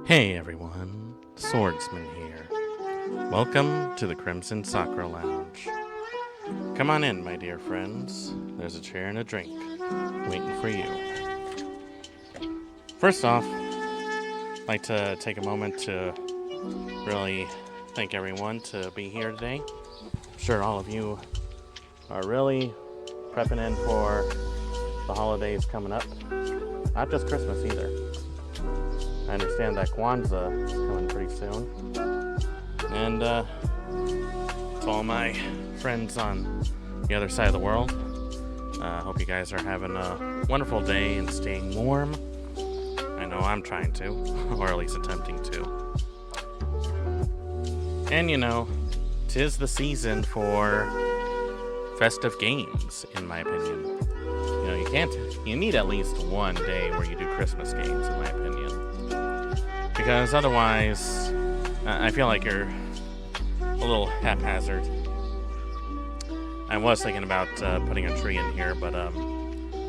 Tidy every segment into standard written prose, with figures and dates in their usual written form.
Hey everyone, Swordsman here. Welcome to the Crimson Sakura Lounge. Come on in, my dear friends. There's a chair and a drink waiting for you. First off, I'd like to take a moment to really thank everyone to be here today. I'm sure all of you are really prepping in for the holidays coming up. Not just Christmas either. I understand that Kwanzaa is coming pretty soon. And to all my friends on the other side of the world, I hope you guys are having a wonderful day and staying warm. I know I'm trying to, or at least attempting to. And you know, 'tis the season for festive games, in my opinion. You know, you need at least one day where you do Christmas games, in my opinion. Because otherwise, I feel like you're a little haphazard. I was thinking about putting a tree in here, but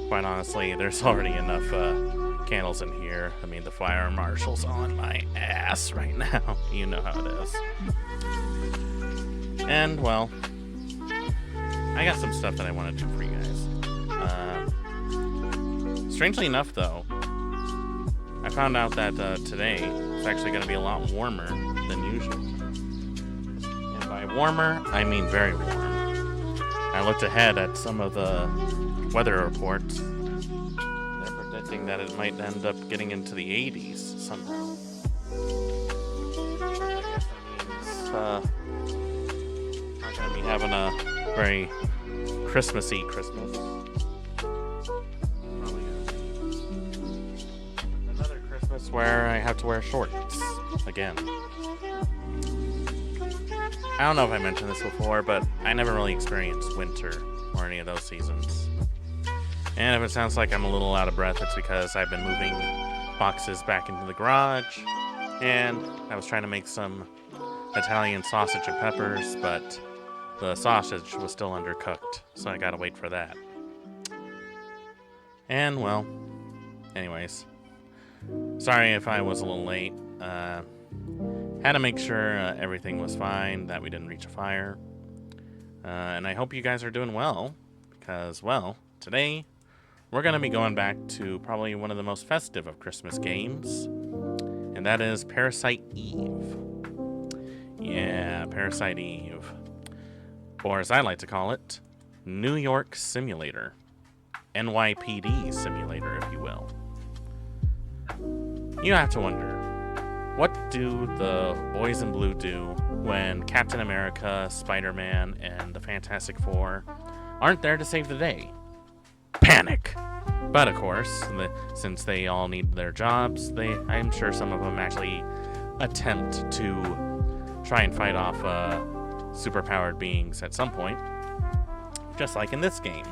quite honestly, there's already enough candles in here. I mean, the fire marshal's on my ass right now. You know how it is. And, well, I got some stuff that I want to do for you guys. Strangely enough, though, I found out that today it's actually going to be a lot warmer than usual. And by warmer, I mean very warm. I looked ahead at some of the weather reports. They're predicting that it might end up getting into the 80s somehow. I guess that means not going to be having a very Christmassy Christmas. Where I have to wear shorts again. I don't know if I mentioned this before, but I never really experienced winter or any of those seasons. And if it sounds like I'm a little out of breath, it's because I've been moving boxes back into the garage, and I was trying to make some Italian sausage and peppers, but the sausage was still undercooked, so I gotta wait for that. And, well, anyways. Sorry if I was a little late. Had to make sure everything was fine, that we didn't reach a fire. And I hope you guys are doing well, because, well, today we're going to be going back to probably one of the most festive of Christmas games, and that is Parasite Eve. Yeah, Parasite Eve. Or as I like to call it, New York Simulator. NYPD Simulator, if you will. You have to wonder, what do the boys in blue do when Captain America, Spider-Man, and the Fantastic Four aren't there to save the day? Panic! But of course, since they all need their jobs, I'm sure some of them actually attempt to try and fight off superpowered beings at some point, just like in this game.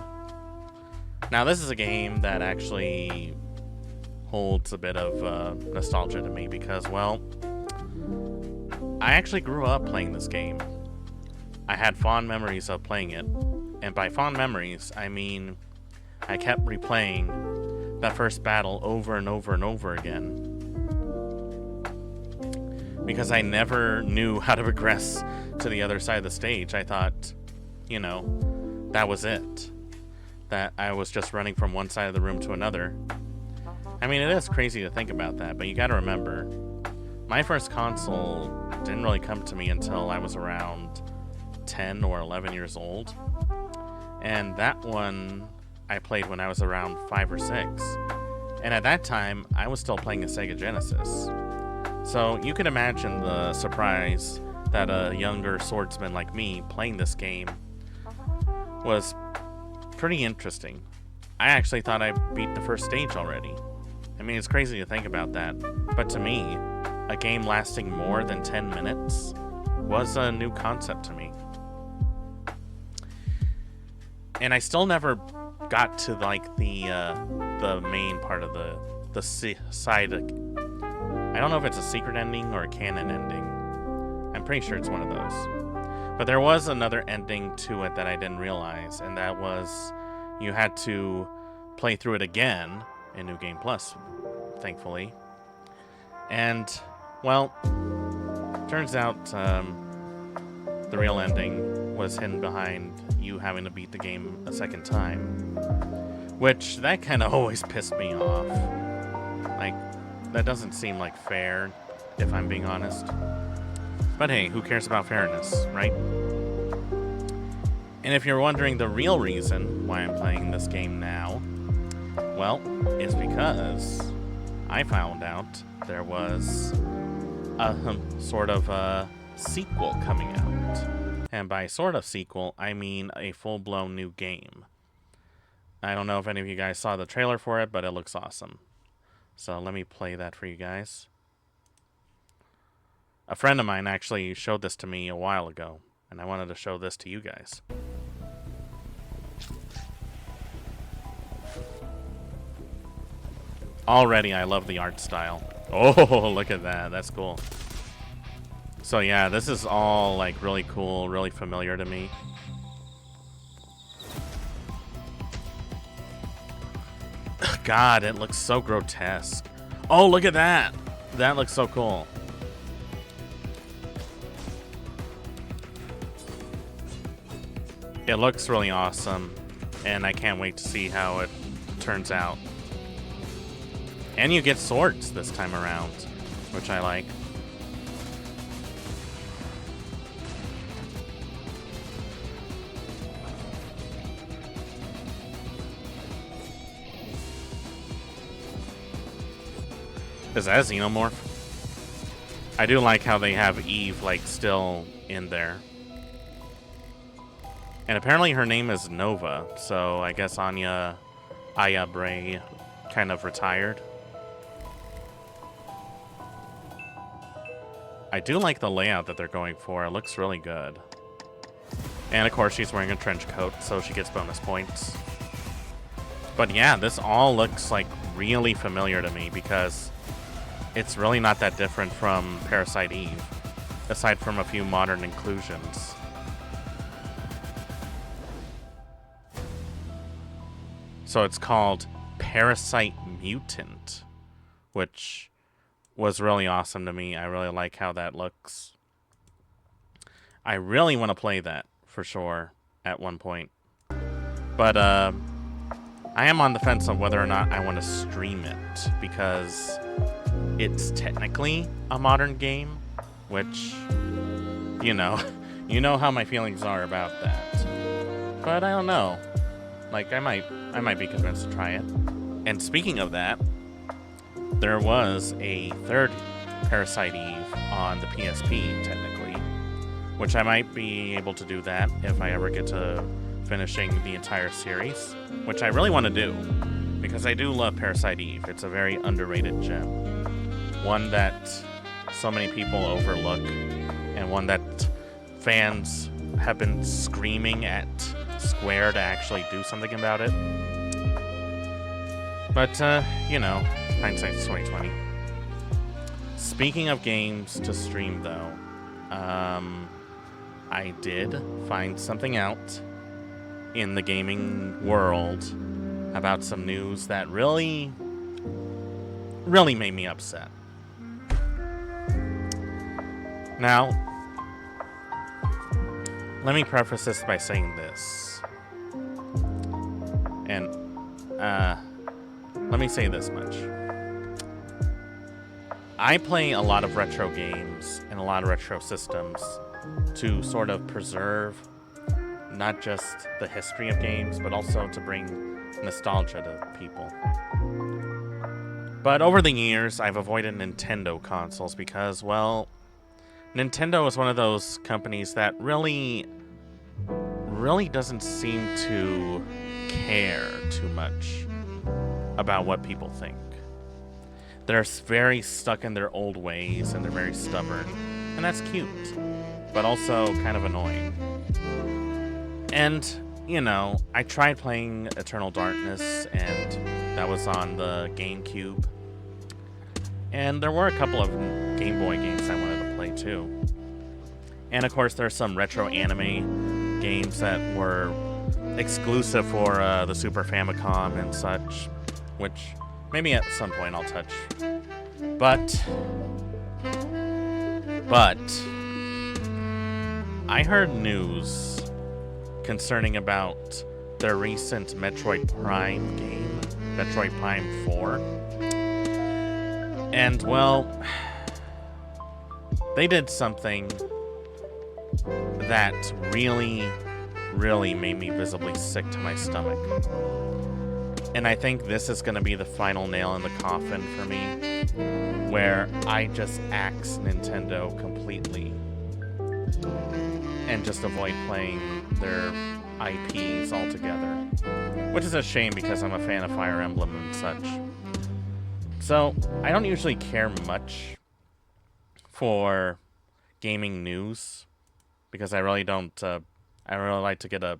Now, this is a game that actually holds a bit of nostalgia to me because, well, I actually grew up playing this game. I had fond memories of playing it, and by fond memories, I mean I kept replaying that first battle over and over and over again because I never knew how to progress to the other side of the stage. I thought, you know, that was it. That I was just running from one side of the room to another. I mean, it is crazy to think about that, but you gotta remember, my first console didn't really come to me until I was around 10 or 11 years old. And that one I played when I was around 5 or 6. And at that time, I was still playing a Sega Genesis. So you can imagine the surprise that a younger swordsman like me playing this game was pretty interesting. I actually thought I beat the first stage already. I mean, it's crazy to think about that. But to me, a game lasting more than 10 minutes was a new concept to me. And I still never got to like the main part of the side. I don't know if it's a secret ending or a canon ending. I'm pretty sure it's one of those. But there was another ending to it that I didn't realize, and that was you had to play through it again in New Game Plus, thankfully. And, well, turns out the real ending was hidden behind you having to beat the game a second time. Which, that kind of always pissed me off. Like, that doesn't seem like fair, if I'm being honest. But hey, who cares about fairness, right? And if you're wondering the real reason why I'm playing this game now, well, it's because I found out there was a sort of a sequel coming out. And by sort of sequel, I mean a full-blown new game. I don't know if any of you guys saw the trailer for it, but it looks awesome. So let me play that for you guys. A friend of mine actually showed this to me a while ago, and I wanted to show this to you guys. Already, I love the art style. Oh, look at that. That's cool. So yeah, this is all like really cool, really familiar to me. God, it looks so grotesque. Oh, look at that. That looks so cool. It looks really awesome, and I can't wait to see how it turns out. And you get swords this time around, which I like. Is that a xenomorph? I do like how they have Eve, like, still in there. And apparently her name is Nova, so I guess Aya Bray kind of retired. I do like the layout that they're going for. It looks really good. And of course she's wearing a trench coat, so she gets bonus points. But yeah, this all looks like really familiar to me because it's really not that different from Parasite Eve, aside from a few modern inclusions. So it's called Parasite Mutant, which was really awesome to me. I really like how that looks. I really want to play that for sure at one point. But I am on the fence of whether or not I want to stream it because it's technically a modern game, which, you know how my feelings are about that. But I don't know. Like, I might be convinced to try it. And speaking of that, there was a third Parasite Eve on the PSP, technically, which I might be able to do that if I ever get to finishing the entire series, which I really want to do, because I do love Parasite Eve. It's a very underrated gem. One that so many people overlook, and one that fans have been screaming at Square to actually do something about it. But, hindsight's 2020. Speaking of games to stream, though, I did find something out in the gaming world about some news that really made me upset. Now, let me preface this by saying this. And, let me say this much. I play a lot of retro games and a lot of retro systems to sort of preserve not just the history of games, but also to bring nostalgia to people. But over the years, I've avoided Nintendo consoles because, well, Nintendo is one of those companies that really doesn't seem to care too much about what people think. They're very stuck in their old ways and they're very stubborn. And that's cute, but also kind of annoying. And, you know, I tried playing Eternal Darkness, and that was on the GameCube. And there were a couple of Game Boy games I wanted to play too. And of course, there's some retro anime games that were exclusive for the Super Famicom and such, which maybe at some point I'll touch. But I heard news concerning about their recent Metroid Prime game, Metroid Prime 4. And, well, they did something that really made me visibly sick to my stomach. And I think this is going to be the final nail in the coffin for me, where I just axe Nintendo completely and just avoid playing their IPs altogether. Which is a shame because I'm a fan of Fire Emblem and such. So, I don't usually care much for gaming news because I really don't, I really like to get a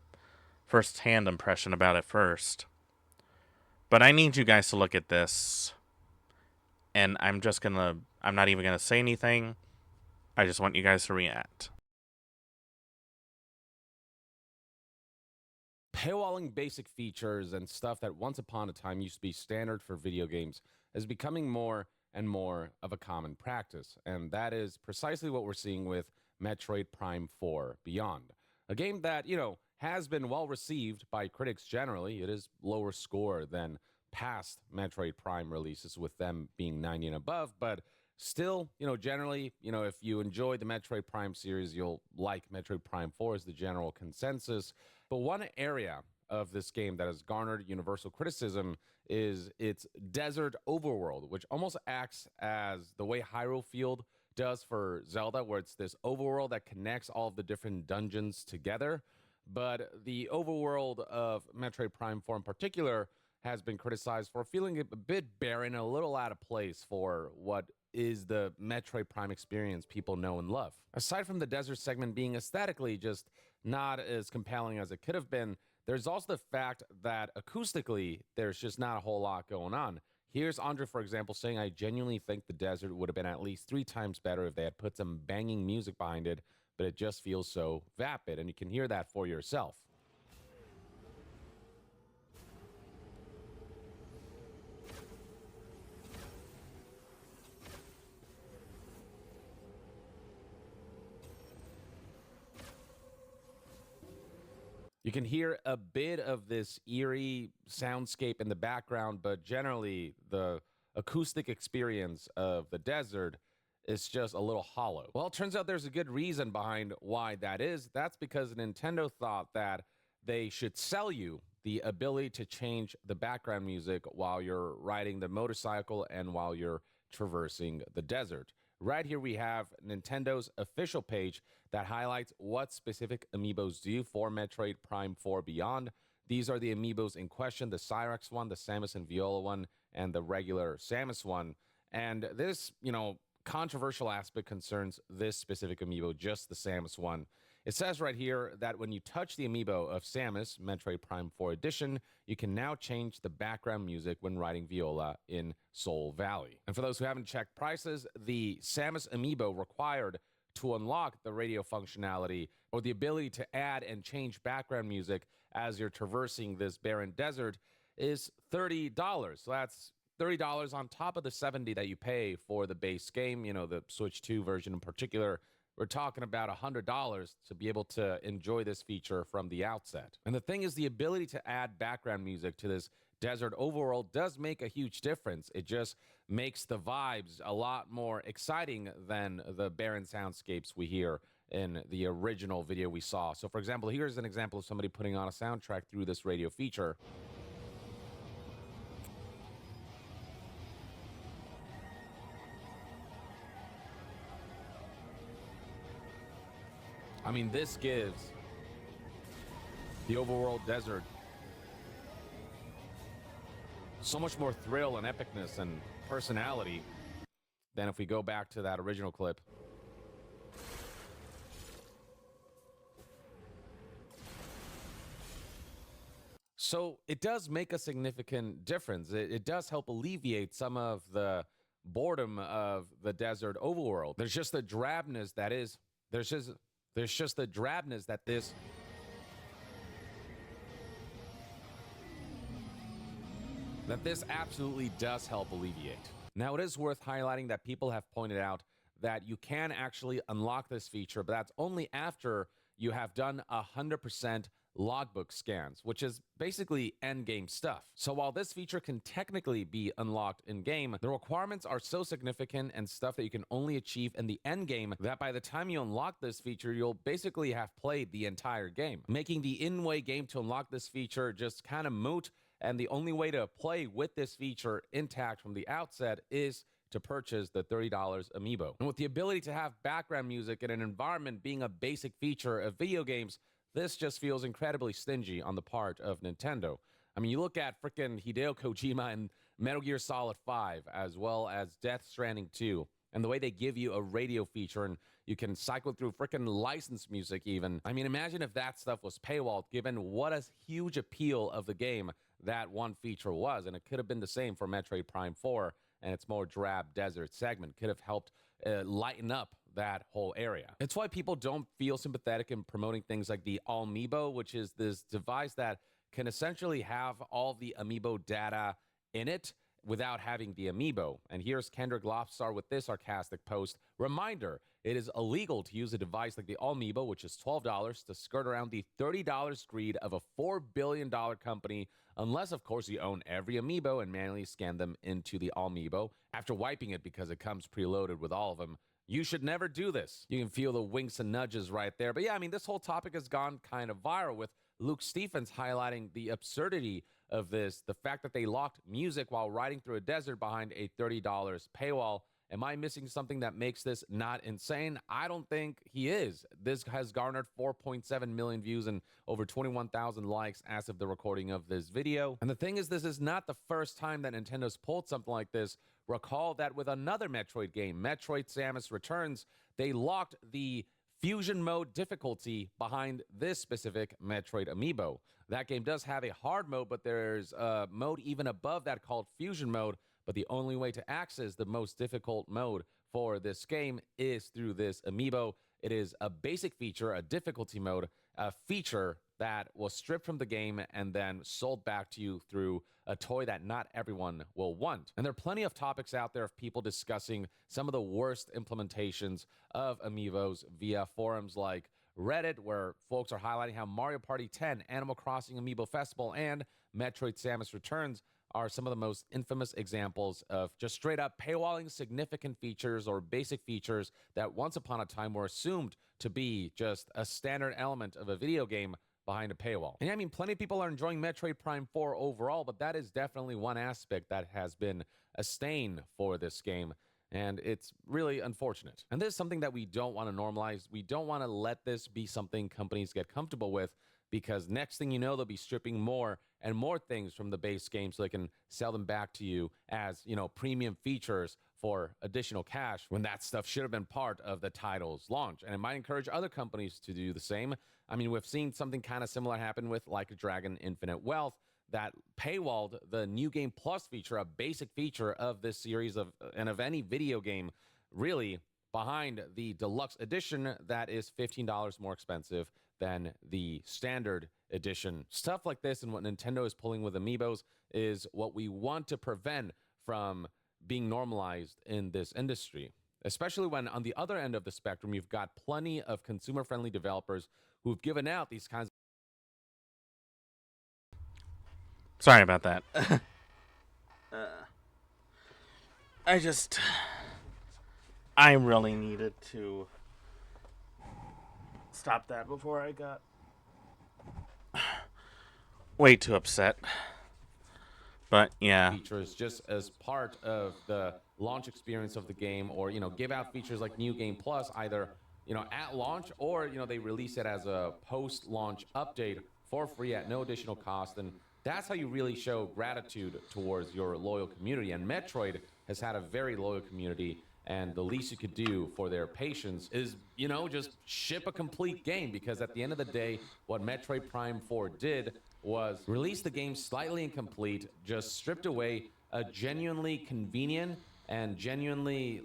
first-hand impression about it first. But I need you guys to look at this, and I'm not even gonna say anything. I just want you guys to react. Paywalling basic features and stuff that once upon a time used to be standard for video games is becoming more and more of a common practice, and that is precisely what we're seeing with Metroid Prime 4 Beyond. A game that, has been well received by critics generally. It is lower score than past Metroid Prime releases, with them being 90 and above, but still, generally, if you enjoy the Metroid Prime series, you'll like Metroid Prime 4 is the general consensus. But one area of this game that has garnered universal criticism is its desert overworld, which almost acts as the way Hyrule Field does for Zelda, where it's this overworld that connects all of the different dungeons together. But the overworld of Metroid Prime 4 in particular has been criticized for feeling a bit barren, a little out of place for what is the Metroid Prime experience people know and love. Aside from the desert segment being aesthetically just not as compelling as it could have been, there's also the fact that acoustically, there's just not a whole lot going on. Here's Andre, for example, saying, "I genuinely think the desert would have been at least 3 times better if they had put some banging music behind it, but it just feels so vapid," and you can hear that for yourself. You can hear a bit of this eerie soundscape in the background, but generally the acoustic experience of the desert is just a little hollow. Well, it turns out there's a good reason behind why that is. That's because Nintendo thought that they should sell you the ability to change the background music while you're riding the motorcycle and while you're traversing the desert. Right here we have Nintendo's official page that highlights what specific amiibos do for Metroid Prime 4 Beyond. These are the amiibos in question: the Cyrax one, the Samus and Viola one, and the regular Samus one. And this, controversial aspect concerns this specific amiibo, just the Samus one. It says right here that when you touch the amiibo of Samus, Metroid Prime 4 Edition, you can now change the background music when riding Viola in Soul Valley. And for those who haven't checked prices, the Samus amiibo required to unlock the radio functionality or the ability to add and change background music as you're traversing this barren desert is $30. So that's $30 on top of the $70 that you pay for the base game, the Switch 2 version in particular. We're talking about $100 to be able to enjoy this feature from the outset. And the thing is, the ability to add background music to this desert overworld does make a huge difference. It just makes the vibes a lot more exciting than the barren soundscapes we hear in the original video we saw. So for example, here's an example of somebody putting on a soundtrack through this radio feature. I mean, this gives the overworld desert so much more thrill and epicness and personality than if we go back to that original clip. So it does make a significant difference. It does help alleviate some of the boredom of the desert overworld. There's just the drabness that is, there's just the drabness that this absolutely does help alleviate. Now, it is worth highlighting that people have pointed out that you can actually unlock this feature, but that's only after you have done 100% logbook scans, which is basically endgame stuff. So while this feature can technically be unlocked in-game, the requirements are so significant and stuff that you can only achieve in the endgame that by the time you unlock this feature, you'll basically have played the entire game, making the in-way game to unlock this feature just kind of moot. And the only way to play with this feature intact from the outset is to purchase the $30 amiibo. And with the ability to have background music in an environment being a basic feature of video games, this just feels incredibly stingy on the part of Nintendo. I mean, you look at frickin' Hideo Kojima and Metal Gear Solid 5, as well as Death Stranding 2, and the way they give you a radio feature and you can cycle through frickin' licensed music even. I mean, imagine if that stuff was paywalled, given what a huge appeal of the game that one feature was. And it could have been the same for Metroid Prime 4 and its more drab desert segment. Could have helped lighten up that whole area. It's why people don't feel sympathetic in promoting things like the Amiibo, which is this device that can essentially have all the Amiibo data in it without having the Amiibo. And here's Kendrick Lobstar with this sarcastic post. Reminder, it is illegal to use a device like the Amiibo, which is $12, to skirt around the $30 greed of a $4 billion company, unless, of course, you own every Amiibo and manually scan them into the Amiibo after wiping it because it comes preloaded with all of them. You should never do this. You can feel the winks and nudges right there. But yeah, I mean, this whole topic has gone kind of viral with Luke Stephens highlighting the absurdity of this, the fact that they locked music while riding through a desert behind a $30 paywall. Am I missing something that makes this not insane? I don't think he is. This has garnered 4.7 million views and over 21,000 likes as of the recording of this video. And the thing is, this is not the first time that Nintendo's pulled something like this. Recall that with another Metroid game, Metroid Samus Returns, they locked the Fusion mode difficulty behind this specific Metroid amiibo. That game does have a hard mode, but there's a mode even above that called Fusion mode. But the only way to access the most difficult mode for this game is through this amiibo. It is a basic feature, a difficulty mode, a feature that was stripped from the game and then sold back to you through a toy that not everyone will want. And there are plenty of topics out there of people discussing some of the worst implementations of amiibos via forums like Reddit, where folks are highlighting how Mario Party 10, Animal Crossing Amiibo Festival, and Metroid Samus Returns are some of the most infamous examples of just straight up paywalling significant features or basic features that once upon a time were assumed to be just a standard element of a video game behind a paywall. And I mean, plenty of people are enjoying Metroid Prime 4 overall, but that is definitely one aspect that has been a stain for this game. And it's really unfortunate. And this is something that we don't want to normalize. We don't want to let this be something companies get comfortable with, because next thing you know, they'll be stripping more and more things from the base game so they can sell them back to you as, you know, premium features for additional cash, when that stuff should have been part of the title's launch. And it might encourage other companies to do the same. I mean, we've seen something kind of similar happen with Like a Dragon Infinite Wealth, that paywalled the New Game Plus feature, a basic feature of this series of and of any video game, really, behind the deluxe edition that is $15 more expensive than the standard edition. Stuff like this and what Nintendo is pulling with amiibos is what we want to prevent from being normalized in this industry, especially when on the other end of the spectrum, you've got plenty of consumer-friendly developers who've given out these kinds of Sorry about that. I really needed to stop that before I got way too upset. But yeah, features just as part of the launch experience of the game, or give out features like New Game Plus either at launch, or they release it as a post-launch update for free at no additional cost. And that's how you really show gratitude towards your loyal community. And Metroid has had a very loyal community, and the least you could do for their patience is just ship a complete game, because at the end of the day, what Metroid Prime 4 did was release the game slightly incomplete, just stripped away a genuinely convenient and genuinely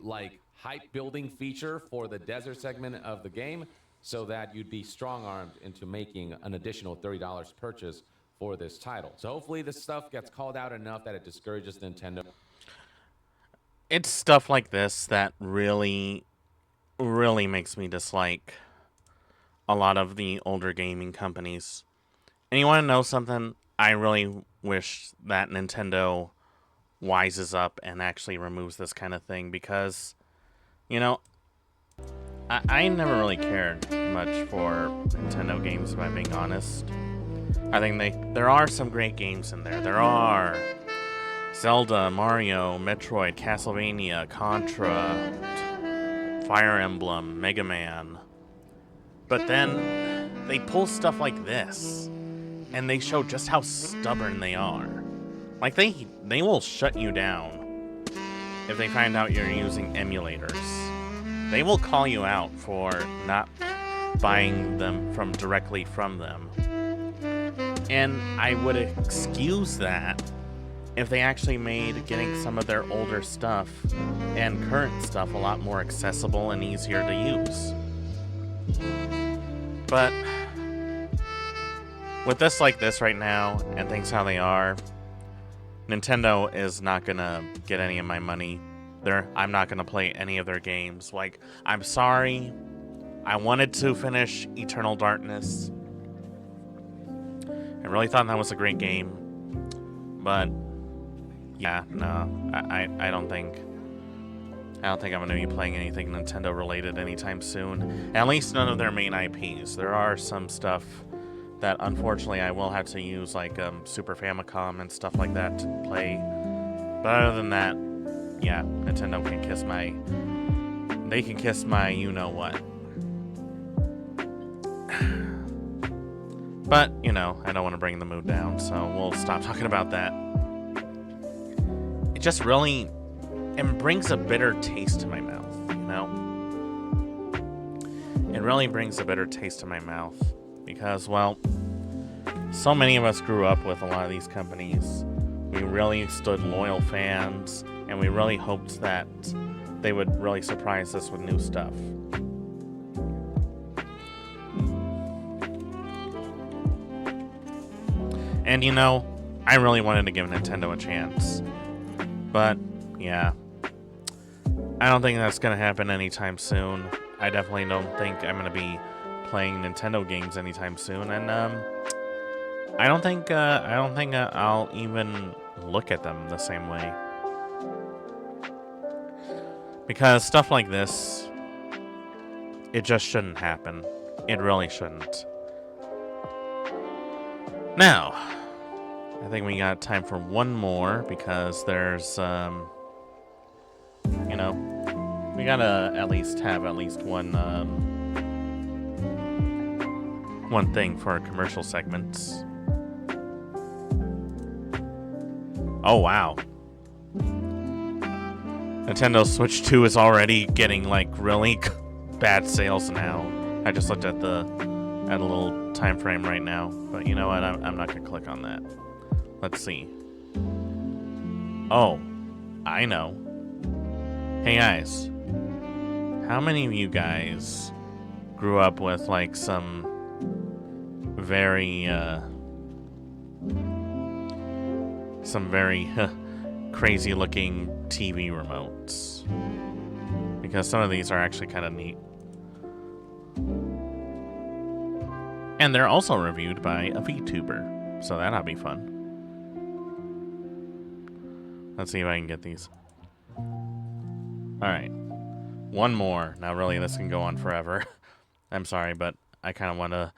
hype building feature for the desert segment of the game, so that you'd be strong-armed into making an additional $30 purchase for this title. So hopefully this stuff gets called out enough that it discourages Nintendo. It's stuff like this that really, really makes me dislike a lot of the older gaming companies. And you want to know something? I really wish that Nintendo wises up and actually removes this kind of thing, because, I never really cared much for Nintendo games, if I'm being honest. I think there are some great games in there. There are Zelda, Mario, Metroid, Castlevania, Contra, Fire Emblem, Mega Man. But then they pull stuff like this, and they show just how stubborn they are. Like, they will shut you down if they find out you're using emulators. They will call you out for not buying them directly from them. And I would excuse that if they actually made getting some of their older stuff and current stuff a lot more accessible and easier to use. But with this like this right now, and things how they are, Nintendo is not gonna get any of my money. I'm not gonna play any of their games. Like, I'm sorry. I wanted to finish Eternal Darkness. I really thought that was a great game. But yeah, no. I don't think I'm gonna be playing anything Nintendo related anytime soon. At least none of their main IPs. There are some stuff that unfortunately I will have to use, like Super Famicom and stuff like that to play. But other than that, yeah, Nintendo can kiss my... They can kiss my you-know-what. But, I don't want to bring the mood down, so we'll stop talking about that. It just really... It brings a bitter taste to my mouth, It really brings a bitter taste to my mouth. Because, well, so many of us grew up with a lot of these companies. We really stood loyal fans, and we really hoped that they would really surprise us with new stuff. And, I really wanted to give Nintendo a chance. But, yeah. I don't think that's going to happen anytime soon. I definitely don't think I'm going to be playing Nintendo games anytime soon, and I don't think I'll even look at them the same way, because stuff like this, it just shouldn't happen. It really shouldn't. Now, I think we got time for one more, because there's we gotta at least have one thing for our commercial segments. Oh, wow. Nintendo Switch 2 is already getting, really bad sales now. I just looked at a little time frame right now. But you know what? I'm not going to click on that. Let's see. Oh, I know. Hey, guys. How many of you guys grew up with, some very crazy looking TV remotes? Because some of these are actually kind of neat. And they're also reviewed by a VTuber, so that'll be fun. Let's see if I can get these. Alright. One more. Now, really, this can go on forever. I'm sorry, but I kind of want to...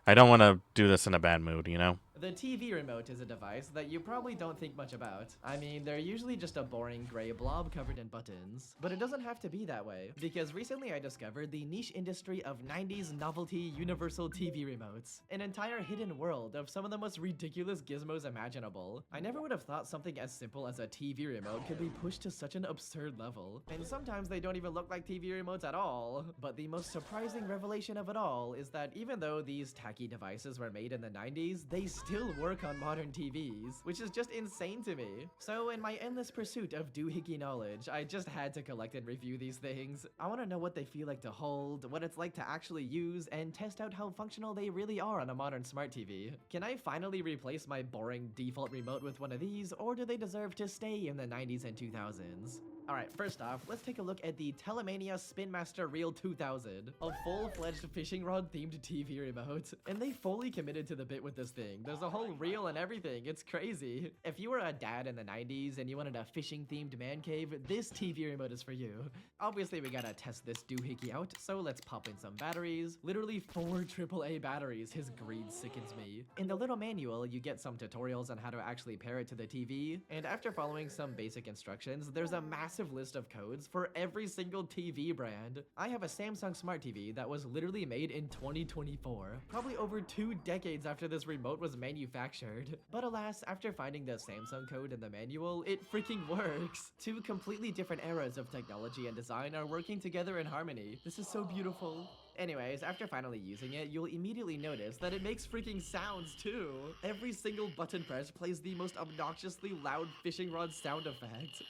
I don't want to do this in a bad mood, you know? The TV remote is a device that you probably don't think much about. I mean, they're usually just a boring gray blob covered in buttons. But it doesn't have to be that way, because recently I discovered the niche industry of 90s novelty universal TV remotes. An entire hidden world of some of the most ridiculous gizmos imaginable. I never would have thought something as simple as a TV remote could be pushed to such an absurd level. And sometimes they don't even look like TV remotes at all. But the most surprising revelation of it all is that even though these tacky devices were made in the 90s, they still work on modern TVs, which is just insane to me. So in my endless pursuit of doohickey knowledge, I just had to collect and review these things. I want to know what they feel like to hold, what it's like to actually use, and test out how functional they really are on a modern smart TV. Can I finally replace my boring default remote with one of these, or do they deserve to stay in the 90s and 2000s? Alright, first off, let's take a look at the Telemania Spin Master Reel 2000, a full-fledged fishing rod-themed TV remote. And they fully committed to the bit with this thing. There's a whole reel and everything, it's crazy. If you were a dad in the 90s and you wanted a fishing-themed man cave, this TV remote is for you. Obviously, we gotta test this doohickey out, so let's pop in some batteries. Literally 4 AAA batteries, his greed sickens me. In the little manual, you get some tutorials on how to actually pair it to the TV, and after following some basic instructions, there's a massive list of codes for every single TV brand. I have a Samsung Smart TV that was literally made in 2024, probably over 2 decades after this remote was manufactured. But alas, after finding the Samsung code in the manual, it freaking works. 2 completely different eras of technology and design are working together in harmony. This is so beautiful. Anyways, after finally using it, you'll immediately notice that it makes freaking sounds too. Every single button press plays the most obnoxiously loud fishing rod sound effect.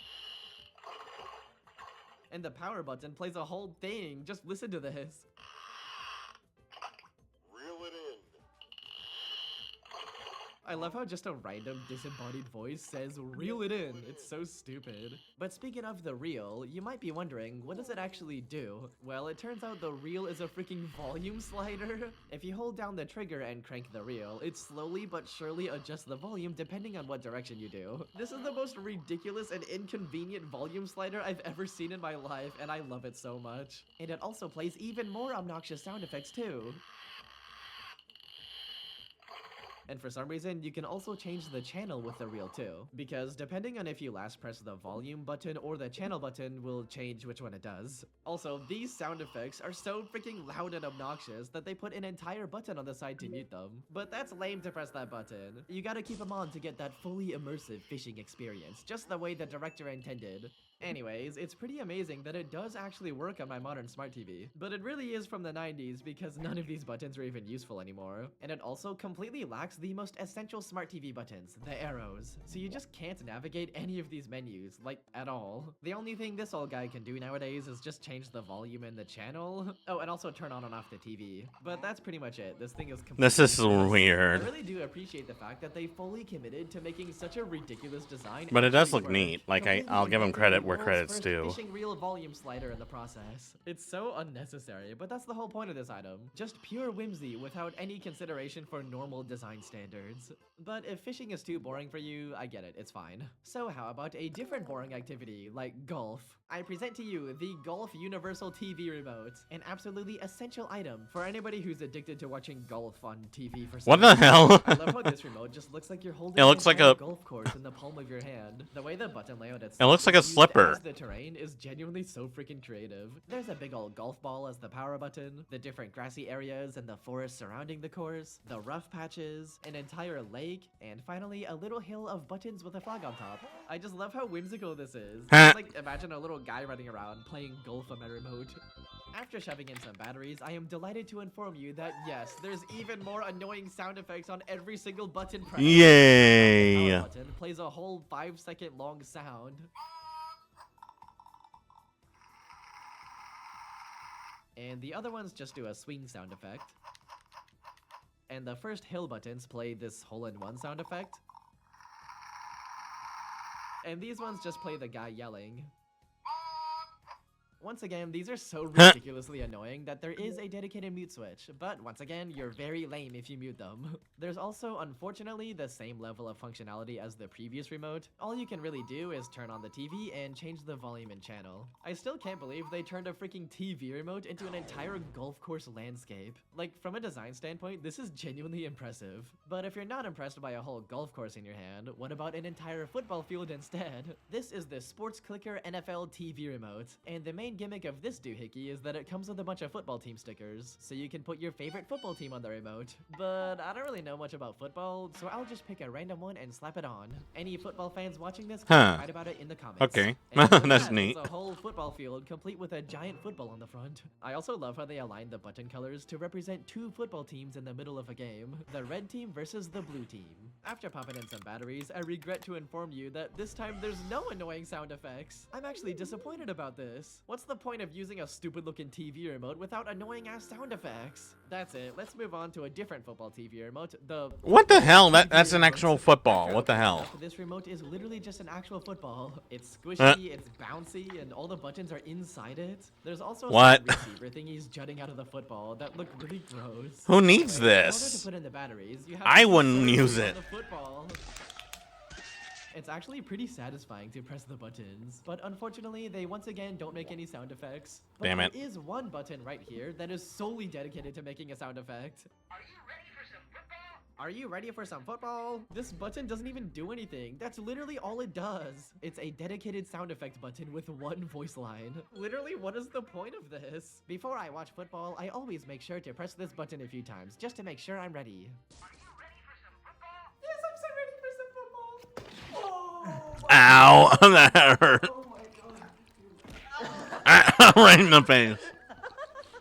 And the power button plays a whole thing. Just listen to this. Reel it in. I love how just a random disembodied voice says, reel it in. It's so stupid. But speaking of the reel, you might be wondering, what does it actually do? Well, it turns out the reel is a freaking volume slider. If you hold down the trigger and crank the reel, it slowly but surely adjusts the volume depending on what direction you do. This is the most ridiculous and inconvenient volume slider I've ever seen in my life, and I love it so much. And it also plays even more obnoxious sound effects too. And for some reason, you can also change the channel with the reel too, because depending on if you last press the volume button or the channel button will change which one it does. Also, these sound effects are so freaking loud and obnoxious that they put an entire button on the side to mute them. But that's lame to press that button. You gotta keep them on to get that fully immersive fishing experience, just the way the director intended. Anyways, it's pretty amazing that it does actually work on my modern smart TV, but it really is from the 90s because none of these buttons are even useful anymore. And it also completely lacks the most essential smart TV buttons, the arrows. So you just can't navigate any of these menus, like, at all. The only thing this old guy can do nowadays is just change the volume in the channel. Oh, and also turn on and off the TV. But that's pretty much it. This thing is completely This is useless. weird. I really do appreciate the fact that they fully committed to making such a ridiculous design. But it does actually look work. neat. Like, Completely I'll give him inventing credit the where world's credit's first due. fishing reel volume slider in the process. It's so unnecessary, but that's the whole point of this item. Just pure whimsy without any consideration for normal design standards. But if fishing is too boring for you, I get it, it's fine. So how about a different boring activity, like golf? I present to you the Golf Universal TV Remote, an absolutely essential item for anybody who's addicted to watching golf on TV for some What the reason. hell? I love how this remote just looks like you're holding It looks an like entire a- golf course in the palm of your hand. The way the button layout It looks like a is used slipper. as the terrain is genuinely so freaking creative. There's a big old golf ball as the power button, the different grassy areas and the forest surrounding the course, the rough patches, an entire lake, and finally a little hill of buttons with a flag on top. I just love how whimsical this is. Huh. It's like, imagine a little guy running around playing golf on my remote. After shoving in some batteries, I am delighted to inform you that yes, there's even more annoying sound effects on every single button press. Yay. The power button plays a whole 5-second long sound. And the other ones just do a swing sound effect. And the first hill buttons play this hole-in-one sound effect. And these ones just play the guy yelling. Once again, these are so ridiculously annoying that there is a dedicated mute switch, but once again, you're very lame if you mute them. There's also, unfortunately, the same level of functionality as the previous remote. All you can really do is turn on the TV and change the volume and channel. I still can't believe they turned a freaking TV remote into an entire golf course landscape. Like, from a design standpoint, this is genuinely impressive. But if you're not impressed by a whole golf course in your hand, what about an entire football field instead? This is the Sports Clicker NFL TV remote, and the main gimmick of this doohickey is that it comes with a bunch of football team stickers, so you can put your favorite football team on the remote. But I don't really know much about football, so I'll just pick a random one and slap it on. Any football fans watching this can write about it in the comments. Okay. And That's neat. It's a whole football field complete with a giant football on the front. I also love how they align the button colors to represent two football teams in the middle of a game, the red team versus the blue team. After popping in some batteries, I regret to inform you that this time there's no annoying sound effects. I'm actually disappointed about this. What's the point of using a stupid looking TV remote without annoying ass sound effects? That's it. Let's move on to a different football TV remote. What the hell? TV That's an remote. actual football. After What the opening hell? up, This remote is literally just an actual football. It's squishy, it's bouncy, and all the buttons are inside it. There's also What? some receiver thingies jutting out of the football that look really gross. Who needs Anyway, in order to this? put in the batteries, you have I to wouldn't press use on it. the football. It's actually pretty satisfying to press the buttons, but unfortunately, they once again don't make any sound effects. But Damn it. there is one button right here that is solely dedicated to making a sound effect. Are you ready for some football? This button doesn't even do anything. That's literally all it does. It's a dedicated sound effect button with one voice line. Literally, what is the point of this? Before I watch football, I always make sure to press this button a few times, just to make sure I'm ready. Yes, I'm so ready for some football. Oh, Ow! That hurt. oh my god. Right in the face.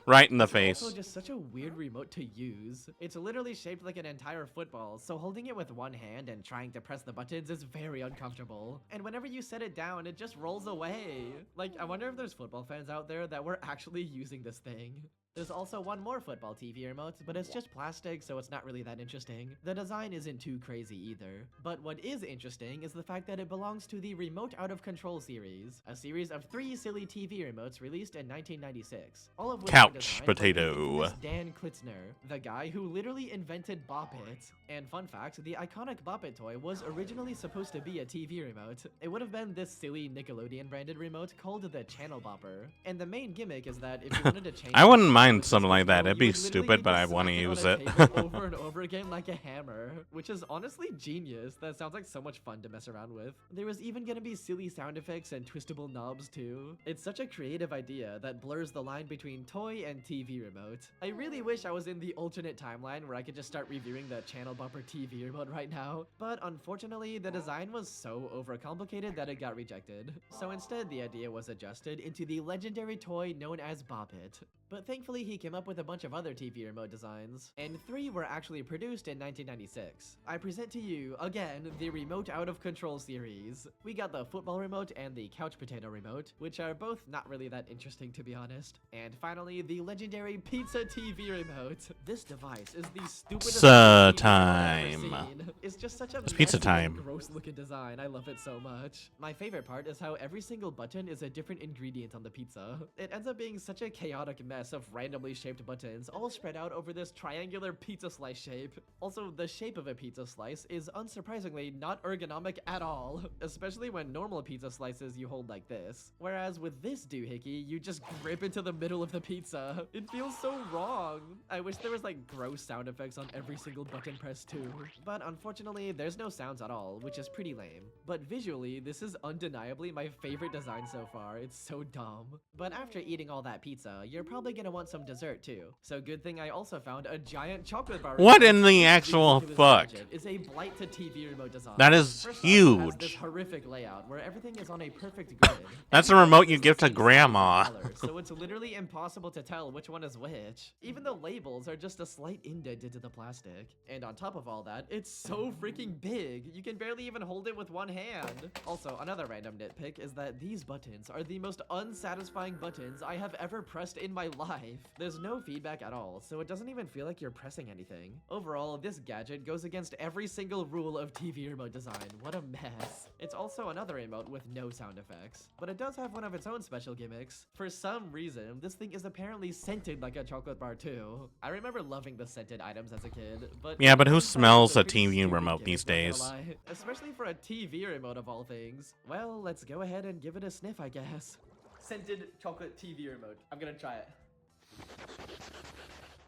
Right in the It's face. also just such a weird remote to use. It's literally shaped like an entire football, so holding it with one hand and trying to press the buttons is very uncomfortable. And whenever you set it down, it just rolls away. Like, I wonder if there's football fans out there that were actually using this thing. There's also one more football TV remote, but it's just plastic, so it's not really that interesting. The design isn't too crazy either. But what is interesting is the fact that it belongs to the Remote Out of Control series, a series of 3 silly TV remotes released in 1996. All of which were Couch designed by potato. the infamous Dan Klitzner, the guy who literally invented Bop It. And fun fact, the iconic Bop It toy was originally supposed to be a TV remote. It would have been this silly Nickelodeon branded remote called the Channel Bopper. And the main gimmick is that if you wanted to change I wouldn't mind with this something like that. control, It'd you be would literally stupid, need but to I want to smack it on use a it. table over and over again like a hammer, which is honestly genius. That sounds like so much fun to mess around with. There was even gonna be silly sound effects and twistable knobs too. It's such a creative idea that blurs the line between toy and TV remote. I really wish I was in the alternate timeline where I could just start reviewing the Channel Bopper TV remote right now, but unfortunately the design was so overcomplicated that it got rejected. So instead the idea was adjusted into the legendary toy known as Bop It. But thankfully he came up with a bunch of other TV remote designs, and 3 were actually produced in 1996. I present to you, again, the Remote Out of Control series. We got the football remote and the couch potato remote, which are both not really that interesting to be honest. And finally, the legendary pizza TV remote. This device is the stupidest Pizza thing I've ever time. seen. It's just such a It's pizza messy and time. gross looking design. I love it so much. My favorite part is how every single button is a different ingredient on the pizza. It ends up being such a chaotic mess of randomly shaped buttons all spread out over this triangular pizza slice shape. Also, the shape of a pizza slice is unsurprisingly not ergonomic at all, especially when normal pizza slices you hold like this. Whereas with this doohickey, you just grip into the middle of the pizza. It feels so wrong. I wish there was like gross sound effects on every single button press too. But unfortunately, there's no sounds at all, which is pretty lame. But visually, this is undeniably my favorite design so far. It's so dumb. But after eating all that pizza, you're probably gonna want some dessert too. So good thing I also found a giant chocolate bar. What remote. in the actual Look at this fuck? gadget. It's a blight to TV remote design. That is First off, it has this huge. horrific layout where everything is on a perfect grid. That's a Every remote button you is give the to same size and grandma. color, so it's literally impossible to tell which one is which. Even the labels are just a slight indent into the plastic. And on top of all that, it's so so freaking big. You can barely even hold it with one hand. Also, another random nitpick is that these buttons are the most unsatisfying buttons I have ever pressed in my life. There's no feedback at all, so it doesn't even feel like you're pressing anything. Overall, this gadget goes against every single rule of TV remote design. What a mess. It's also another remote with no sound effects, but it does have one of its own special gimmicks. For some reason, this thing is apparently scented like a chocolate bar too. I remember loving the scented items as a kid, but Yeah, but who it's smells a pretty TV stupid remote gimmick, these not gonna days? lie. Especially for a TV remote of all things. Well, let's go ahead and give it a sniff, I guess. Scented chocolate TV remote. I'm gonna try it.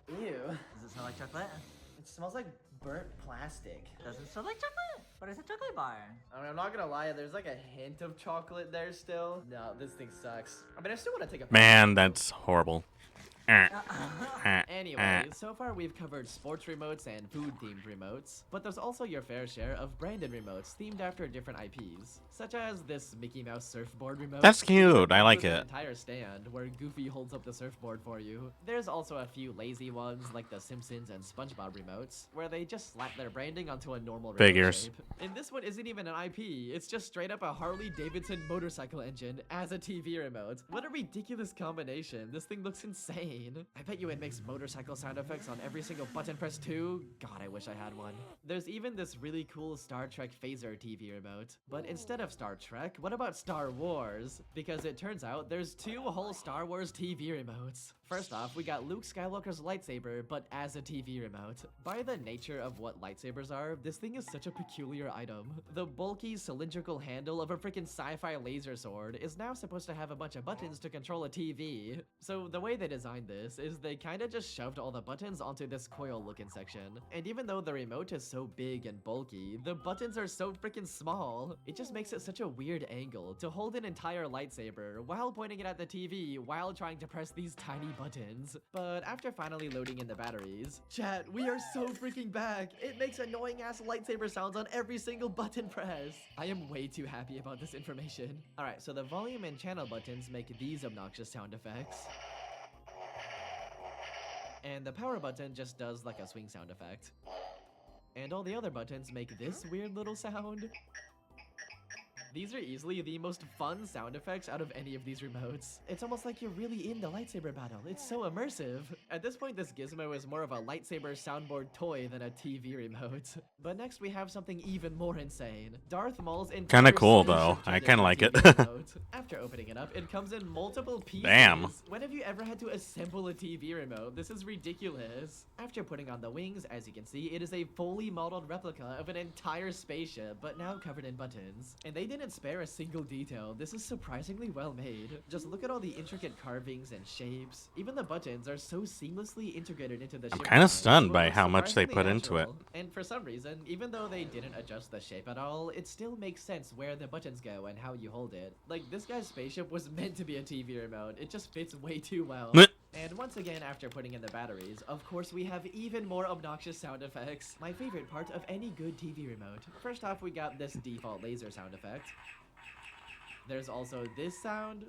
Ew. Does it smell like chocolate? It smells like burnt plastic. Does it smell like chocolate? But it's a chocolate bar. I mean, I'm not gonna lie, there's like a hint of chocolate there still. No, this thing sucks. I mean, I still want to take a Man, that's horrible. Anyway, so far we've covered sports remotes and food-themed remotes, but there's also your fair share of branded remotes themed after different IPs, such as this Mickey Mouse surfboard remote. That's cute. I like With an it. entire stand where Goofy holds up the surfboard for you. There's also a few lazy ones like the Simpsons and SpongeBob remotes, where they just slap their branding onto a normal remote Figures. shape. And this one isn't even an IP, it's just straight up a Harley-Davidson motorcycle engine as a TV remote. What a ridiculous combination. This thing looks insane. I bet you it makes motorcycle sound effects on every single button press too. God, I wish I had one. There's even this really cool Star Trek phaser TV remote. But instead of Star Trek, what about Star Wars? Because it turns out there's two whole Star Wars TV remotes. First off, we got Luke Skywalker's lightsaber, but as a TV remote. By the nature of what lightsabers are, this thing is such a peculiar item. The bulky, cylindrical handle of a freaking sci-fi laser sword is now supposed to have a bunch of buttons to control a TV. So the way they designed this is they kinda just shoved all the buttons onto this coil-looking section. And even though the remote is so big and bulky, the buttons are so freaking small. It just makes it such a weird angle to hold an entire lightsaber while pointing it at the TV while trying to press these tiny buttons. But after finally loading in the batteries, chat, we are so freaking back. It makes annoying ass lightsaber sounds on every single button press. I am way too happy about this information. Alright, so the volume and channel buttons make these obnoxious sound effects. And the power button just does like a swing sound effect. And all the other buttons make this weird little sound. These are easily the most fun sound effects out of any of these remotes. It's almost like you're really in the lightsaber battle. It's so immersive. At this point, this gizmo is more of a lightsaber soundboard toy than a TV remote. But next we have something even more insane. Darth Maul's entire Kinda cool, spaceship though. I turned kinda into a like it. TV remote. After opening it up, it comes in multiple pieces. Damn. When have you ever had to assemble a TV remote? This is ridiculous. After putting on the wings, as you can see, it is a fully modeled replica of an entire spaceship, but now covered in buttons. And they didn't spare a single detail. This is surprisingly well made. Just look at all the intricate carvings and shapes. Even the buttons are so seamlessly integrated into the I'm ship kinda design, stunned so it by looks how much they surprisingly put into it. natural. And for some reason, even though they didn't adjust the shape at all, it still makes sense where the buttons go and how you hold it. Like, this guy's spaceship was meant to be a TV remote. It just fits way too well. Meh. And once again, after putting in the batteries, of course we have even more obnoxious sound effects. My favorite part of any good TV remote. First off, we got this default laser sound effect. There's also this sound.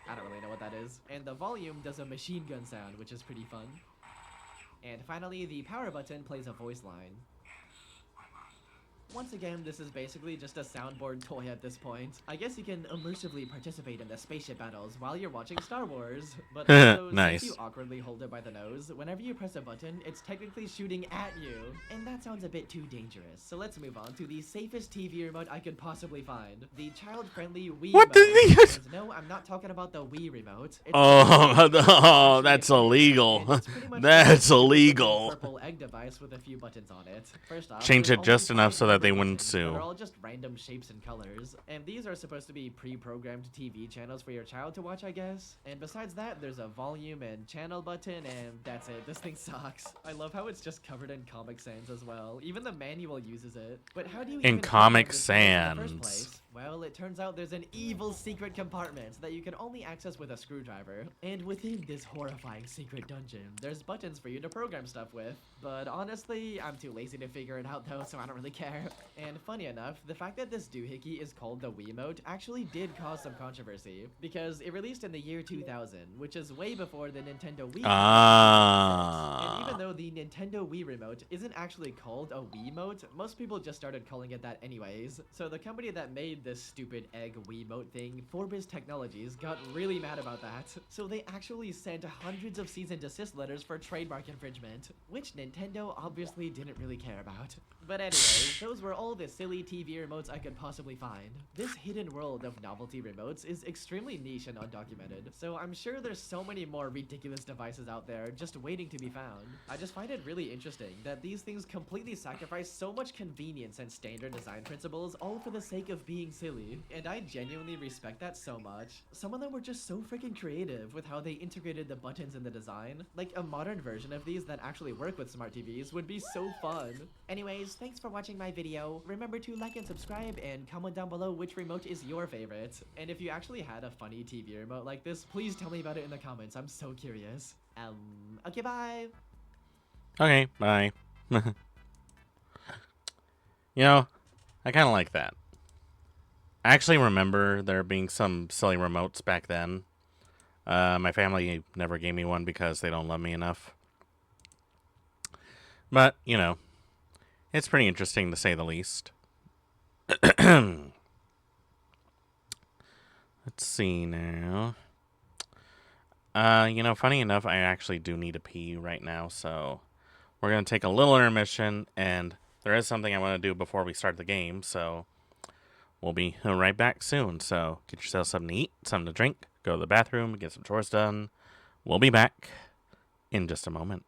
I don't really know what that is. And the volume does a machine gun sound, which is pretty fun. And finally, the power button plays a voice line. Once again, this is basically just a soundboard toy at this point. I guess you can immersively participate in the spaceship battles while you're watching Star Wars. But also, Nice. since you awkwardly hold it by the nose, whenever you press a button, it's technically shooting at you. And that sounds a bit too dangerous. So let's move on to the safest TV remote I could possibly find. The child-friendly Wii What remote. did he use? And no, I'm not talking about the Wii remote. It's Oh, the- oh, that's illegal. And it's pretty much That's a little illegal. purple egg device with a few buttons on it. First off, Change there's it just only enough 5 so that they number wouldn't buttons, sue. but they're all just random shapes and colors. And these are supposed to be pre-programmed TV channels for your child to watch, I guess. And besides that, there's a volume and channel button, and that's it. This thing sucks. I love how it's just covered in Comic Sans as well. Even the manual uses it. But how do you even Comic program this thing in the first Sans. place? Well, it turns out there's an evil secret compartment that you can only access with a screwdriver. And within this horrifying secret dungeon, there's buttons for you to program stuff with. But honestly, I'm too lazy to figure it out though, so I don't really care. And funny enough, the fact that this doohickey is called the Wiimote actually did cause some controversy, because it released in the year 2000, which is way before the Nintendo Wii. And even though the Nintendo Wii remote isn't actually called a Wiimote, most people just started calling it that anyways. So the company that made this stupid egg Wiimote thing, Forbes Technologies, got really mad about that. So they actually sent hundreds of cease and desist letters for trademark infringement, which Nintendo obviously didn't really care about. But anyways, those were all the silly TV remotes I could possibly find. This hidden world of novelty remotes is extremely niche and undocumented, so I'm sure there's so many more ridiculous devices out there just waiting to be found. I just find it really interesting that these things completely sacrifice so much convenience and standard design principles all for the sake of being silly, and I genuinely respect that so much. Some of them were just so freaking creative with how they integrated the buttons in the design. Like, a modern version of these that actually work with smart TVs would be so fun. Anyways, thanks for watching my video. Remember to like and subscribe and comment down below which remote is your favorite. And if you actually had a funny TV remote like this, please tell me about it in the comments. I'm so curious. Okay, bye. Okay, bye. You know, I kind of like that. I actually remember there being some silly remotes back then. My family never gave me one because they don't love me enough. But, you know, it's pretty interesting to say the least. Let's see now. You know, funny enough, I actually do need to pee right now, so we're going to take a little intermission, and there is something I want to do before we start the game, so we'll be right back soon. So get yourself something to eat, something to drink, go to the bathroom, get some chores done. We'll be back in just a moment.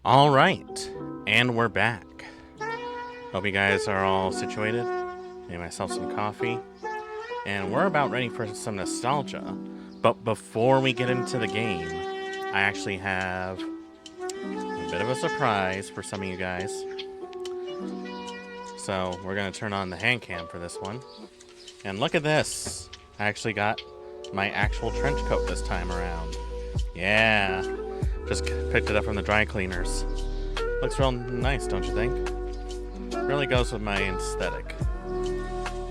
All right, and we're back. Hope you guys are all situated. Made myself some coffee, and we're about ready for some nostalgia. But before we get into the game, I actually have a bit of a surprise for some of you guys. So we're gonna turn on the hand cam for this one, and look at this. I actually got my actual trench coat this time around. Yeah. Just picked it up from the dry cleaners. Looks real nice, don't you think? Really goes with my aesthetic.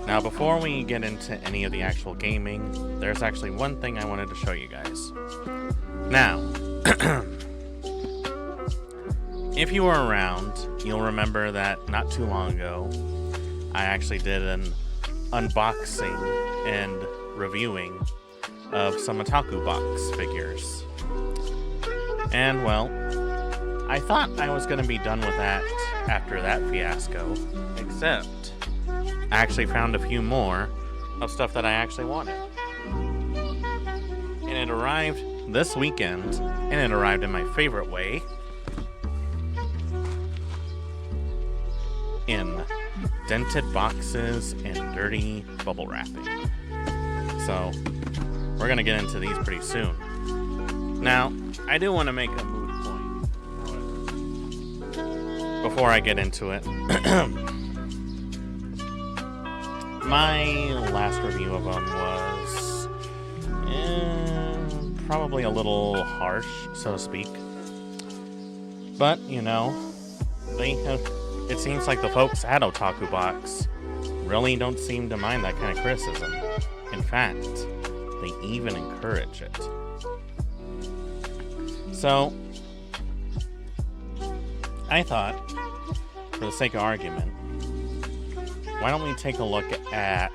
Now, before we get into any of the actual gaming, there's actually one thing I wanted to show you guys. Now, if you were around, you'll remember that not too long ago, I actually did an unboxing and reviewing of some Otaku Box figures. And, well, I thought I was going to be done with that after that fiasco, except I actually found a few more of stuff that I actually wanted. And it arrived this weekend, and it arrived in my favorite way, in dented boxes and dirty bubble wrapping. So, we're going to get into these pretty soon. Now, I do want to make a moot point before I get into it. My last review of them was probably a little harsh, so to speak. But, you know, it seems like the folks at Otaku Box really don't seem to mind that kind of criticism. In fact, they even encourage it. So, I thought, for the sake of argument, why don't we take a look at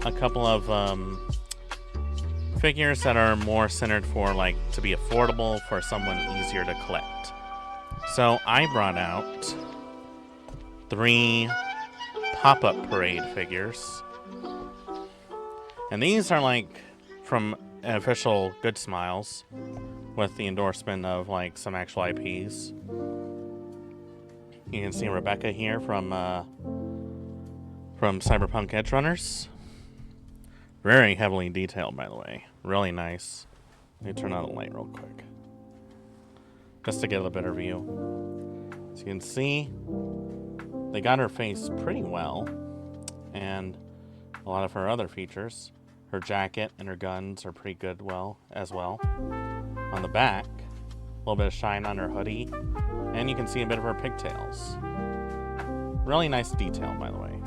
a couple of figures that are more centered for, like, to be affordable for someone easier to collect. So, I brought out 3 pop-up parade figures. And these are, like, from an official Good Smiles, with the endorsement of, like, some actual IPs. You can see Rebecca here from Cyberpunk Edgerunners. Very heavily detailed, by the way. Really nice. Let me turn on the light real quick, just to get a better view. As you can see, they got her face pretty well, and a lot of her other features. Her jacket and her guns are pretty good as well. On the back, a little bit of shine on her hoodie, and you can see a bit of her pigtails. Really nice detail, by the way.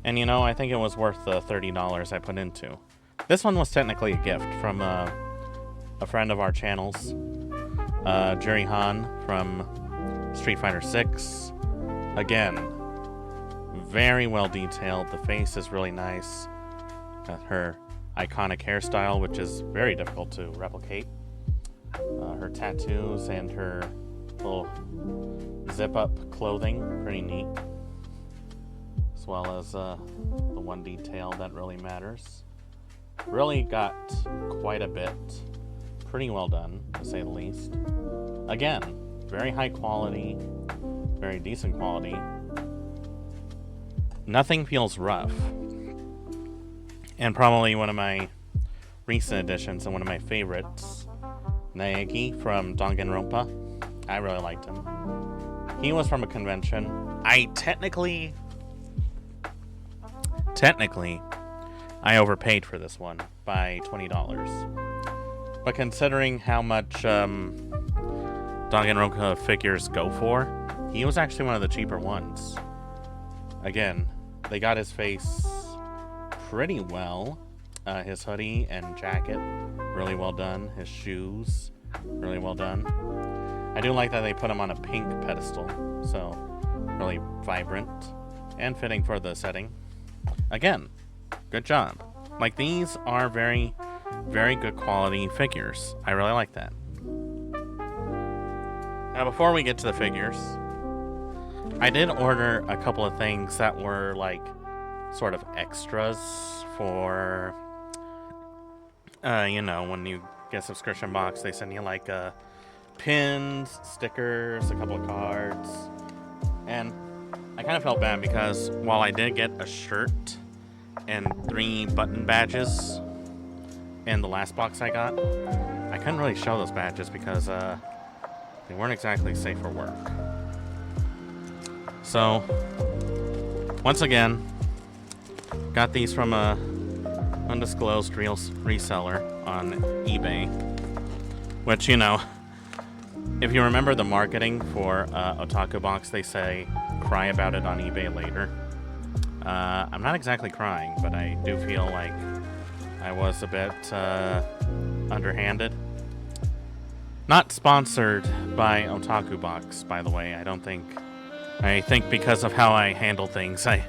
And you know, I think it was worth the $30 I put into. This one was technically a gift from a friend of our channels, Jerry Han from Street Fighter 6. Again, very well detailed. The face is really nice. Got her iconic hairstyle, which is very difficult to replicate. Her tattoos and her little zip-up clothing, pretty neat. As well as the one detail that really matters. Really got quite a bit. Pretty well done, to say the least. Again, very high quality, very decent quality. Nothing feels rough. And probably one of my recent additions and one of my favorites, Naegi from Danganronpa. I really liked him. He was from a convention. I technically, I overpaid for this one by $20. But considering how much Danganronpa figures go for, he was actually one of the cheaper ones. Again, they got his face pretty well. His hoodie and jacket, really well done. His shoes, really well done. I do like that they put him on a pink pedestal, so really vibrant and fitting for the setting. Again, good job. Like, these are very, very good quality figures. I really like that. Now, before we get to the figures, I did order a couple of things that were like sort of extras for, you know, when you get a subscription box, they send you like pins, stickers, a couple of cards. And I kind of felt bad because while I did get a shirt and 3 button badges in the last box I got, I couldn't really show those badges because they weren't exactly safe for work. So, once again, got these from a undisclosed reseller on eBay. Which, you know, if you remember the marketing for Otaku Box, they say, cry about it on eBay later. I'm not exactly crying, but I do feel like I was a bit underhanded. Not sponsored by Otaku Box, by the way. I think because of how I handle things, I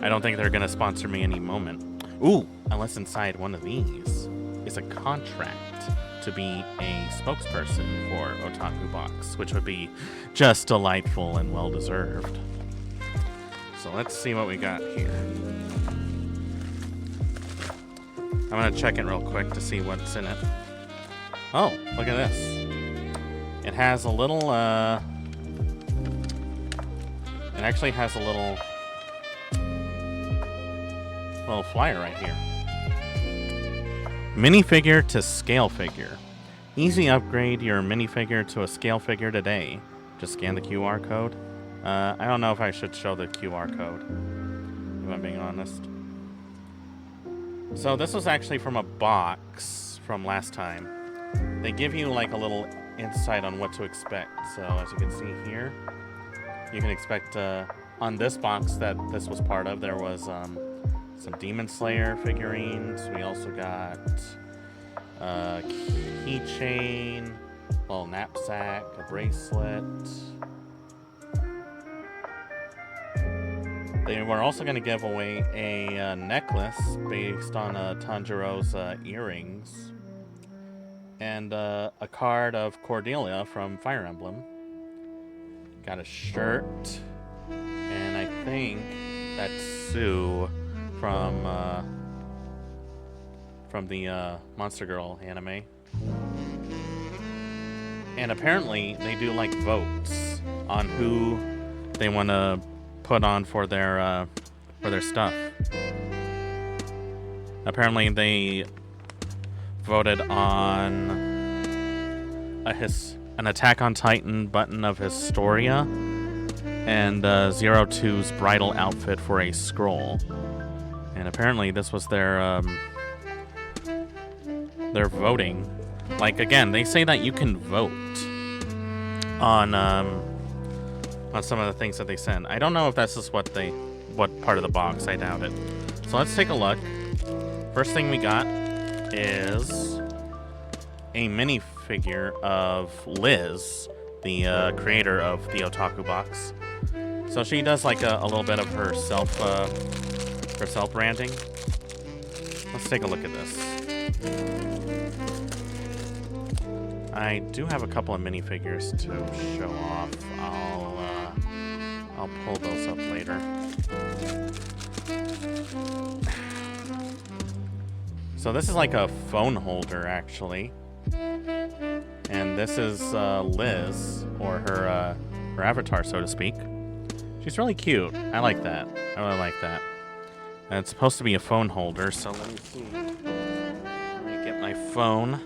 don't think they're gonna sponsor me any moment. Ooh, unless inside one of these is a contract to be a spokesperson for Otaku Box, which would be just delightful and well-deserved. So let's see what we got here. I'm gonna check it real quick to see what's in it. Oh, look at this. It has a little, it actually has a little flyer right here. Minifigure to scale figure. Easy upgrade your minifigure to a scale figure today. Just scan the QR code. I don't know if I should show the QR code, if I'm being honest. So this was actually from a box from last time. They give you like a little insight on what to expect. So as you can see here, you can expect on this box that this was part of, there was some Demon Slayer figurines. We also got a keychain, a little knapsack, a bracelet. They were also going to give away a necklace based on Tanjiro's earrings. And a card of Cordelia from Fire Emblem. Got a shirt. And I think that's Sue from the Monster Girl anime. And apparently they do like votes on who they want to put on for their stuff. Apparently they voted on an Attack on Titan button of Historia and Zero Two's bridal outfit for a scroll. And apparently this was their voting. Like, again, they say that you can vote on some of the things that they send. I don't know if that's just what they what part of the box. I doubt it. So let's take a look. First thing we got is a minifigure of Liz, the creator of the Otaku box. So she does like a little bit of her self branding. Let's take a look at this. I do have a couple of minifigures to show off. I'll pull those up later. So this is like a phone holder, actually. And this is Liz, or her avatar, so to speak. She's really cute. I like that. I really like that. And it's supposed to be a phone holder, so let me see. Let me get my phone.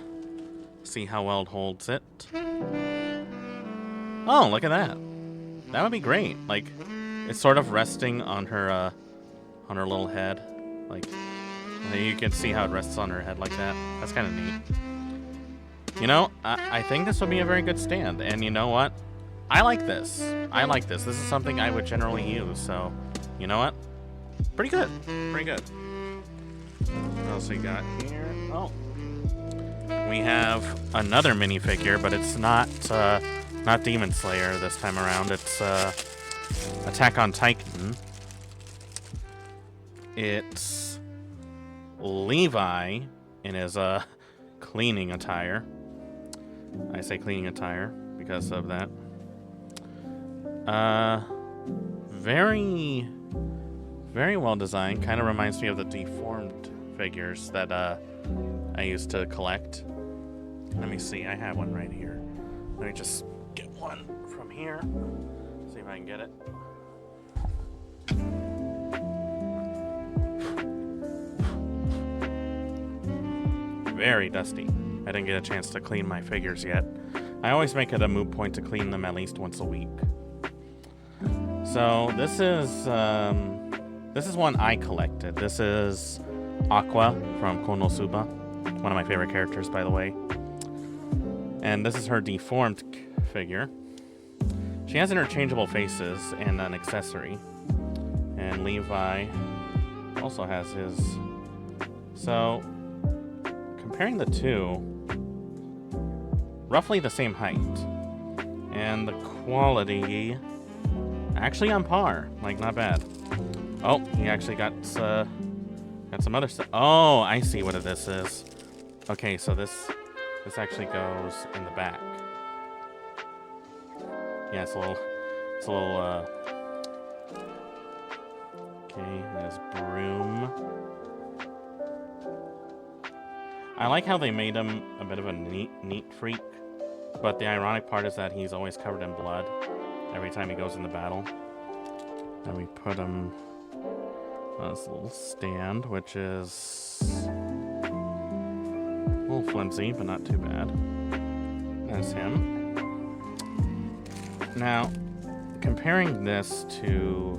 See how well it holds it. Oh, look at that. That would be great. Like, it's sort of resting on her little head. Like, you can see how it rests on her head like that. That's kind of neat. You know, I think this would be a very good stand. And you know what? I like this. I like this. This is something I would generally use. So, you know what? Pretty good. Pretty good. What else we got here? Oh. We have another minifigure, but it's not Demon Slayer this time around. It's Attack on Titan. It's Levi in his cleaning attire. I say cleaning attire because of that. Very, very well designed. Kind of reminds me of the deformed figures that I used to collect. Let me see. I have one right here. Let me just get one from here. See if I can get it. Very dusty. I didn't get a chance to clean my figures yet. I always make it a moot point to clean them at least once a week. So this is one I collected. This is Aqua from Konosuba, one of my favorite characters, by the way. And this is her deformed figure. She has interchangeable faces and an accessory. And Levi also has his. So, comparing the two, roughly the same height. And the quality, actually on par. Like, not bad. Oh, he actually got some other stuff. Oh, I see what this is. Okay, so this actually goes in the back. Yeah, it's a little, okay, there's broom. I like how they made him a bit of a neat freak, but the ironic part is that he's always covered in blood every time he goes into battle. And we put him on this little stand, which is a little flimsy, but not too bad. That's him. Now, comparing this to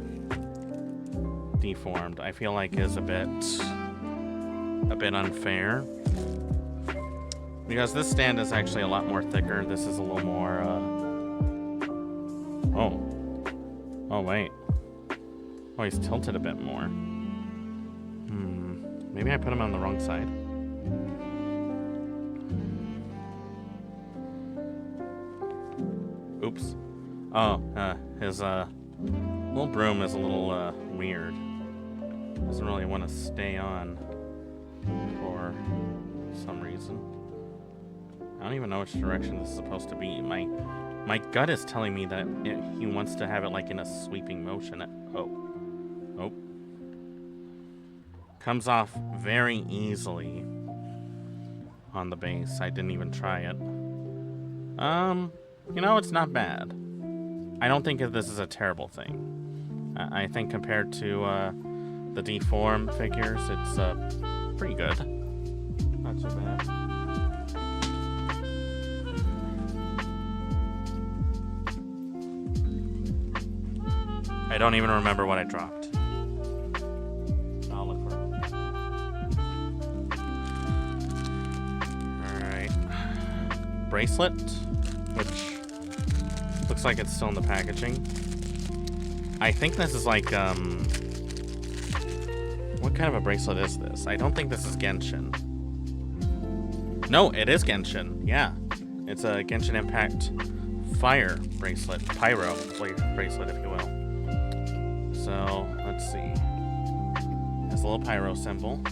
Deformed, I feel like is a bit unfair. Because this stand is actually a lot more thicker. This is a little more, Oh, wait. Oh, he's tilted a bit more. Maybe I put him on the wrong side. Oops. Oh, his, little broom is a little, weird. Doesn't really want to stay on for some reason. I don't even know which direction this is supposed to be. My gut is telling me that he wants to have it like in a sweeping motion. Oh. Comes off very easily on the base. I didn't even try it. You know, it's not bad. I don't think that this is a terrible thing. I think compared to the Deform figures, it's pretty good. Not too bad. I don't even remember what I dropped. I'll look for it. Alright. Bracelet, which looks like it's still in the packaging. I think this is like What kind of a bracelet is this? I don't think this is Genshin. No, it is Genshin. Yeah. It's a Genshin Impact fire bracelet. Pyro bracelet, if you will. So, let's see. It's a little pyro symbol.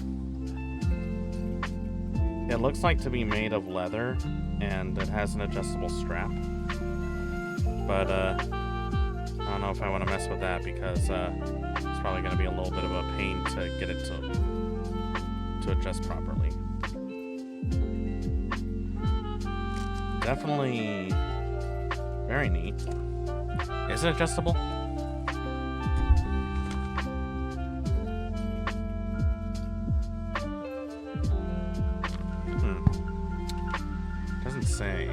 It looks like to be made of leather, and it has an adjustable strap. But, I don't know if I want to mess with that because it's probably going to be a little bit of a pain to get it to adjust properly. Definitely very neat. Is it adjustable? Doesn't say.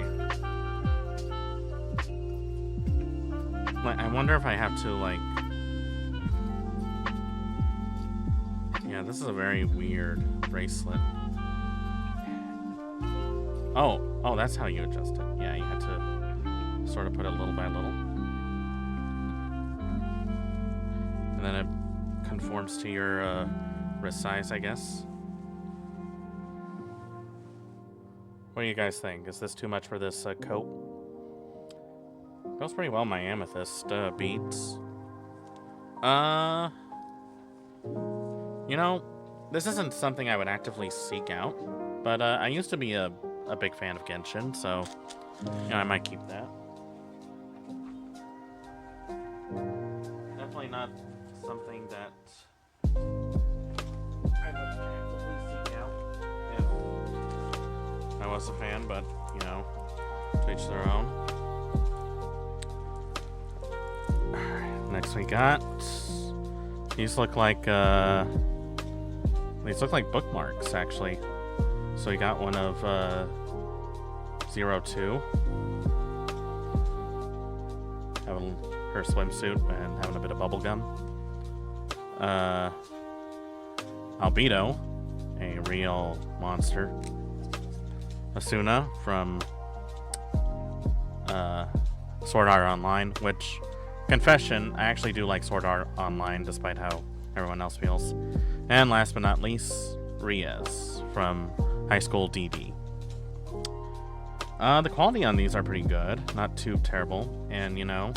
Like, I wonder if I have to, like... Yeah, this is a very weird bracelet. Oh, that's how you adjust it. Yeah, you had to sort of put it little by little. And then it conforms to your wrist size, I guess. What do you guys think? Is this too much for this coat? Goes pretty well my amethyst beads. You know, this isn't something I would actively seek out, but I used to be a big fan of Genshin, so you know, I might keep that. Definitely not something that I would actively seek out if I was a fan, but you know, to each their own. Alright, next we got these look like bookmarks actually. So we got one of 02 having her swimsuit and having a bit of bubblegum. Albedo, a real monster. Asuna from Sword Art Online, which, confession, I actually do like Sword Art Online despite how everyone else feels. And last but not least, Riaz from High School DD. The quality on these are pretty good, not too terrible, and you know,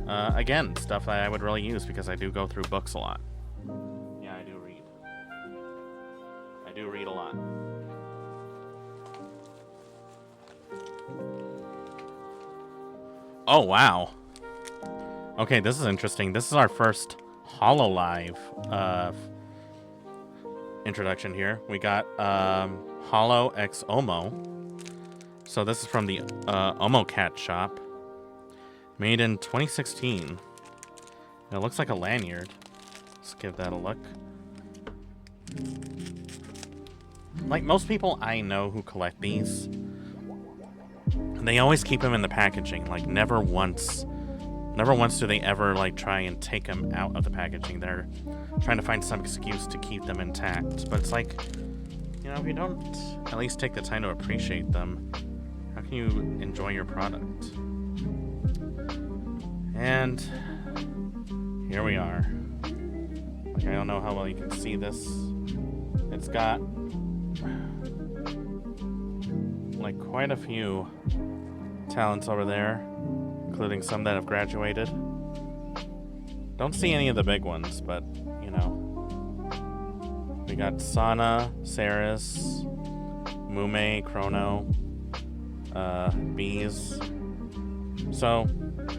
again, stuff that I would really use because I do go through books a lot. Yeah, I do read. I do read a lot. Oh, wow. Okay, this is interesting. This is our first HoloLive introduction here. We got Holo X Omo. So this is from the Omo Cat shop. Made in 2016. And it looks like a lanyard. Let's give that a look. Like most people I know who collect these, they always keep them in the packaging. Like never once do they ever like try and take them out of the packaging. They're trying to find some excuse to keep them intact. But it's like, you know, if you don't at least take the time to appreciate them, how can you enjoy your product? And here we are. Like, I don't know how well you can see this. It's got like quite a few talents over there, including some that have graduated. Don't see any of the big ones, but you know. We got Sana, Saris, Mume, Chrono, Bees. So,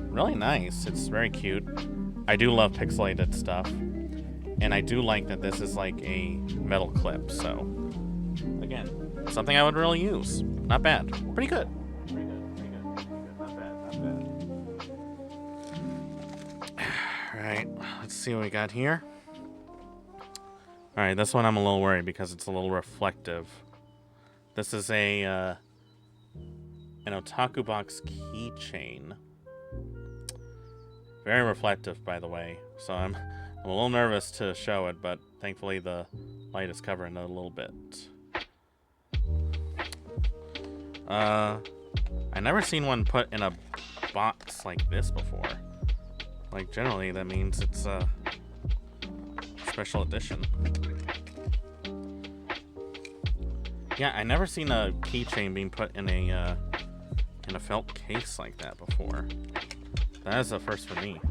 really nice. It's very cute. I do love pixelated stuff. And I do like that this is like a metal clip, so again, something I would really use. Not bad. Pretty good. Pretty good. Not bad. Alright, let's see what we got here. Alright, this one I'm a little worried because it's a little reflective. This is an Otaku Box keychain. Very reflective, by the way, so I'm a little nervous to show it, but thankfully the light is covering it a little bit. I never seen one put in a box like this before. Like generally that means it's special edition. Yeah, I never seen a keychain being put in a felt case like that before. That is a first for me.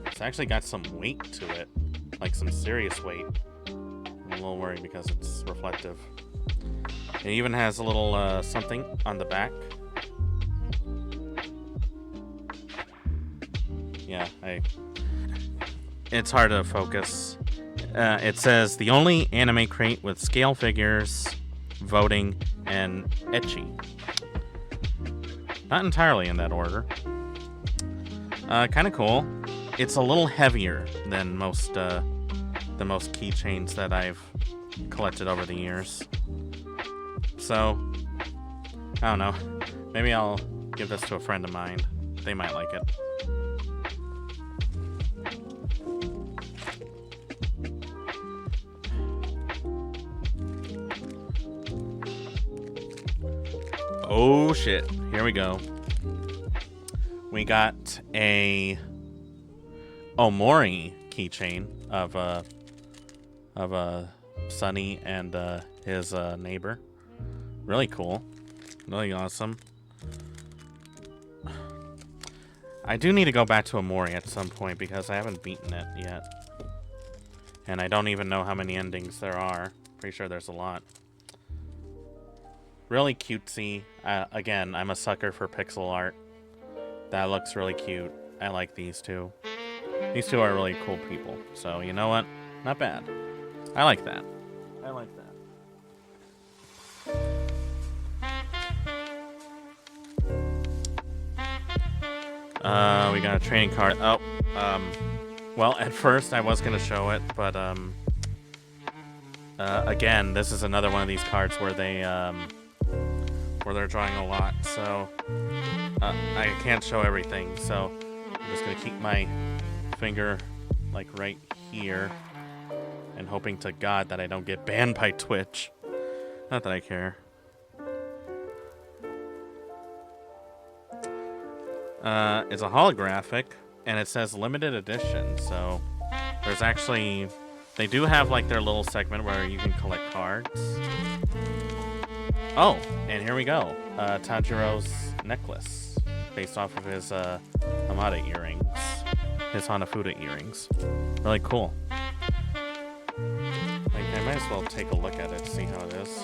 It's actually got some weight to it, like some serious weight. I'm a little worried because it's reflective. It even has a little something on the back. Yeah, it's hard to focus. It says the only anime crate with scale figures, voting, and ecchi. Not entirely in that order. Kind of cool. It's a little heavier than most keychains that I've collected over the years. So, I don't know. Maybe I'll give this to a friend of mine. They might like it. Oh shit. Here we go. We got a Omori keychain of Sunny and his neighbor. Really cool. Really awesome. I do need to go back to Omori at some point because I haven't beaten it yet. And I don't even know how many endings there are. Pretty sure there's a lot. Really cutesy. Again, I'm a sucker for pixel art. That looks really cute. I like these two. These two are really cool people. So, you know what? Not bad. I like that. I like that. We got a training card. Oh, well, at first I was gonna show it, but again, this is another one of these cards where they're drawing a lot, so I can't show everything. So I'm just gonna keep my finger like right here, and hoping to God that I don't get banned by Twitch. Not that I care. It's a holographic, and it says limited edition, so there's actually... They do have, like, their little segment where you can collect cards. Oh, and here we go. Tanjiro's necklace, based off of his Hamada earrings. His Hanafuda earrings. Really cool. Like, I might as well take a look at it, see how it is.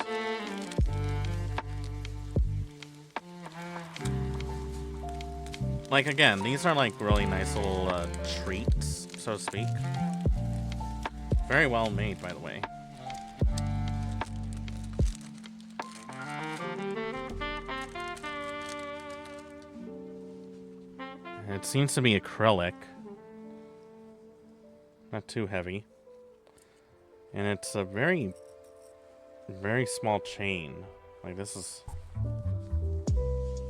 Like, again, these are like really nice little treats, so to speak. Very well made, by the way. It seems to be acrylic. Not too heavy. And it's a very, very small chain. Like, this is...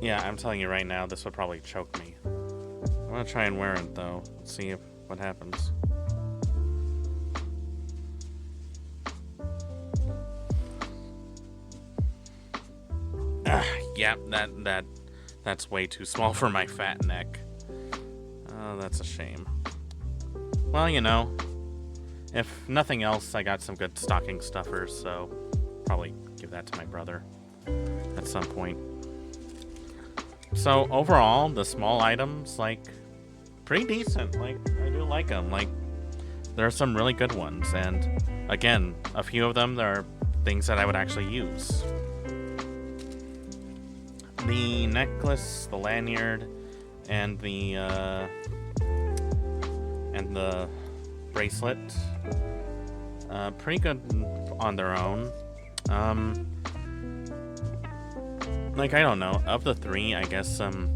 Yeah, I'm telling you right now, this would probably choke me. I'm gonna try and wear it, though. Let's see what happens. Yeah, that's way too small for my fat neck. Oh, that's a shame. Well, you know, if nothing else, I got some good stocking stuffers, so probably give that to my brother at some point. So overall, the small items, like, pretty decent. Like, I do like them. Like, there are some really good ones, and again, a few of them, there are things that I would actually use. The necklace, the lanyard, and the bracelet, pretty good on their own. Like, I don't know, of the three, I guess the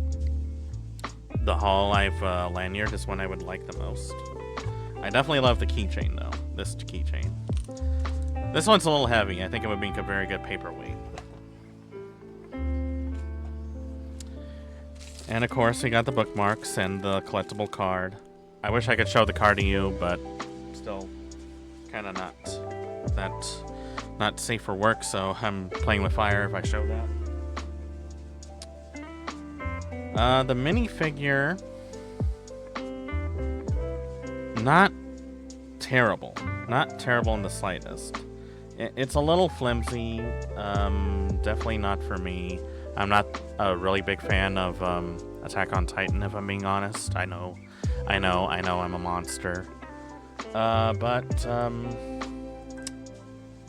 Hololive lanyard is one I would like the most. I definitely love the keychain, though. This keychain. This one's a little heavy. I think it would make a very good paperweight. And of course, we got the bookmarks and the collectible card. I wish I could show the card to you, but still kind of not safe for work, so I'm playing with fire if I show that. The minifigure, not terrible. Not terrible in the slightest. It's a little flimsy. Definitely not for me. I'm not a really big fan of Attack on Titan, if I'm being honest. I know I'm a monster. But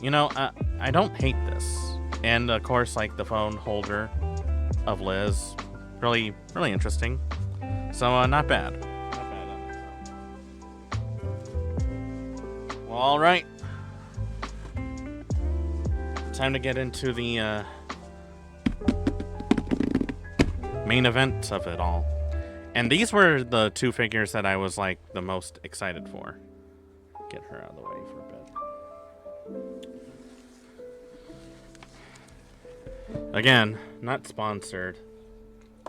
you know, I don't hate this. And of course, like the phone holder of Liz, really interesting. So not bad. Not bad on itself. Well, all right. Time to get into the main event of it all. And these were the two figures that I was like the most excited for. Get her out of the way for a bit. Again, not sponsored.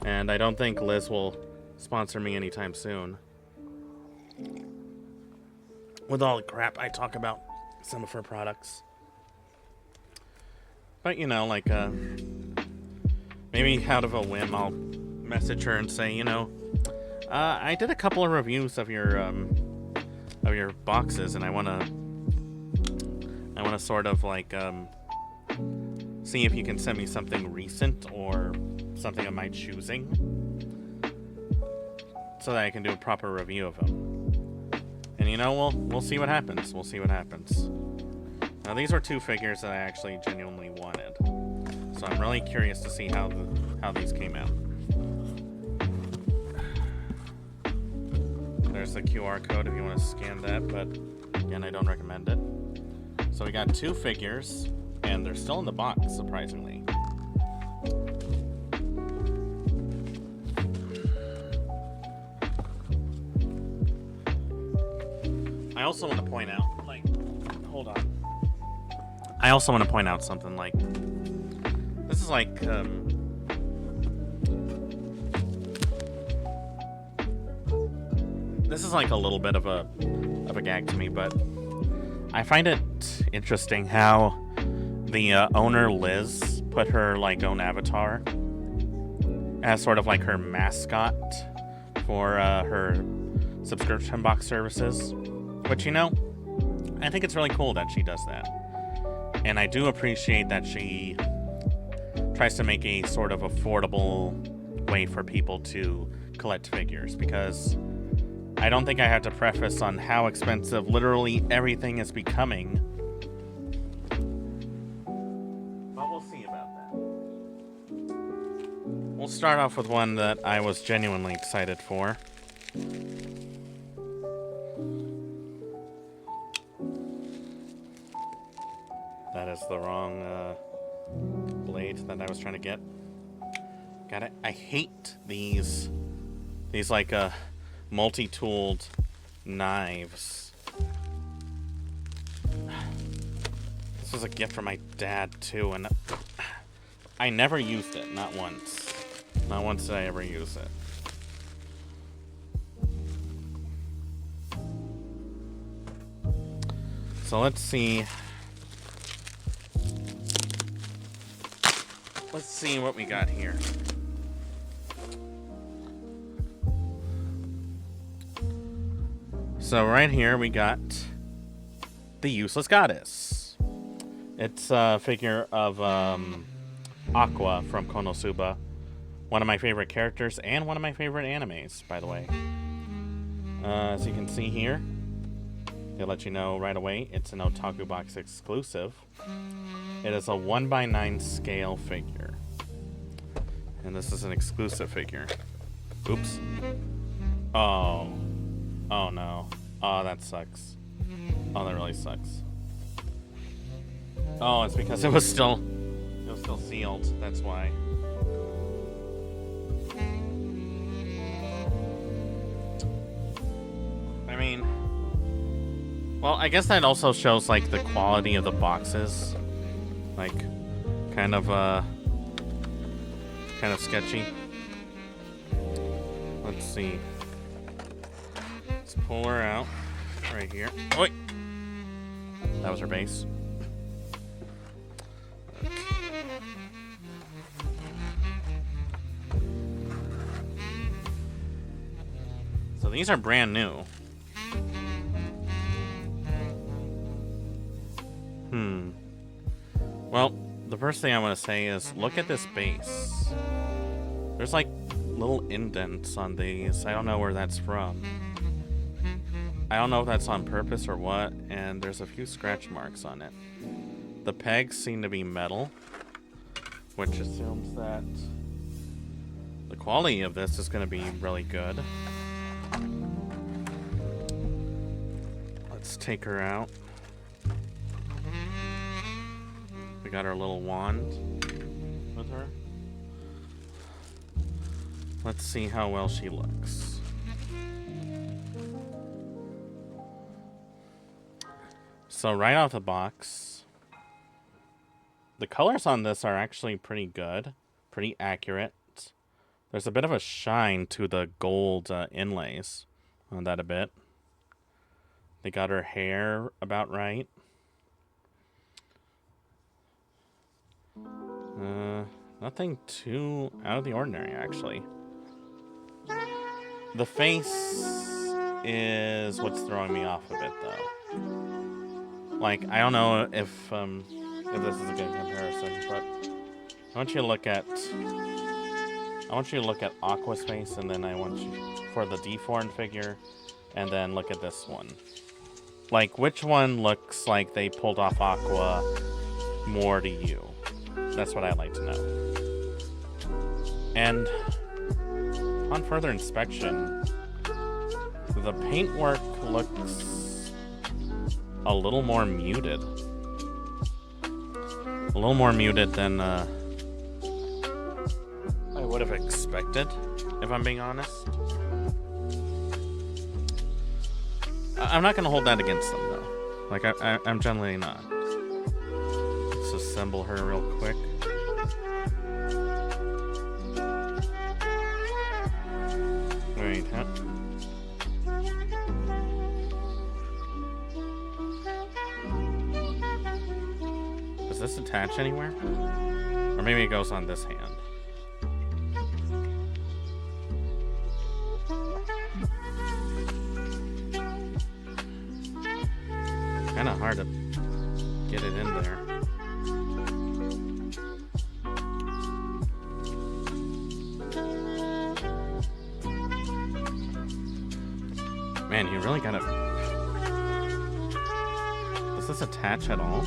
And I don't think Liz will sponsor me anytime soon. With all the crap I talk about some of her products. But you know, like maybe out of a whim I'll message her and say, you know, I did a couple of reviews of your boxes, and I wanna sort of like see if you can send me something recent or something of my choosing, so that I can do a proper review of them. And you know, we'll see what happens. We'll see what happens. Now these are two figures that I actually genuinely wanted, so I'm really curious to see how these came out. There's the QR code if you want to scan that, but again, I don't recommend it. So we got two figures, and they're still in the box, surprisingly. I also want to point out, like, hold on. I also want to point out something, like, this is like, this is like a little bit of a gag to me, but I find it interesting how the owner Liz put her like own avatar as sort of like her mascot for her subscription box services. Which, you know, I think it's really cool that she does that. And I do appreciate that she tries to make a sort of affordable way for people to collect figures, because I don't think I have to preface on how expensive literally everything is becoming. But we'll see about that. We'll start off with one that I was genuinely excited for. That is the wrong blade that I was trying to get. Got it. I hate these like multi-tooled knives. This was a gift from my dad too, and I never used it. Not once. Not once did I ever use it. So let's see. Let's see what we got here. So right here we got the Useless Goddess. It's a figure of Aqua from Konosuba. One of my favorite characters and one of my favorite animes, by the way. As you can see here, they'll let you know right away it's an Otaku Box exclusive. It is a 1:9 scale figure. And this is an exclusive figure. Oops. Oh. Oh no. Oh, that sucks. Oh, that really sucks. Oh, it's because it was still sealed. That's why. I mean, well, I guess that also shows like the quality of the boxes. Like, kind of sketchy. Let's see. Let's pull her out right here. Oh, wait. That was her base. these are brand new. Well, the first thing I want to say is look at this base. There's like little indents on these. I don't know where that's from. I don't know if that's on purpose or what, and there's a few scratch marks on it. The pegs seem to be metal, which assumes that the quality of this is going to be really good. Let's take her out. We got our little wand with her. Let's see how well she looks. So right out of the box, the colors on this are actually pretty good, pretty accurate. There's a bit of a shine to the gold inlays on that a bit. They got her hair about right. Nothing too out of the ordinary, actually. The face is what's throwing me off a bit, though. Like, I don't know if this is a good comparison, but I want you to look at Aqua's face, and then I want you for the deformed figure, and then look at this one. Like, which one looks like they pulled off Aqua more to you? That's what I'd like to know. And on further inspection, the paintwork looks a little more muted. A little more muted than I would have expected, if I'm being honest. I'm not going to hold that against them, though. Like, I'm generally not. Let's assemble her real quick. Wait, huh? Does this attach anywhere? Or maybe it goes on this hand. Kind of hard to get it in there. Man, you really gotta... Does this attach at all?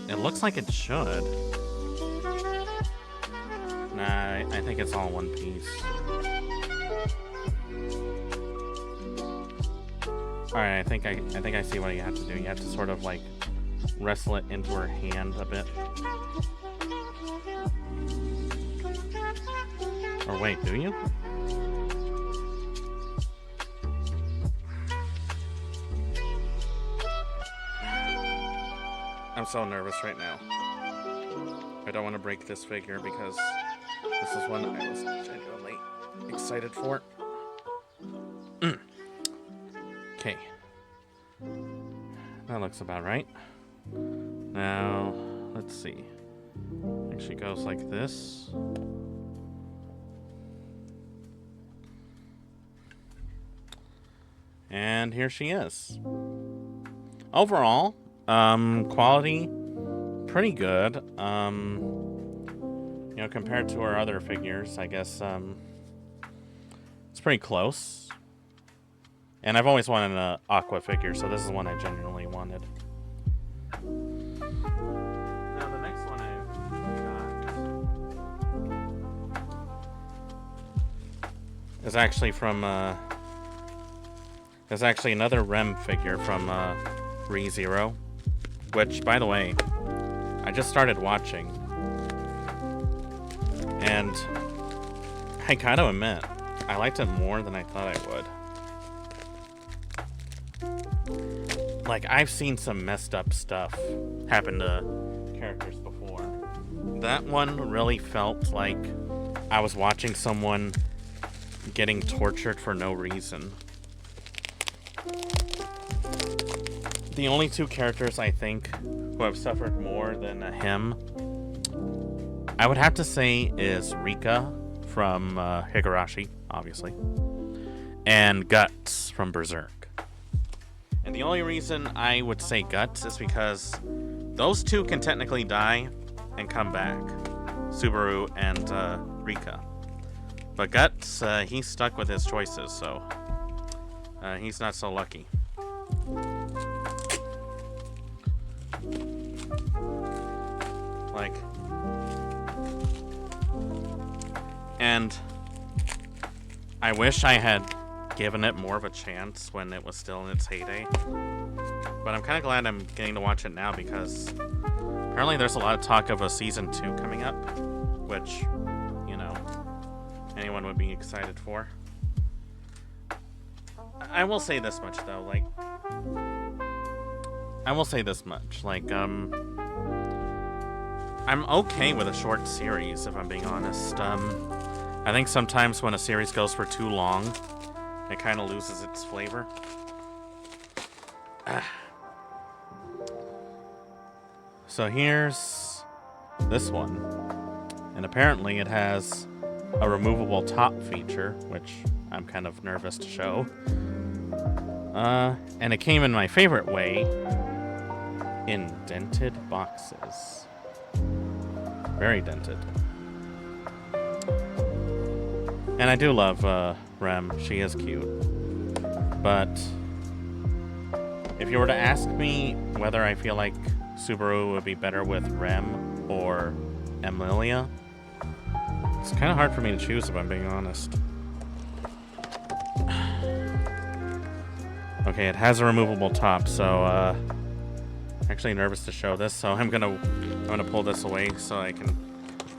It looks like it should. Nah, I think it's all one piece. Alright, I think I see what you have to do. You have to sort of like wrestle it into her hand a bit. Or wait, do you? I'm so nervous right now. I don't want to break this figure because this is one I was genuinely excited for. Okay. That looks about right. Now, let's see. I think she goes like this. And here she is. Overall, quality, pretty good. You know, compared to our other figures, I guess, it's pretty close. And I've always wanted an Aqua figure, so this is one I genuinely wanted. Now, the next one I've got is actually from, there's actually another Rem figure from ReZero, which, by the way, I just started watching, and I gotta admit, I liked it more than I thought I would. Like, I've seen some messed up stuff happen to characters before. That one really felt like I was watching someone getting tortured for no reason. The only two characters I think who have suffered more than him I would have to say is Rika from Higurashi, obviously, and Guts from Berserk. And the only reason I would say Guts is because those two can technically die and come back, Subaru and Rika. But Guts, he's stuck with his choices, so he's not so lucky. Like, and I wish I had given it more of a chance when it was still in its heyday. But I'm kind of glad I'm getting to watch it now because apparently there's a lot of talk of a season 2 coming up, which, you know, anyone would be excited for. I will say this much though, like, I'm okay with a short series, if I'm being honest. I think sometimes when a series goes for too long, it kind of loses its flavor. So here's this one. And apparently it has a removable top feature, which I'm kind of nervous to show. And it came in my favorite way, in dented boxes. Very dented. And I do love Rem. She is cute. But if you were to ask me whether I feel like Subaru would be better with Rem or Emilia, it's kind of hard for me to choose, if I'm being honest. Okay, it has a removable top, so actually nervous to show this, so I'm gonna pull this away so I can,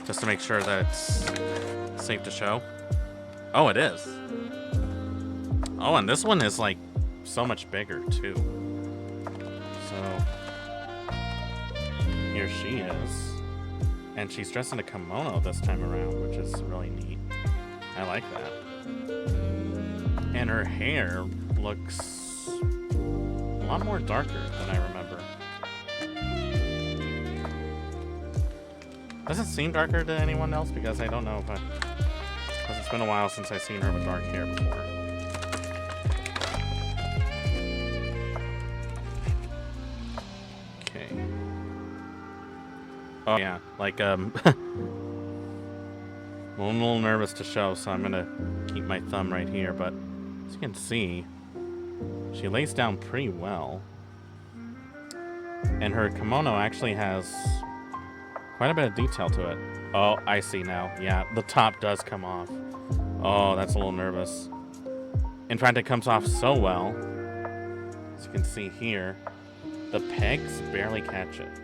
just to make sure that it's safe to show. Oh, it is. Oh, and this one is like so much bigger too. So here she is, and she's dressed in a kimono this time around, which is really neat. I like that. And her hair looks a lot more darker than I remember. Does it seem darker to anyone else? Because I don't know if because it's been a while since I've seen her with dark hair before. Okay. Oh yeah, like I'm a little nervous to show, so I'm gonna keep my thumb right here, but as you can see, she lays down pretty well. And her kimono actually has quite a bit of detail to it. Oh, I see now. Yeah, the top does come off. Oh, that's a little nervous. In fact, it comes off so well. As you can see here, the pegs barely catch it.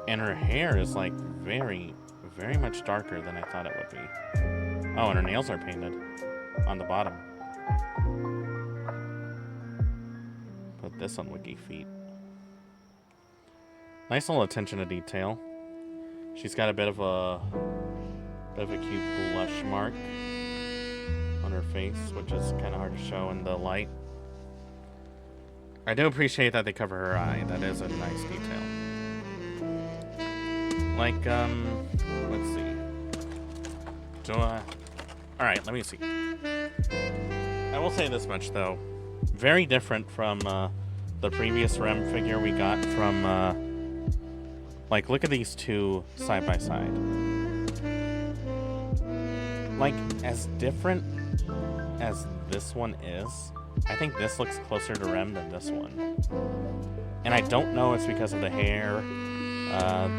And her hair is like very, very much darker than I thought it would be. Oh, and her nails are painted on the bottom. Put this on Wiki Feet. Nice little attention to detail. She's got a bit of a cute blush mark on her face, which is kind of hard to show in the light. I do appreciate that they cover her eye. That is a nice detail. Like, let's see. Alright, let me see. I will say this much, though. Very different from the previous Rem figure we got from, like, look at these two side by side. Like, as different as this one is, I think this looks closer to Rem than this one. And I don't know it's because of the hair.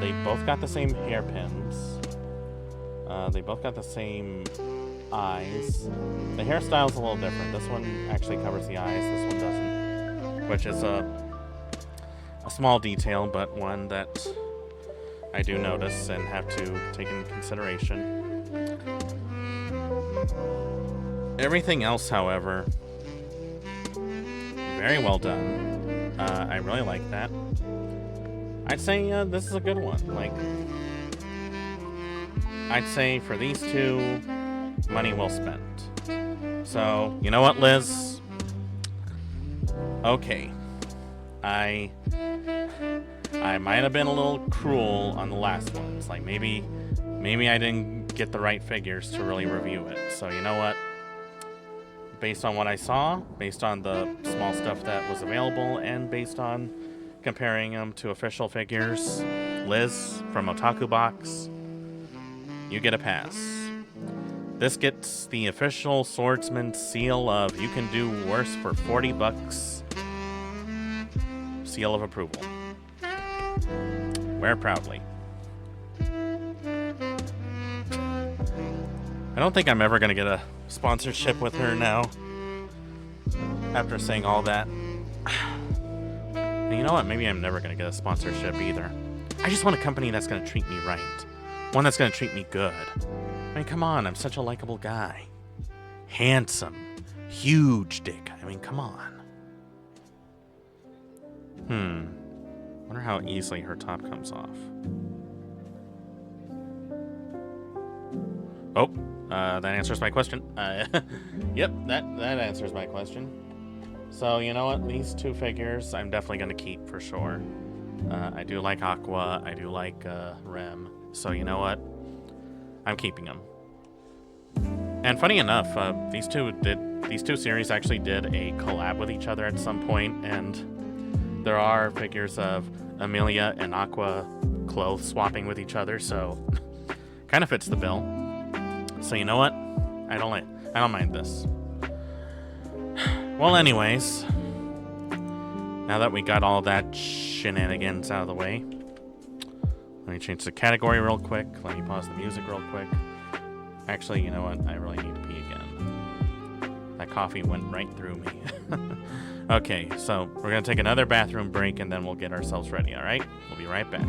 They both got the same hairpins. They both got the same eyes. The hairstyle's a little different. This one actually covers the eyes, this one doesn't. Which is a small detail, but one that I do notice and have to take into consideration. Everything else, however, very well done. I really like that. I'd say this is a good one. Like, I'd say for these two, money well spent. So, you know what, Liz? Okay. I might have been a little cruel on the last ones. Like maybe I didn't get the right figures to really review it. So you know what? Based on what I saw, based on the small stuff that was available, and based on comparing them to official figures, Liz from Otaku Box, you get a pass. This gets the official swordsman seal of "you can do worse for $40" seal of approval. Wear proudly. I don't think I'm ever going to get a sponsorship with her now. After saying all that. And you know what? Maybe I'm never going to get a sponsorship either. I just want a company that's going to treat me right. One that's going to treat me good. I mean, come on. I'm such a likable guy. Handsome. Huge dick. I mean, come on. Wonder how easily her top comes off. Oh, that answers my question. Yep, that answers my question. So, you know what? These two figures I'm definitely going to keep for sure. I do like Aqua. I do like Rem. So, you know what? I'm keeping them. And funny enough, these two series actually did a collab with each other at some point, and there are figures of Amelia and Aqua clothes swapping with each other, so kind of fits the bill. So you know what? I don't mind this. Well, anyways, now that we got all that shenanigans out of the way, let me change the category real quick. Let me pause the music real quick. Actually, you know what? I really need to pee again. That coffee went right through me. Okay, so we're going to take another bathroom break and then we'll get ourselves ready, all right? We'll be right back.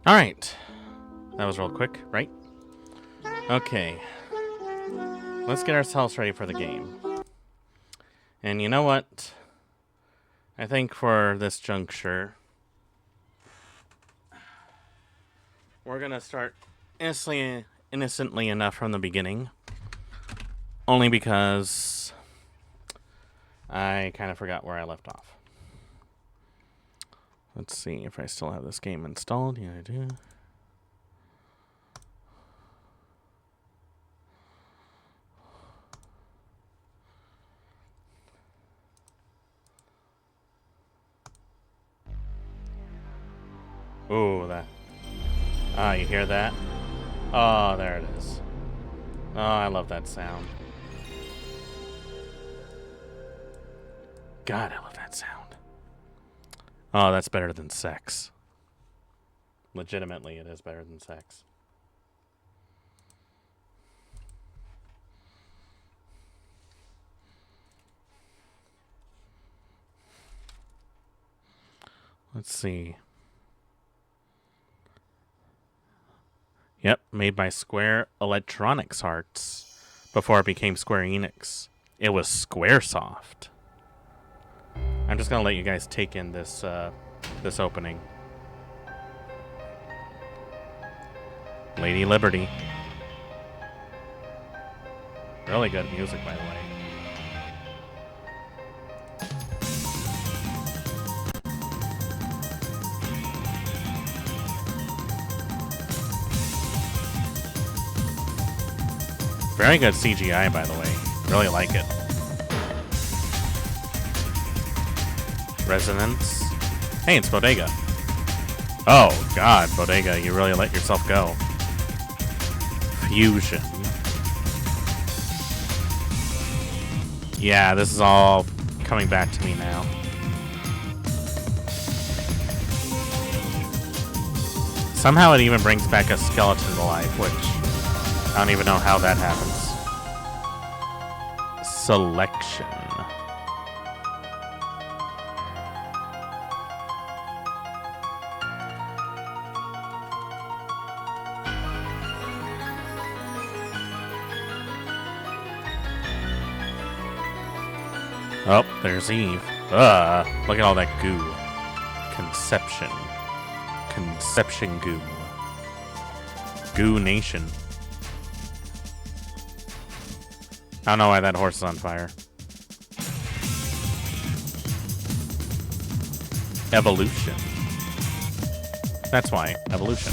All right. That was real quick, right? Okay. Let's get ourselves ready for the game. And you know what? I think for this juncture, we're going to start innocently enough from the beginning. Only because I kind of forgot where I left off. Let's see if I still have this game installed. Yeah, I do. Ooh, that. Ah, you hear that? Oh, there it is. Oh, I love that sound. God, I love that sound. Oh, that's better than sex. Legitimately, it is better than sex. Let's see. Yep, made by Square Electronics Arts before it became Square Enix. It was Squaresoft. I'm just gonna let you guys take in this this opening. Lady Liberty. Really good music, by the way. Very good CGI, by the way. Really like it. Resonance. Hey, it's Bodega. Oh, God, Bodega, you really let yourself go. Fusion. Yeah, this is all coming back to me now. Somehow it even brings back a skeleton to life, which I don't even know how that happens. Selection. Oh, there's Eve. Look at all that goo. Conception. Conception goo. Goo Nation. I don't know why that horse is on fire. Evolution. That's why. Evolution.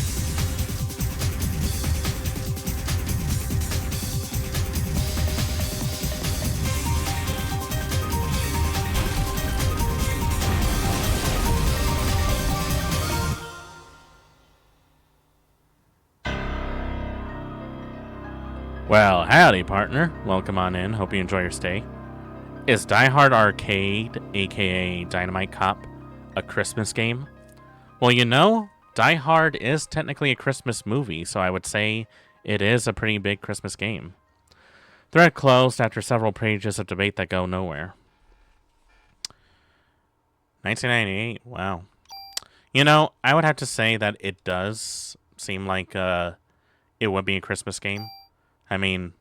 Well, howdy, partner. Welcome on in. Hope you enjoy your stay. Is Die Hard Arcade, aka Dynamite Cop, a Christmas game? Well, you know, Die Hard is technically a Christmas movie, so I would say it is a pretty big Christmas game. Thread closed after several pages of debate that go nowhere. 1998, wow. You know, I would have to say that it does seem like it would be a Christmas game. I mean,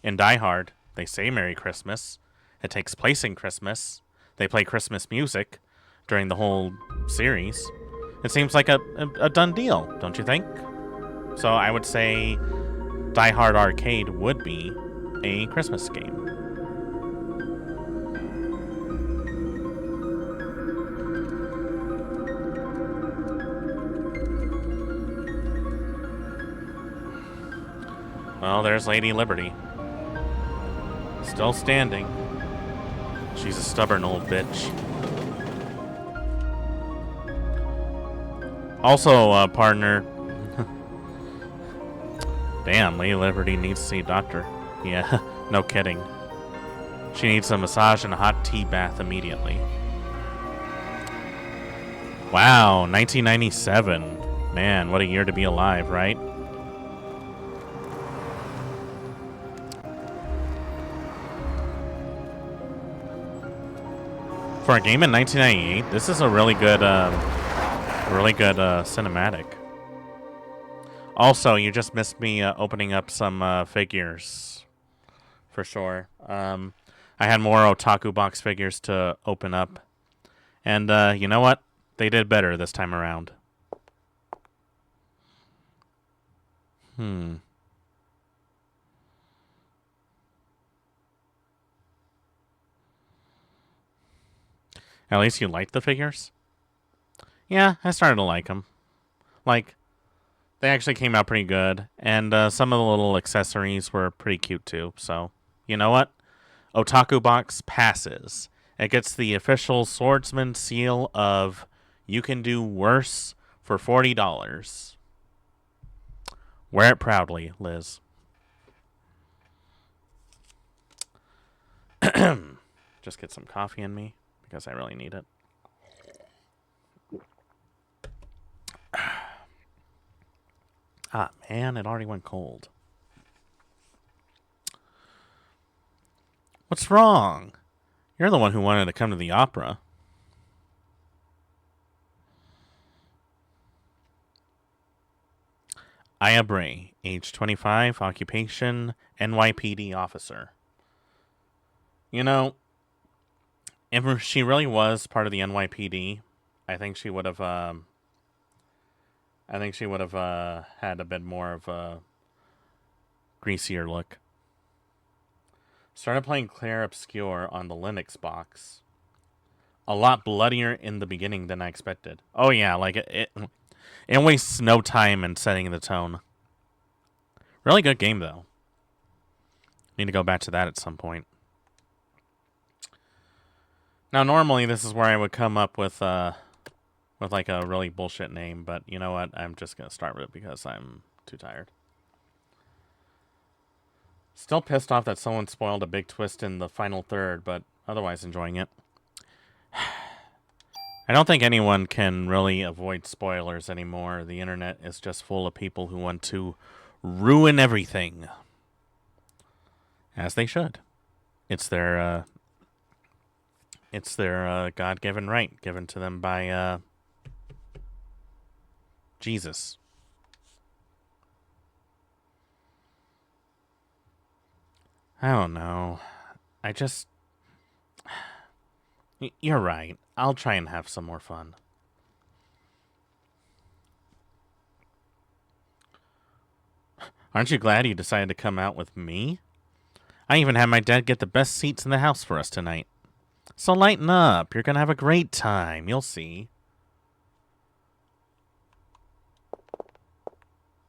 in Die Hard, they say Merry Christmas. It takes place in Christmas. They play Christmas music during the whole series. It seems like a done deal, don't you think? So I would say Die Hard Arcade would be a Christmas game. Well, there's Lady Liberty. Still standing. She's a stubborn old bitch. Also, partner. Damn, Lady Liberty needs to see a doctor. Yeah, no kidding. She needs a massage and a hot tea bath immediately. Wow, 1997. Man, what a year to be alive, right? For a game in 1998, this is a really good cinematic. Also, you just missed me opening up some figures. For sure. I had more Otaku Box figures to open up. And you know what? They did better this time around. At least you liked the figures? Yeah, I started to like them. Like, they actually came out pretty good. And some of the little accessories were pretty cute too. So, you know what? Otaku Box passes. It gets the official swordsman seal of you can do worse for $40. Wear it proudly, Liz. Just get some coffee in me because I really need it. Ah, man, it already went cold. What's wrong? You're the one who wanted to come to the opera. Aya Bray, age 25, occupation, NYPD officer. You know, if she really was part of the NYPD, I think she would have had a bit more of a greasier look. Started playing Claire Obscure on the Linux box. A lot bloodier in the beginning than I expected. Oh yeah, like it wastes no time in setting the tone. Really good game though. Need to go back to that at some point. Now normally this is where I would come up with like a really bullshit name, but you know what? I'm just gonna start with it because I'm too tired. Still pissed off that someone spoiled a big twist in the final third, but otherwise enjoying it. I don't think anyone can really avoid spoilers anymore. The internet is just full of people who want to ruin everything. As they should. It's their God-given right, given to them by Jesus. I don't know. You're right. I'll try and have some more fun. Aren't you glad you decided to come out with me? I even had my dad get the best seats in the house for us tonight. So lighten up. You're gonna have a great time. You'll see.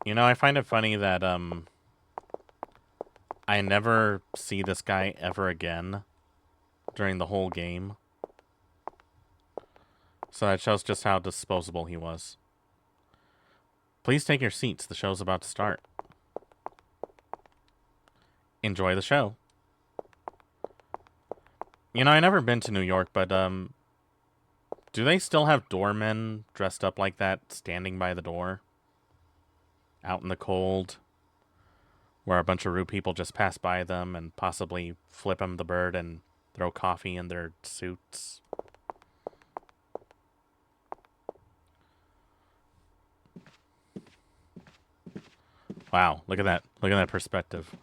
You know, I find it funny that, I never see this guy ever again during the whole game. So that shows just how disposable he was. Please take your seats. The show's about to start. Enjoy the show. You know, I've never been to New York, but, do they still have doormen dressed up like that standing by the door? Out in the cold? Where a bunch of rude people just pass by them and possibly flip them the bird and throw coffee in their suits? Wow, look at that. Look at that perspective.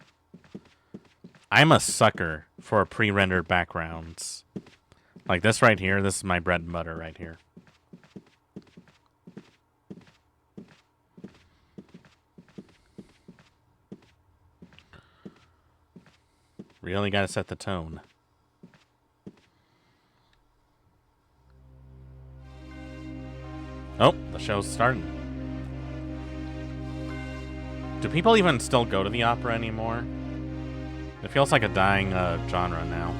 I'm a sucker for pre-rendered backgrounds. Like this right here, this is my bread and butter right here. Really gotta set the tone. Oh, the show's starting. Do people even still go to the opera anymore? It feels like a dying genre now.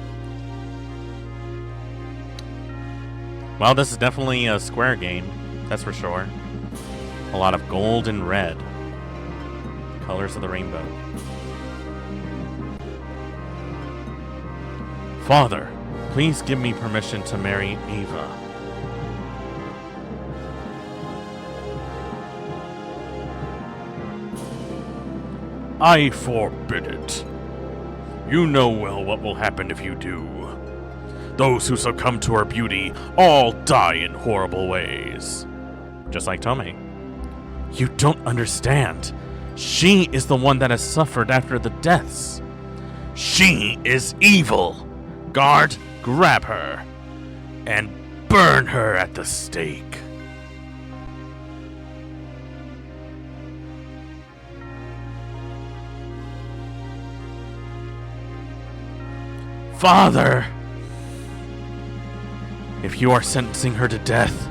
Well, this is definitely a Square game, that's for sure. A lot of gold and red. Colors of the rainbow. Father, please give me permission to marry Ava. I forbid it. You know well what will happen if you do. Those who succumb to her beauty all die in horrible ways. Just like Tomei. You don't understand. She is the one that has suffered after the deaths. She is evil. Guard, grab her and burn her at the stake. Father! If you are sentencing her to death,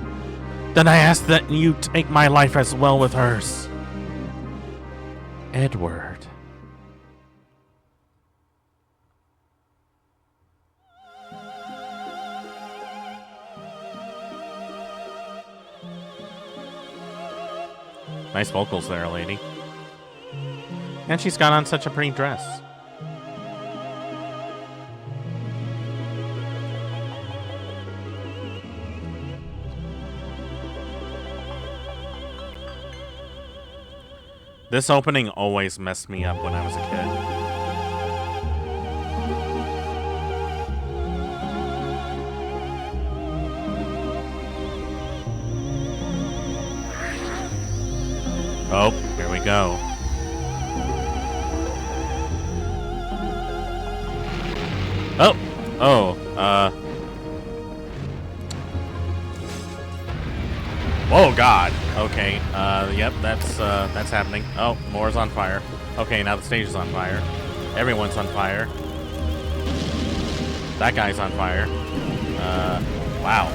then I ask that you take my life as well with hers. Edward. Nice vocals there, lady. And she's got on such a pretty dress. This opening always messed me up when I was a kid. Oh, here we go. Oh, God. Okay, yep, that's happening. Oh, more's on fire. Okay, now the stage is on fire. Everyone's on fire. That guy's on fire. Wow.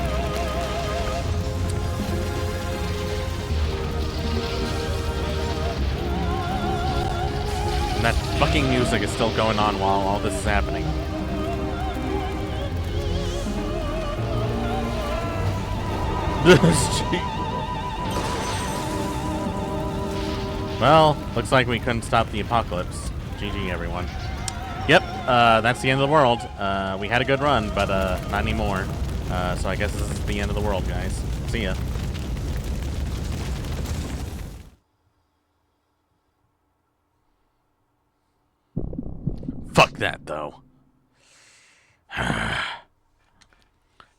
And that fucking music is still going on while all this is happening. Well, looks like we couldn't stop the apocalypse. GG, everyone. Yep, that's the end of the world. We had a good run, but not anymore. So I guess this is the end of the world, guys. See ya. Fuck that, though.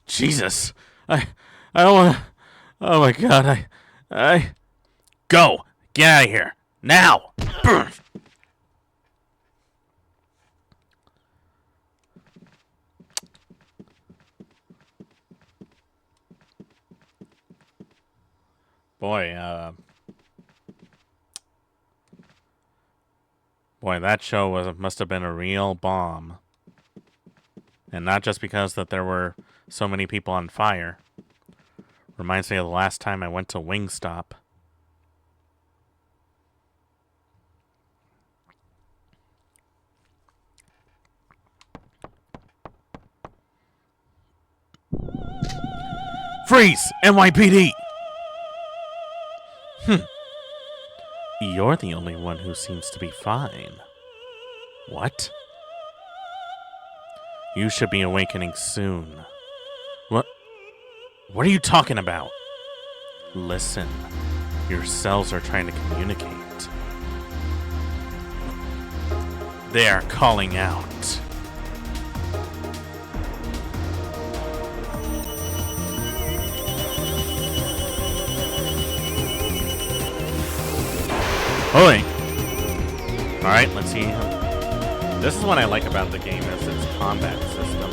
Jesus. I don't want to... Oh, my God. I... Go! Get out of here. Now! Boy, that show must have been a real bomb. And not just because that there were so many people on fire. Reminds me of the last time I went to Wingstop. Freeze! NYPD! You're the only one who seems to be fine. What? You should be awakening soon. What? What are you talking about? Listen. Your cells are trying to communicate. They are calling out. Oi! Alright, let's see. This is what I like about the game, is its combat system.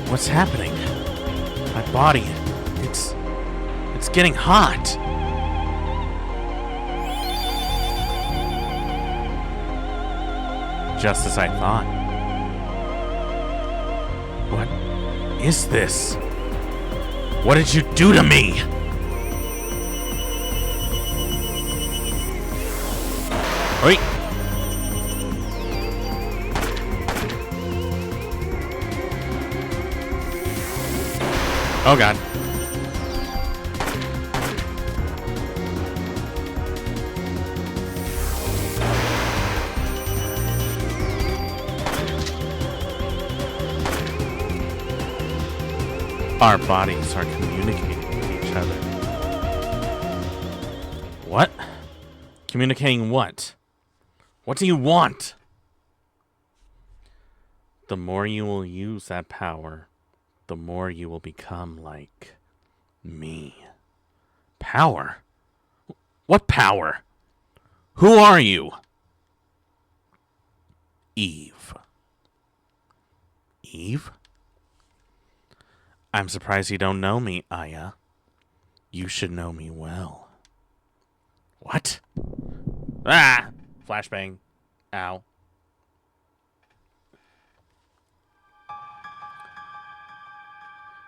What's happening? My body, it's getting hot. Just as I thought. What is this? What did you do to me? Oi! Oh God. Our bodies are communicating with each other. What? Communicating what? What do you want? The more you will use that power, the more you will become like me. Power? What power? Who are you? Eve. Eve? I'm surprised you don't know me, Aya. You should know me well. What? Ah! Flashbang. Ow.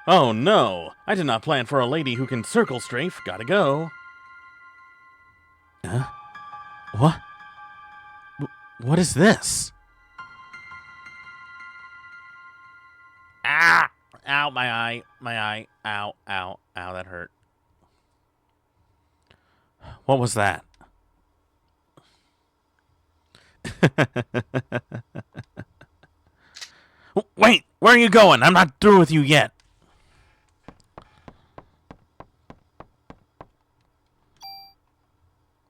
Oh no! I did not plan for a lady who can circle strafe. Gotta go. Huh? What? What is this? Ah! Ow, my eye. My eye. Ow, ow, ow, that hurt. What was that? Wait! Where are you going? I'm not through with you yet.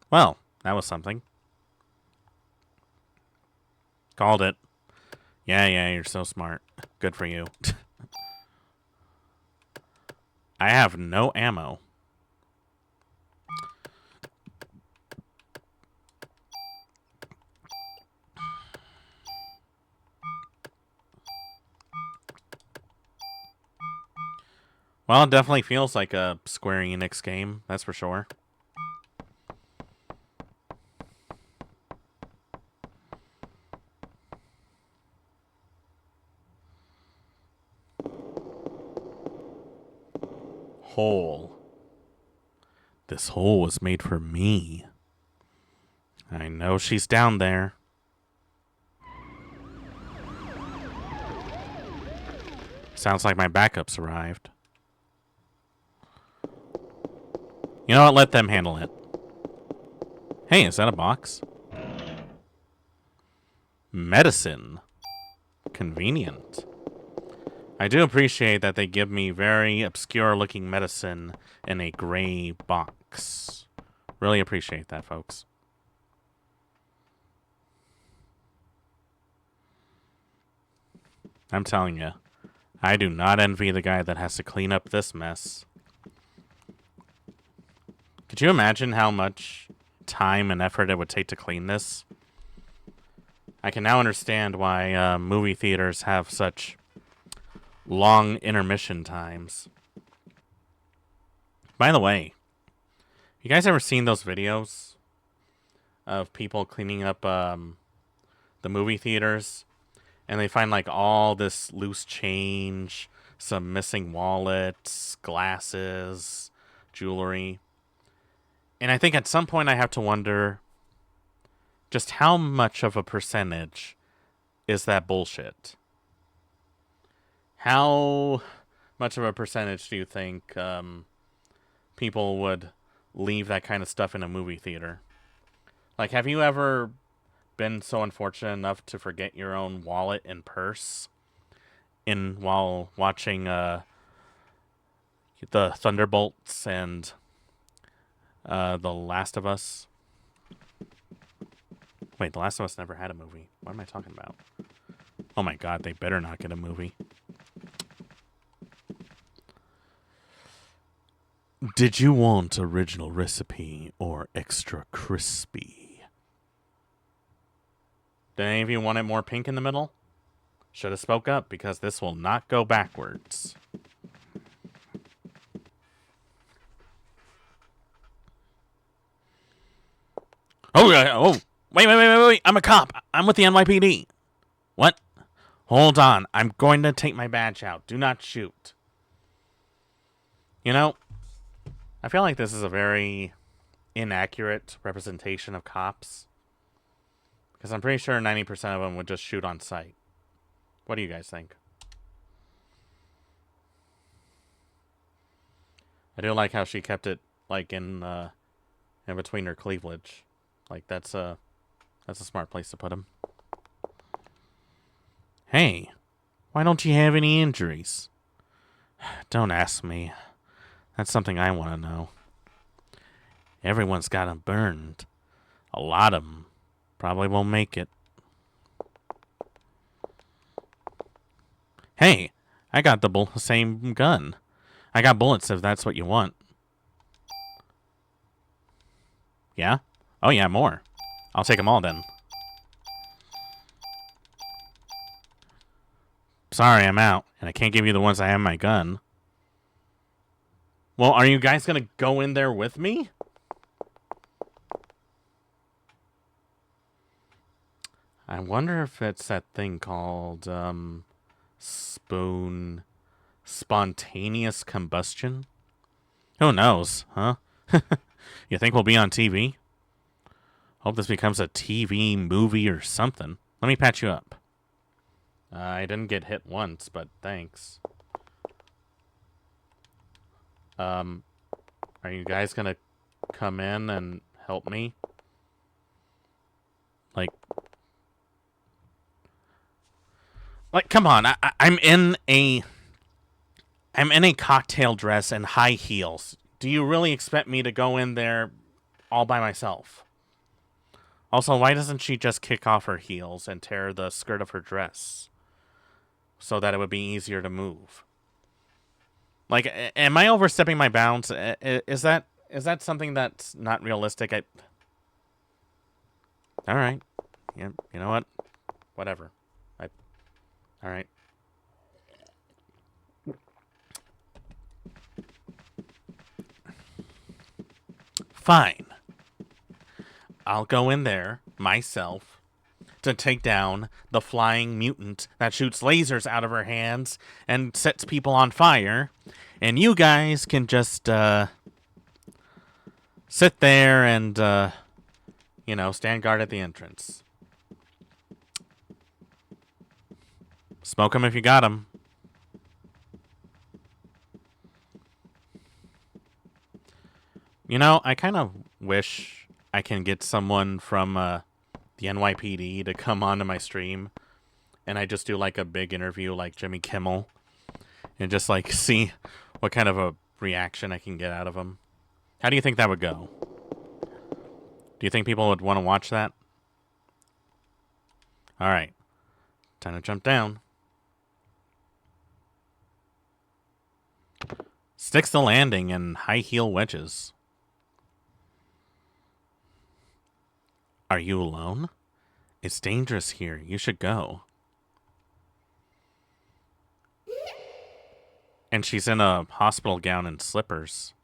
Well, that was something. Called it. Yeah, you're so smart. Good for you. I have no ammo. Well, it definitely feels like a Square Enix game, that's for sure. Hole. This hole was made for me. I know she's down there. Sounds like my backups arrived. You know what? Let them handle it. Hey, is that a box? Medicine. Convenient. I do appreciate that they give me very obscure-looking medicine in a gray box. Really appreciate that, folks. I'm telling you, I do not envy the guy that has to clean up this mess. Could you imagine how much time and effort it would take to clean this? I can now understand why movie theaters have such long intermission times. By the way, you guys ever seen those videos of people cleaning up the movie theaters? And they find like all this loose change, some missing wallets, glasses, jewelry. And I think at some point I have to wonder just how much of a percentage is that bullshit? How much of a percentage do you think people would leave that kind of stuff in a movie theater? Like, have you ever been so unfortunate enough to forget your own wallet and purse while watching the Thunderbolts and The Last of Us? Wait, The Last of Us never had a movie. What am I talking about? Oh my god, they better not get a movie. Did you want original recipe or extra crispy? Did any of you want it more pink in the middle? Should have spoke up, because this will not go backwards. Oh, wait. I'm a cop. I'm with the NYPD. What? Hold on. I'm going to take my badge out. Do not shoot. You know, I feel like this is a very inaccurate representation of cops. Because I'm pretty sure 90% of them would just shoot on sight. What do you guys think? I do like how she kept it like in between her cleavage. Like that's a smart place to put him. Hey, why don't you have any injuries? Don't ask me. That's something I want to know. Everyone's got 'em burned. A lot of them probably won't make it. Hey, I got the same gun. I got bullets if that's what you want. Yeah? Oh yeah, more. I'll take them all then. Sorry, I'm out, and I can't give you the ones I have in my gun. Well, are you guys gonna go in there with me? I wonder if it's that thing called, spontaneous combustion? Who knows, huh? You think we'll be on TV? Hope this becomes a TV movie or something. Let me patch you up. I didn't get hit once, but thanks. Are you guys gonna come in and help me? Like, come on! I'm in a cocktail dress and high heels. Do you really expect me to go in there all by myself? Also, why doesn't she just kick off her heels and tear the skirt of her dress so that it would be easier to move? Like, am I overstepping my bounds? Is that something that's not realistic? All right. Yeah, you know what? Whatever. All right. Fine. I'll go in there myself to take down the flying mutant that shoots lasers out of her hands and sets people on fire. And you guys can just sit there and, stand guard at the entrance. Smoke them if you got them. You know, I kind of wish I can get someone from the NYPD to come onto my stream and I just do like a big interview like Jimmy Kimmel and just like see what kind of a reaction I can get out of them. How do you think that would go? Do you think people would want to watch that? All right. Time to jump down. Sticks the landing and high heel wedges. Are you alone? It's dangerous here. You should go. And she's in a hospital gown and slippers.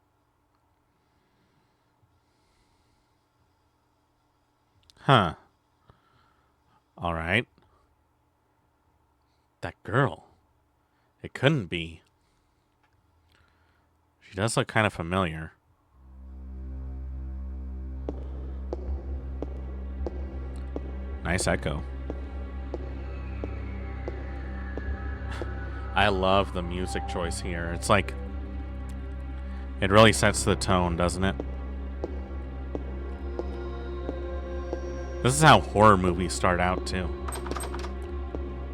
Huh. All right. That girl. It couldn't be. She does look kind of familiar. Nice echo. I love the music choice here. It's like, it really sets the tone, doesn't it? This is how horror movies start out, too.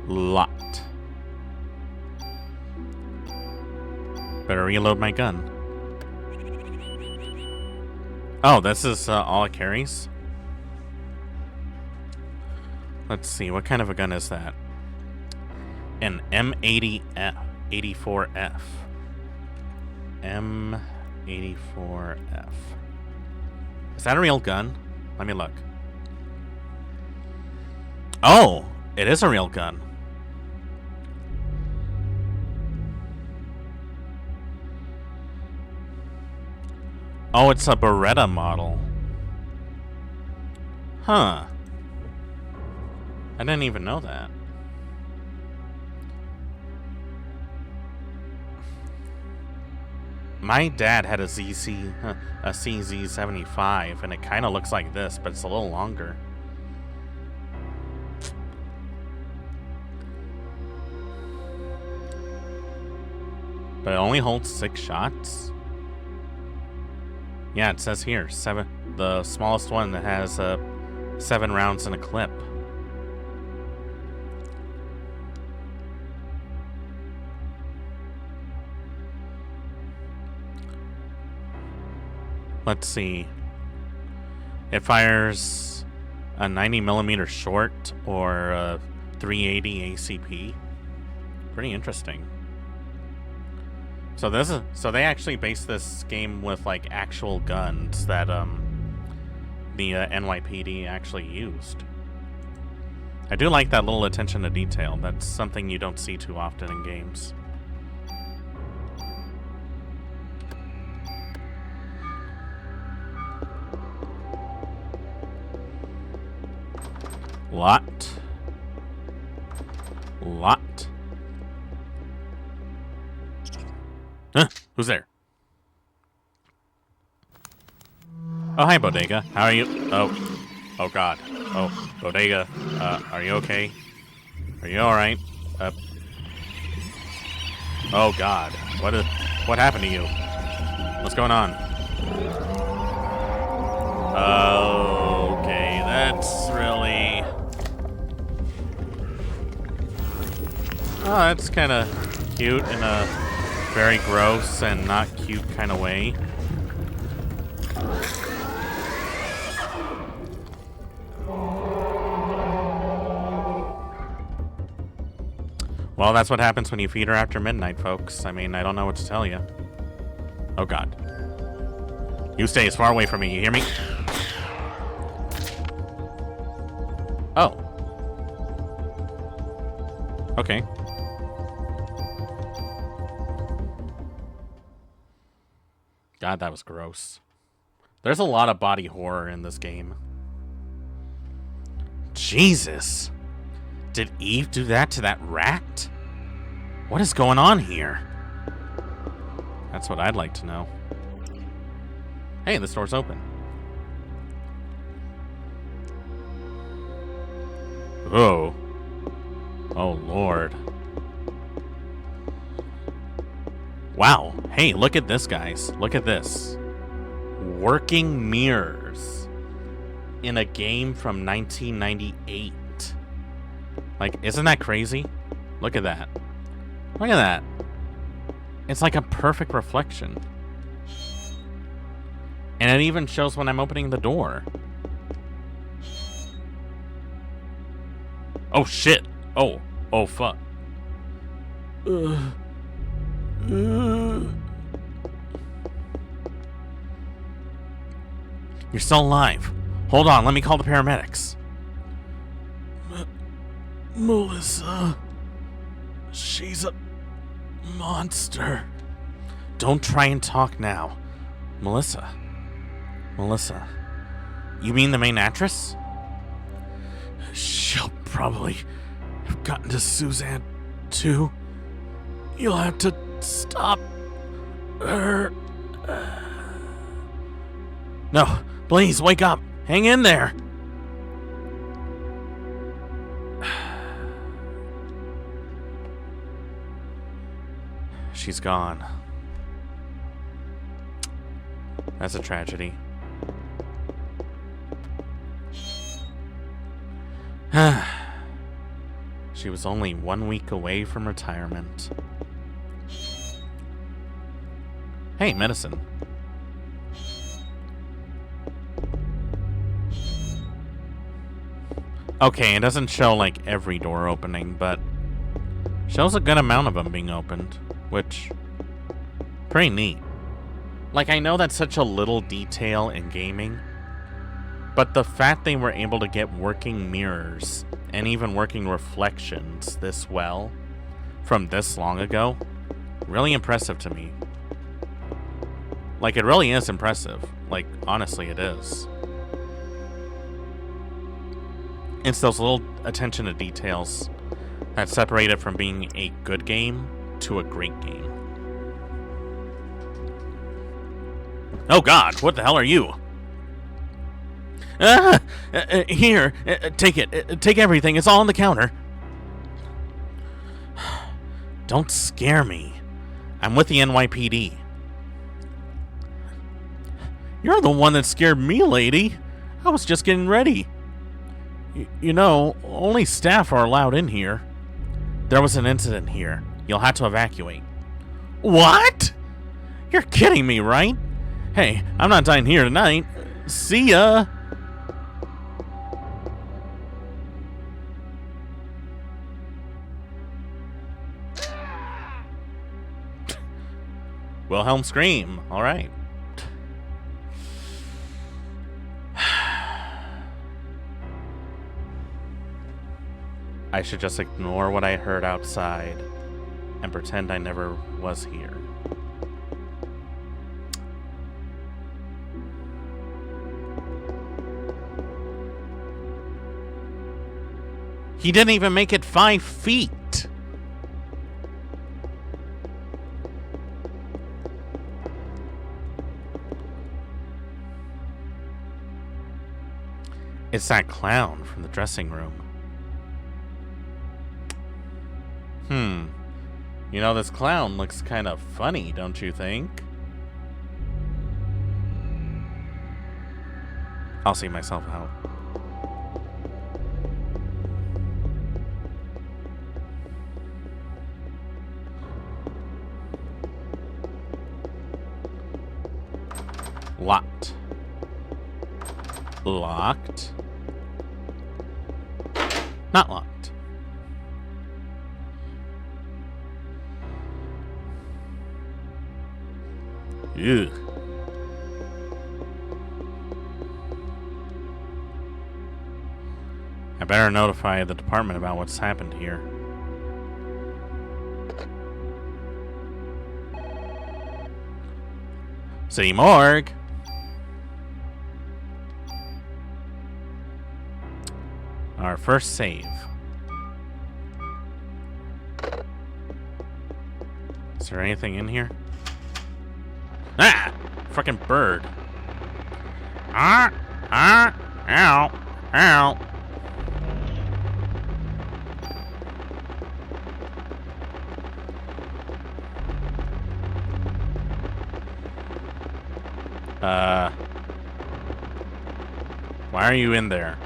Lot. Better reload my gun. Oh, this is all it carries? Let's see, what kind of a gun is that? An M80F84F. M84F. Is that a real gun? Let me look. Oh, it is a real gun. Oh, it's a Beretta model. Huh. I didn't even know that. My dad had a CZ75, and it kind of looks like this, but it's a little longer. But it only holds 6 shots? Yeah, it says here, 7. The smallest one that has 7 rounds in a clip. Let's see. It fires a 90mm short or a 380 ACP. Pretty interesting. So they actually based this game with like actual guns that the NYPD actually used. I do like that little attention to detail. That's something you don't see too often in games. Lot. Huh? Who's there? Oh, hi, Bodega. How are you? Oh God. Oh, Bodega. Are you okay? Are you all right? Oh God. What happened to you? What's going on? Okay, that's really. Oh, that's kind of cute in a very gross and not cute kind of way. Well, that's what happens when you feed her after midnight, folks. I mean, I don't know what to tell you. Oh, God. You stay as far away from me, you hear me? Oh. Okay. God, that was gross. There's a lot of body horror in this game. Jesus. Did Eve do that to that rat? What is going on here? That's what I'd like to know. Hey, the store's open. Oh. Oh, Lord. Wow. Hey, look at this, guys. Look at this. Working mirrors in a game from 1998. Like, isn't that crazy? Look at that. Look at that. It's like a perfect reflection. And it even shows when I'm opening the door. Oh, shit. Oh, fuck. You're still alive. Hold on, let me call the paramedics. Melissa. She's a monster. Don't try and talk now. Melissa. You mean the main actress? She'll probably have gotten to Suzanne, too. You'll have to stop her. No, please, wake up. Hang in there. She's gone. That's a tragedy. She was only 1 week away from retirement. Hey, medicine. Okay, it doesn't show like every door opening, but shows a good amount of them being opened, which pretty neat. Like, I know that's such a little detail in gaming, but the fact they were able to get working mirrors and even working reflections this well from this long ago, really impressive to me. Like, it really is impressive. Like, honestly, it is. It's those little attention to details that separate it from being a good game to a great game. Oh God, what the hell are you? Here, take it. Take everything. It's all on the counter. Don't scare me. I'm with the NYPD. You're the one that scared me, lady. I was just getting ready. You know, only staff are allowed in here. There was an incident here. You'll have to evacuate. What? You're kidding me, right? Hey, I'm not dying here tonight. See ya. Wilhelm scream. All right. I should just ignore what I heard outside and pretend I never was here. He didn't even make it 5 feet. It's that clown from the dressing room. You know, this clown looks kind of funny, don't you think? I'll see myself out. Locked. Locked. Not locked. Ugh. I better notify the department about what's happened here. City morgue. Our first save. Is there anything in here? Ah! Fucking bird. Ow! Ow! Why are you in there?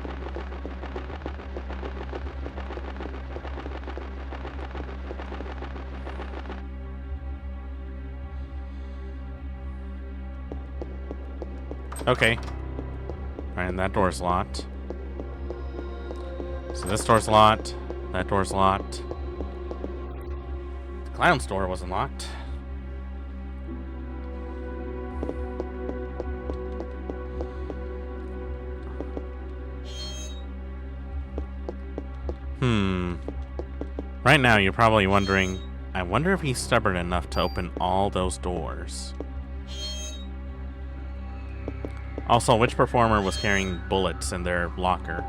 Okay. Alright, and that door's locked. So this door's locked. That door's locked. The clown's door wasn't locked. Right now, you're probably wondering, I wonder if he's stubborn enough to open all those doors. Also, which performer was carrying bullets in their locker?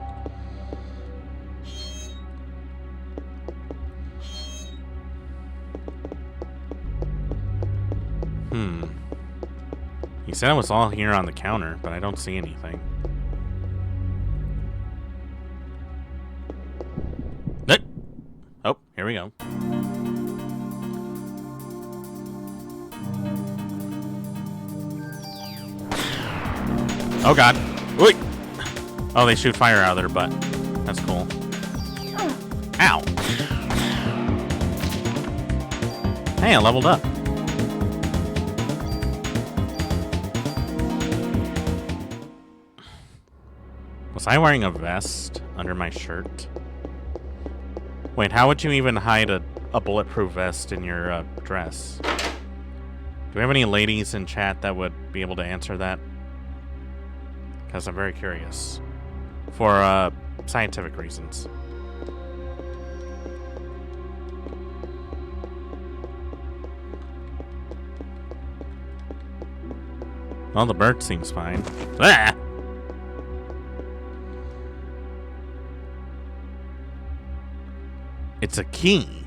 He said it was all here on the counter, but I don't see anything. Oh, here we go. Oh god. Wait. Oh, they shoot fire out of their butt. That's cool. Ow. Hey, I leveled up. Was I wearing a vest under my shirt? Wait, how would you even hide a bulletproof vest in your dress? Do we have any ladies in chat that would be able to answer that? Because I'm very curious. For scientific reasons. Well, the bird seems fine. Ah! It's a key.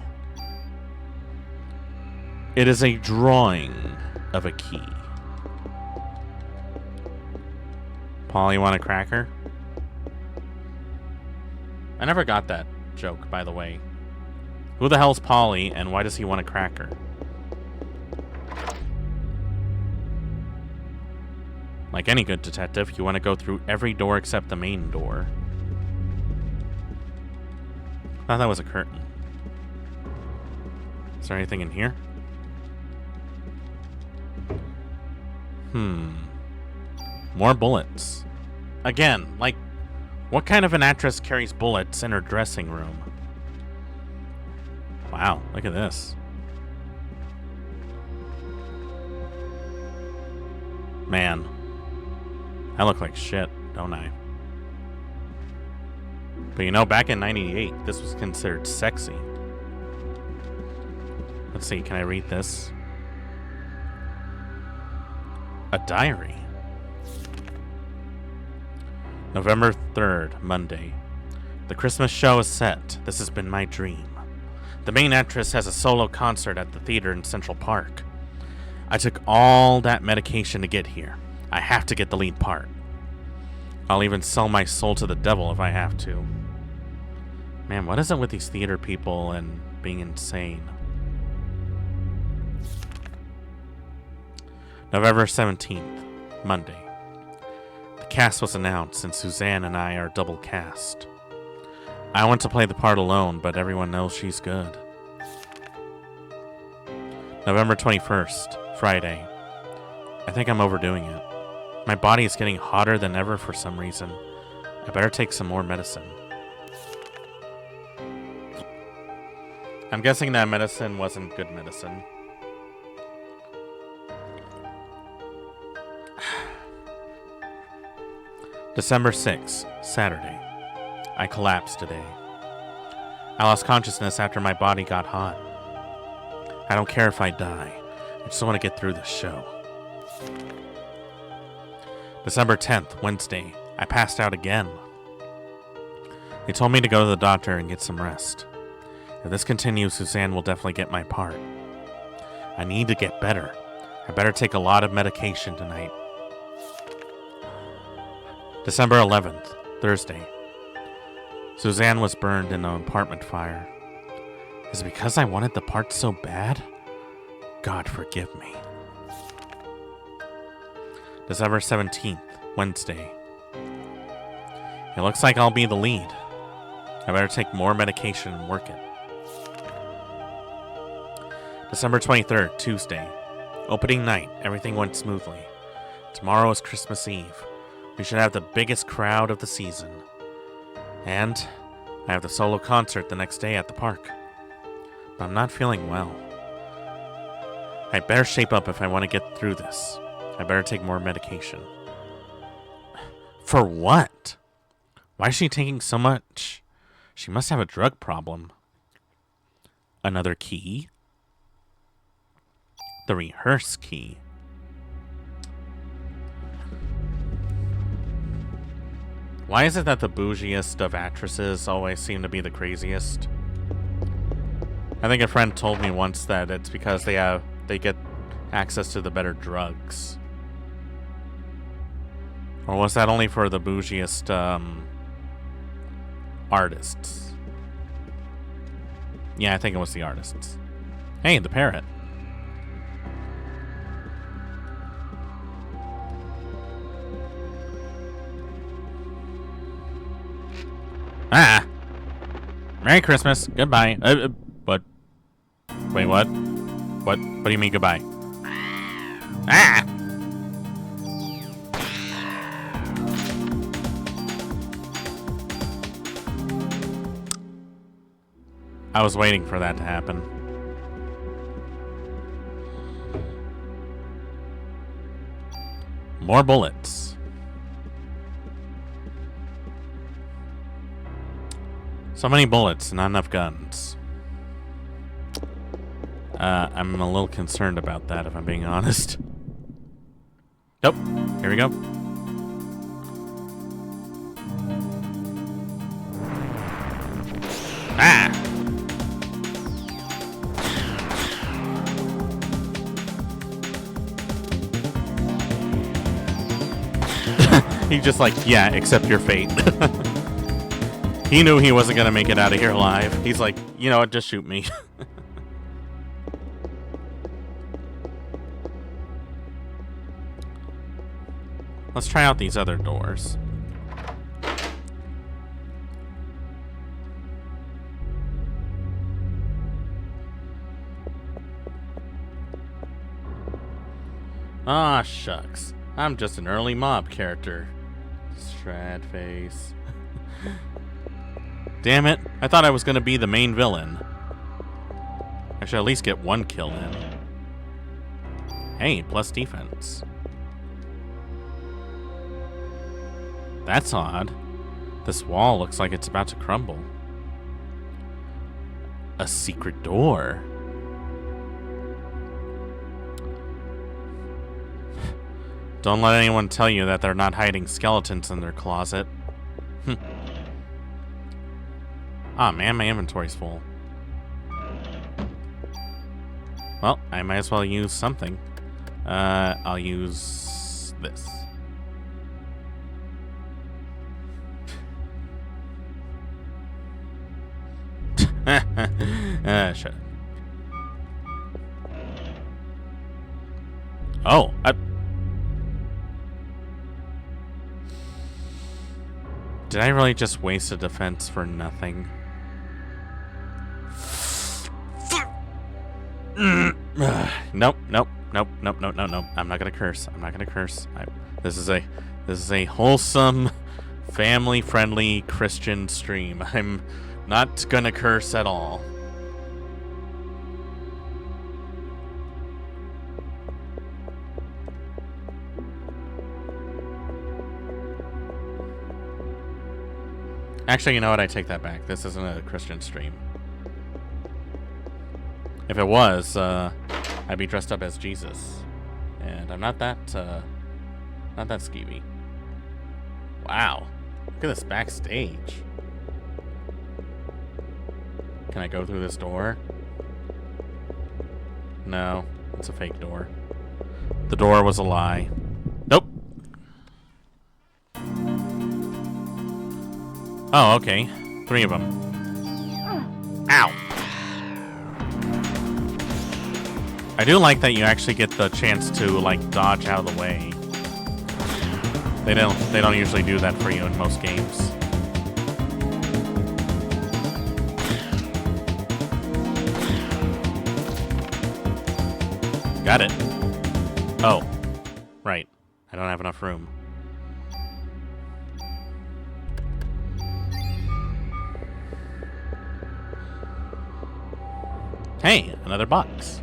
It is a drawing of a key. Paul, you want a cracker? I never got that joke, by the way. Who the hell's Polly, and why does he want a cracker? Like any good detective, you want to go through every door except the main door. I thought that was a curtain. Is there anything in here? More bullets. Again, like, what kind of an actress carries bullets in her dressing room? Wow, look at this. Man, I look like shit, don't I? But you know, back in 98, this was considered sexy. Let's see, can I read this? A diary. November 3rd, Monday. The Christmas show is set. This has been my dream. The main actress has a solo concert at the theater in Central Park. I took all that medication to get here. I have to get the lead part. I'll even sell my soul to the devil if I have to. Man, what is it with these theater people and being insane? November 17th, Monday. The cast was announced and Suzanne and I are double cast. I want to play the part alone, but everyone knows she's good. November 21st, Friday. I think I'm overdoing it. My body is getting hotter than ever for some reason. I better take some more medicine. I'm guessing that medicine wasn't good medicine. December 6th, Saturday. I collapsed today. I lost consciousness after my body got hot. I don't care if I die. I just want to get through this show. December 10th, Wednesday. I passed out again. They told me to go to the doctor and get some rest. If this continues, Suzanne will definitely get my part. I need to get better. I better take a lot of medication tonight. December 11th, Thursday. Suzanne was burned in an apartment fire. Is it because I wanted the part so bad? God forgive me. December 17th, Wednesday. It looks like I'll be the lead. I better take more medication and work it. December 23rd, Tuesday. Opening night, everything went smoothly. Tomorrow is Christmas Eve. We should have the biggest crowd of the season. And I have the solo concert the next day at the park. But I'm not feeling well. I better shape up if I want to get through this. I better take more medication. For what? Why is she taking so much? She must have a drug problem. Another key? The rehearse key. Why is it that the bougiest of actresses always seem to be the craziest? I think a friend told me once that it's because they get access to the better drugs. Or was that only for the bougiest artists? Yeah, I think it was the artists. Hey, the parrot. Ah! Merry Christmas. Goodbye. What? Wait, what? What do you mean goodbye? Ah! I was waiting for that to happen. More bullets. So many bullets, not enough guns. I'm a little concerned about that, if I'm being honest. Nope. Here we go. Ah! He's just like, yeah, accept your fate. He knew he wasn't going to make it out of here alive. He's like, you know what, just shoot me. Let's try out these other doors. Ah, shucks. I'm just an early mob character. Strat face. Damn it. I thought I was going to be the main villain. I should at least get one kill in. Hey, plus defense. That's odd. This wall looks like it's about to crumble. A secret door. Don't let anyone tell you that they're not hiding skeletons in their closet. Ah, man, my inventory's full. Well, I might as well use something. I'll use this. Shut up. Oh, did I really just waste a defense for nothing? Nope. I'm not gonna curse. I'm not gonna curse. This is a wholesome, family-friendly Christian stream. I'm not gonna curse at all. Actually, you know what? I take that back. This isn't a Christian stream. If it was, I'd be dressed up as Jesus. And I'm not that skeevy. Wow. Look at this backstage. Can I go through this door? No, it's a fake door. The door was a lie. Nope. Oh, okay. 3 of them. Ow! I do like that you actually get the chance to, like, dodge out of the way. They don't usually do that for you in most games. Got it. Oh. Right. I don't have enough room. Hey, another box.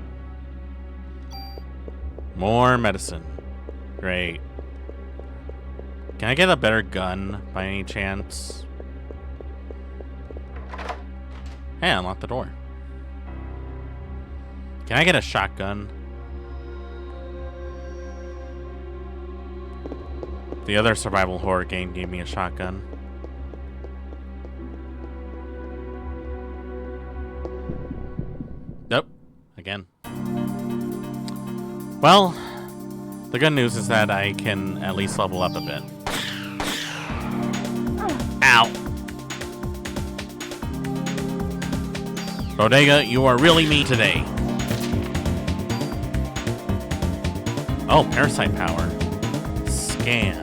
More medicine. Great. Can I get a better gun by any chance? Hey, unlock the door. Can I get a shotgun? The other survival horror game gave me a shotgun. Nope. Again. Well, the good news is that I can at least level up a bit. Ow! Bodega, you are really me today. Oh, Parasite power. Scan.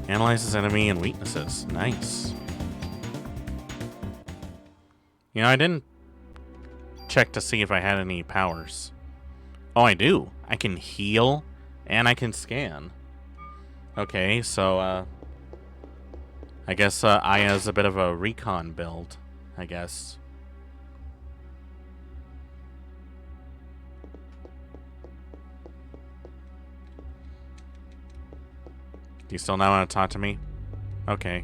Analyzes enemy and weaknesses. Nice. You know, I didn't check to see if I had any powers. Oh, I do. I can heal and I can scan. Okay, so, I guess, Aya's a bit of a recon build, I guess. Do you still not want to talk to me? Okay.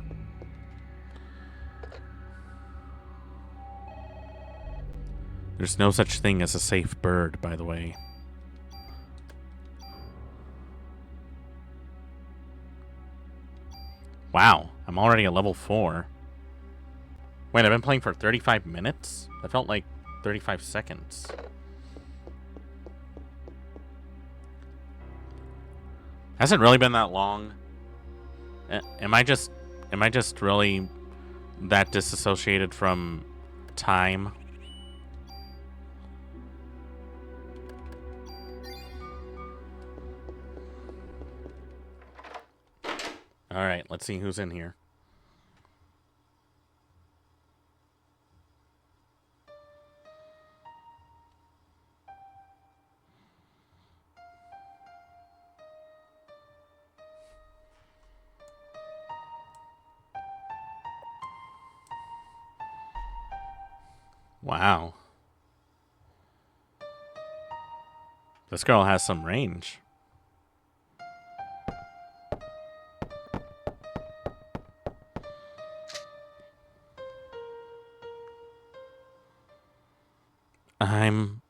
There's no such thing as a safe bird, by the way. Wow, I'm already at level 4. Wait, I've been playing for 35 minutes? That felt like 35 seconds. Hasn't really been that long. Am I just really that disassociated from time? All right, let's see who's in here. Wow. This girl has some range. I'm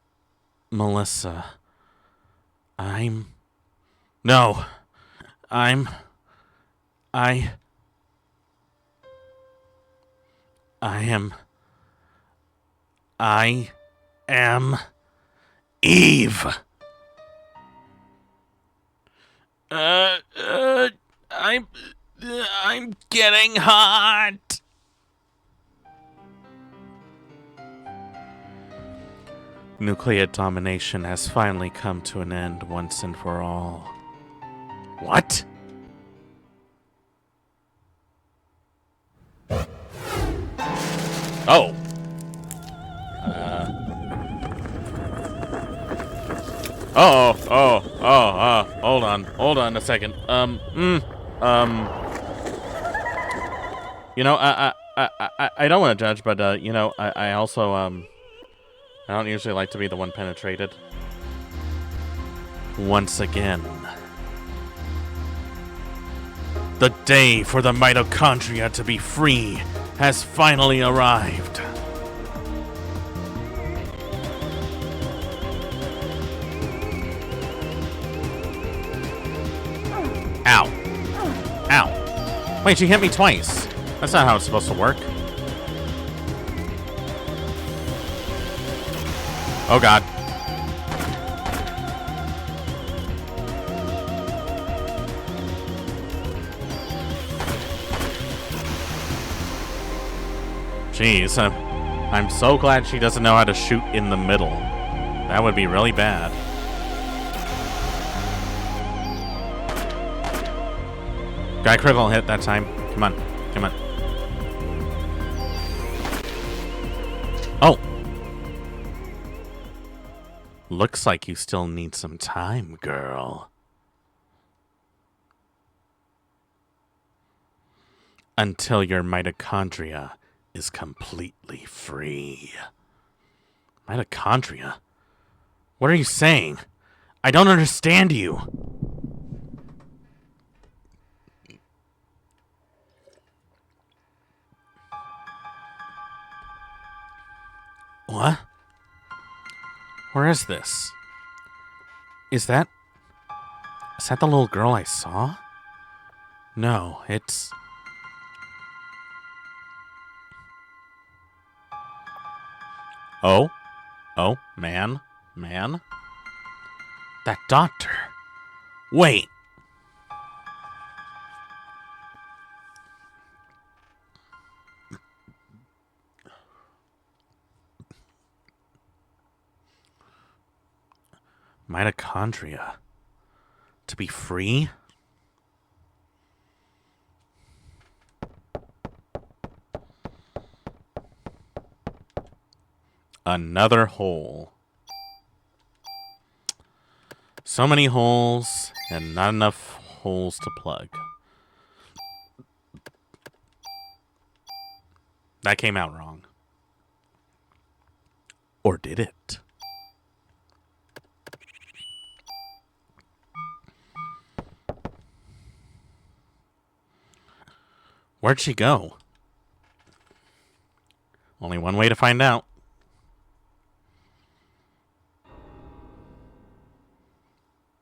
Melissa. No. I am Eve. I'm getting hot. Nuclear domination has finally come to an end once and for all. What? Oh. Hold on a second. You know, I don't want to judge, but, you know, I also, I don't usually like to be the one penetrated. Once again. The day for the mitochondria to be free has finally arrived. Ow. Ow. Wait, she hit me twice. That's not how it's supposed to work. Oh god. Jeez, I'm so glad she doesn't know how to shoot in the middle. That would be really bad. Guy critical hit that time. Come on. Come on. Oh. Looks like you still need some time, girl. Until your mitochondria is completely free. Mitochondria? What are you saying? I don't understand you. What? Where is this? Is that the little girl I saw? No, it's... Oh, man. That doctor. Wait. Mitochondria. To be free? Another hole. So many holes and not enough holes to plug. That came out wrong. Or did it? Where'd she go? Only one way to find out.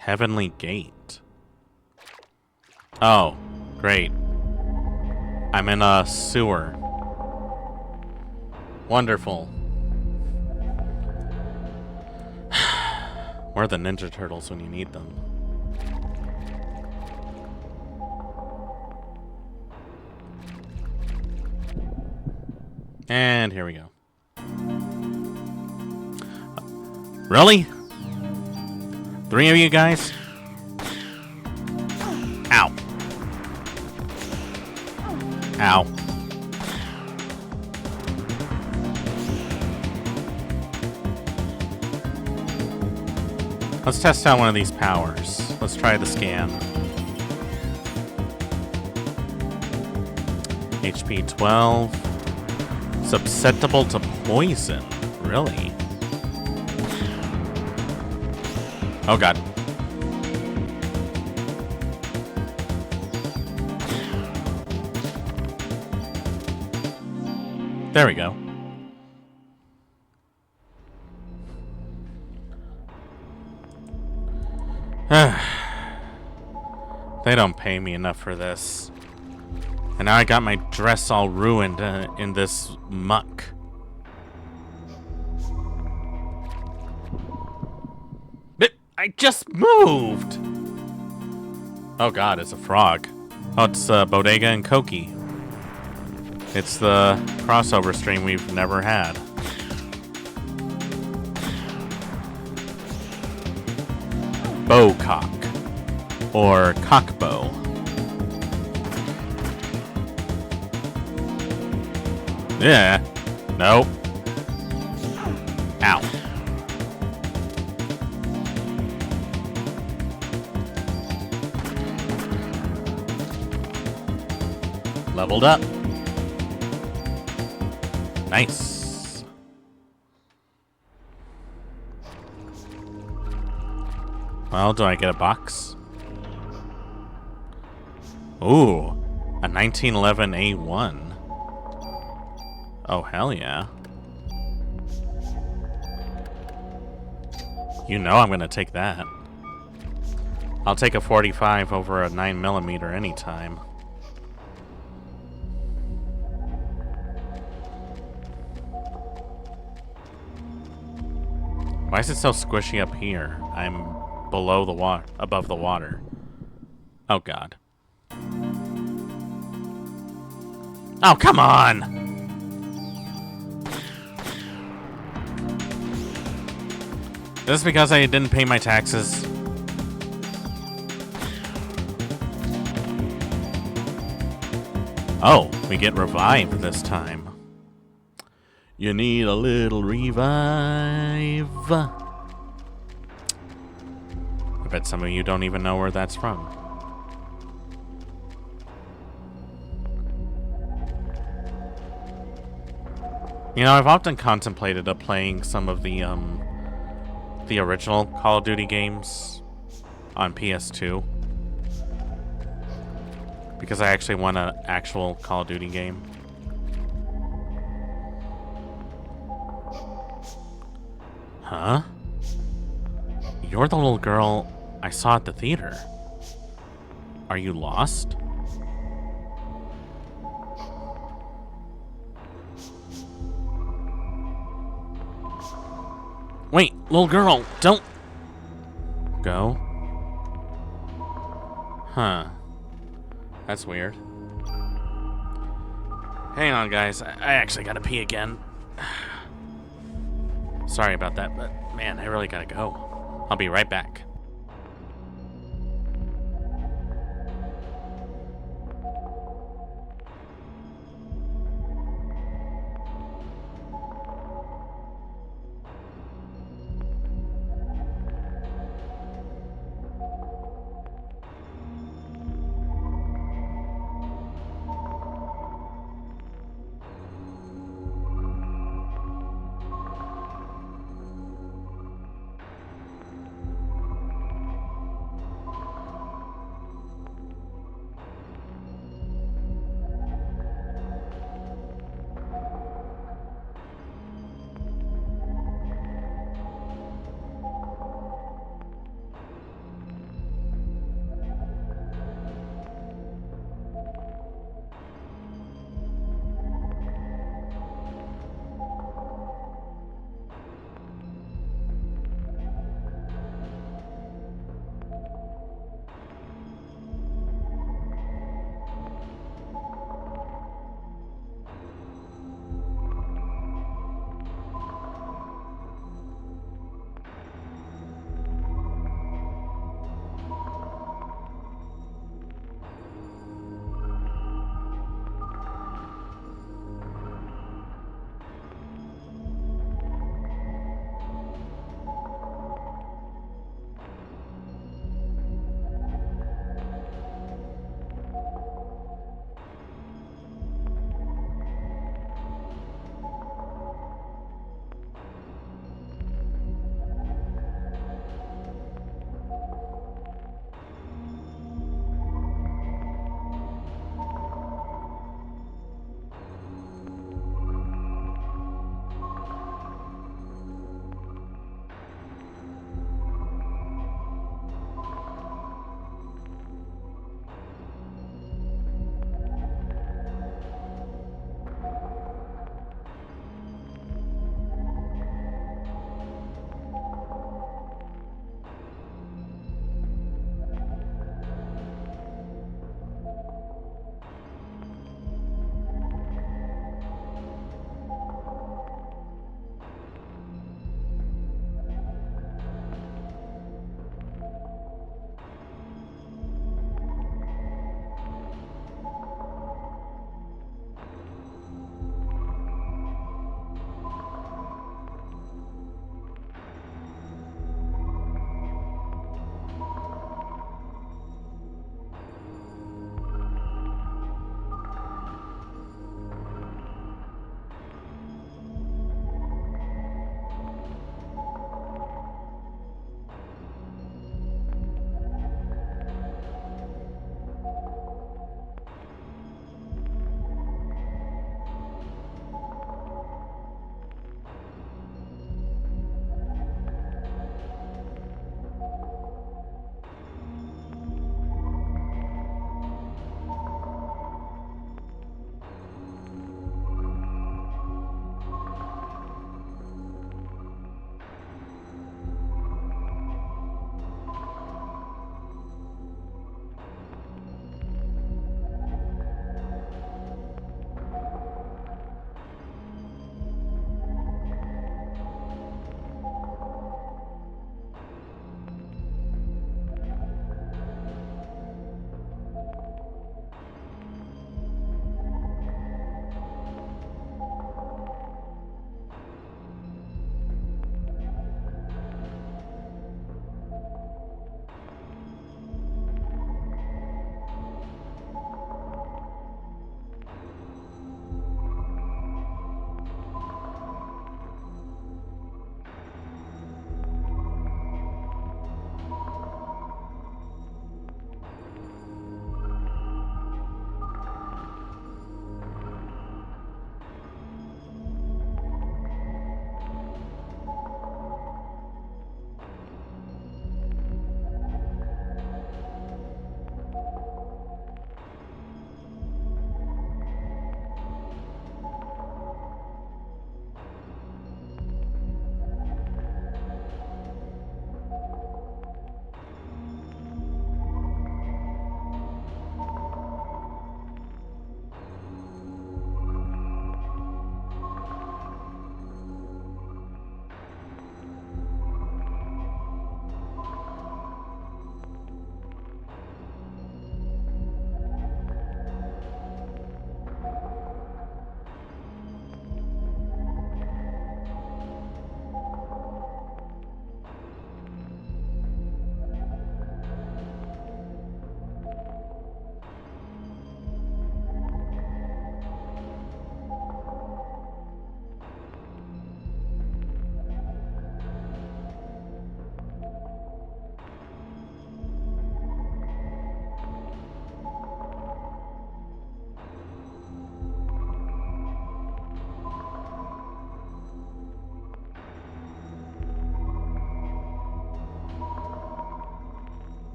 Heavenly Gate. Oh, great. I'm in a sewer. Wonderful. Where are the Ninja Turtles when you need them? And here we go. Really? 3 of you guys? Ow. Ow. Let's test out one of these powers. Let's try the scan. HP 12. Susceptible to poison. Really? Oh god. There we go. They don't pay me enough for this. And now I got my dress all ruined in this muck. But I just moved! Oh god, it's a frog. Oh, it's Bodega and Koki. It's the crossover stream we've never had. Bowcock. Or cockbow. Yeah. Nope. Ow. Leveled up. Nice. Well, do I get a box? Ooh, a 1911 A1. Oh, hell yeah. You know I'm gonna take that. I'll take a 45 over a 9mm anytime. Why is it so squishy up here? I'm below the water, above the water. Oh god. Oh, come on! Is this because I didn't pay my taxes? Oh, we get revived this time. You need a little revive. I bet some of you don't even know where that's from. You know, I've often contemplated playing some of the original Call of Duty games on PS2. Because I actually want an actual Call of Duty game. Huh? You're the little girl I saw at the theater. Are you lost? Wait, little girl, don't go. Huh. That's weird. Hang on, guys. I actually gotta pee again. Sorry about that, but man, I really gotta go. I'll be right back.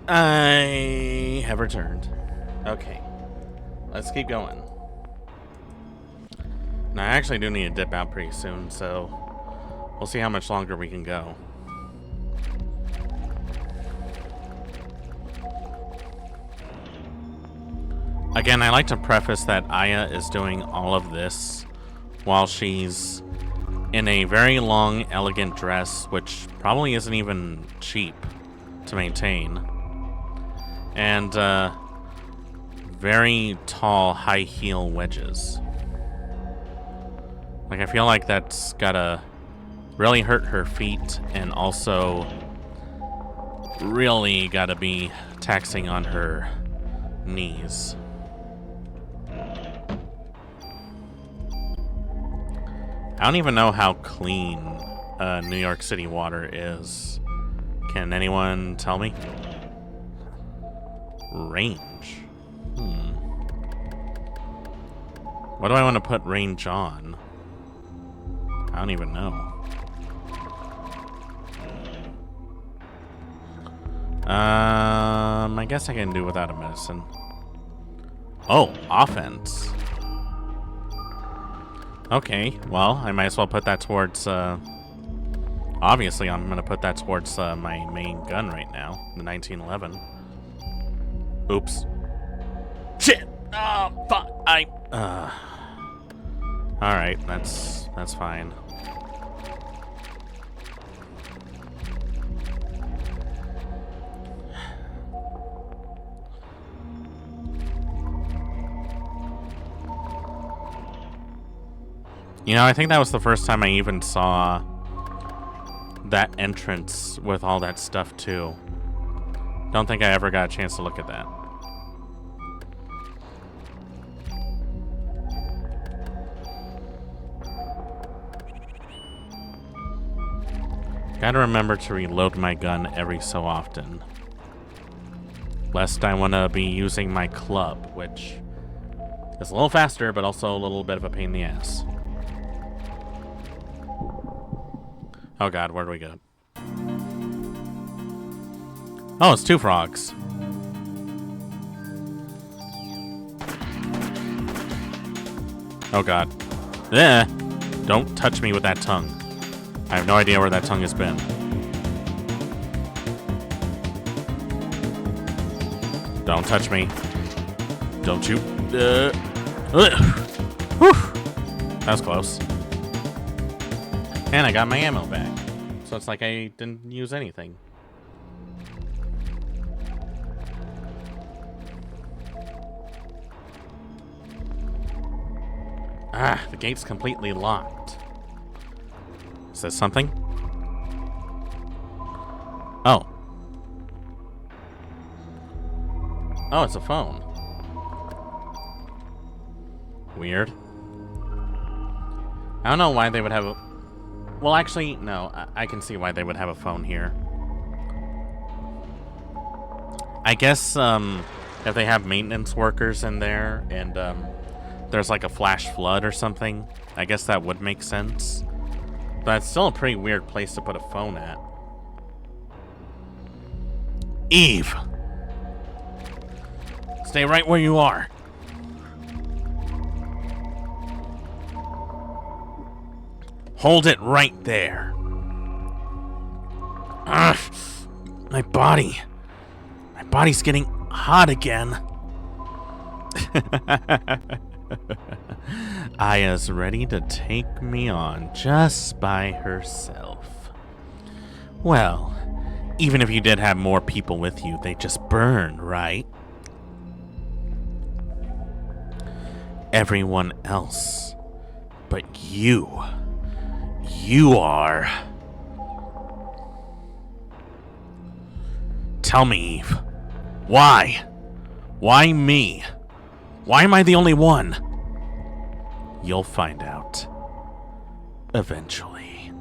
I have returned. Okay. Let's keep going. Now, I actually do need to dip out pretty soon, so we'll see how much longer we can go. Again, I like to preface that Aya is doing all of this while she's in a very long, elegant dress, which probably isn't even cheap to maintain. And very tall, high heel wedges. Like, I feel like that's gotta really hurt her feet, and also really gotta be taxing on her knees. I don't even know how clean New York City water is. Can anyone tell me? Range. What do I want to put range on? I don't even know. I guess I can do without a medicine. Oh, offense. Okay, well, I might as well put that towards, obviously I'm going to put that towards my main gun right now, the 1911. Oops. Shit! Oh, fuck! Alright, that's fine. You know, I think that was the first time I even saw that entrance with all that stuff, too. Don't think I ever got a chance to look at that. Gotta remember to reload my gun every so often. Lest I want to be using my club, which is a little faster, but also a little bit of a pain in the ass. Oh god, where do we go? Oh, it's two frogs. Oh god. Eh! Don't touch me with that tongue. I have no idea where that tongue has been. Don't touch me. Don't you? Whew. That was close. And I got my ammo back. So it's like I didn't use anything. Ah, the gate's completely locked. Is that something? Oh. Oh, it's a phone. Weird. I don't know why they would have a... Well, actually, no. I can see why they would have a phone here. I guess, if they have maintenance workers in there and, there's like a flash flood or something, I guess that would make sense. But it's still a pretty weird place to put a phone at. Eve! Stay right where you are. Hold it right there. Ugh, my body. My body's getting hot again. Aya's ready to take me on just by herself. Well, even if you did have more people with you, they just burn, right? Everyone else. But you. You are. Tell me, Eve. Why? Why me? Why am I the only one? You'll find out. Eventually.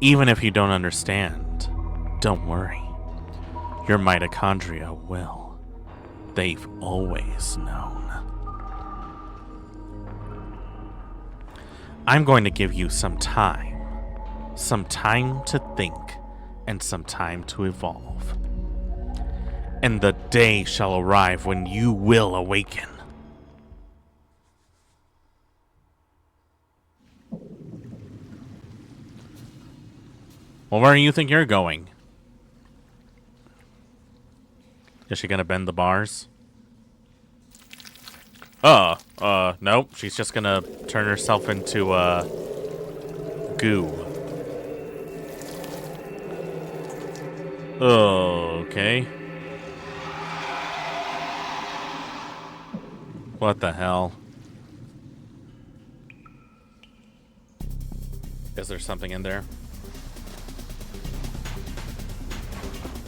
Even if you don't understand, don't worry. Your mitochondria will. They've always known. I'm going to give you some time. some time to think, and some time to evolve. And the day shall arrive when you will awaken. Well, where do you think you're going? Is she gonna bend the bars? Nope. She's just gonna turn herself into, goo. Okay. What the hell? Is there something in there?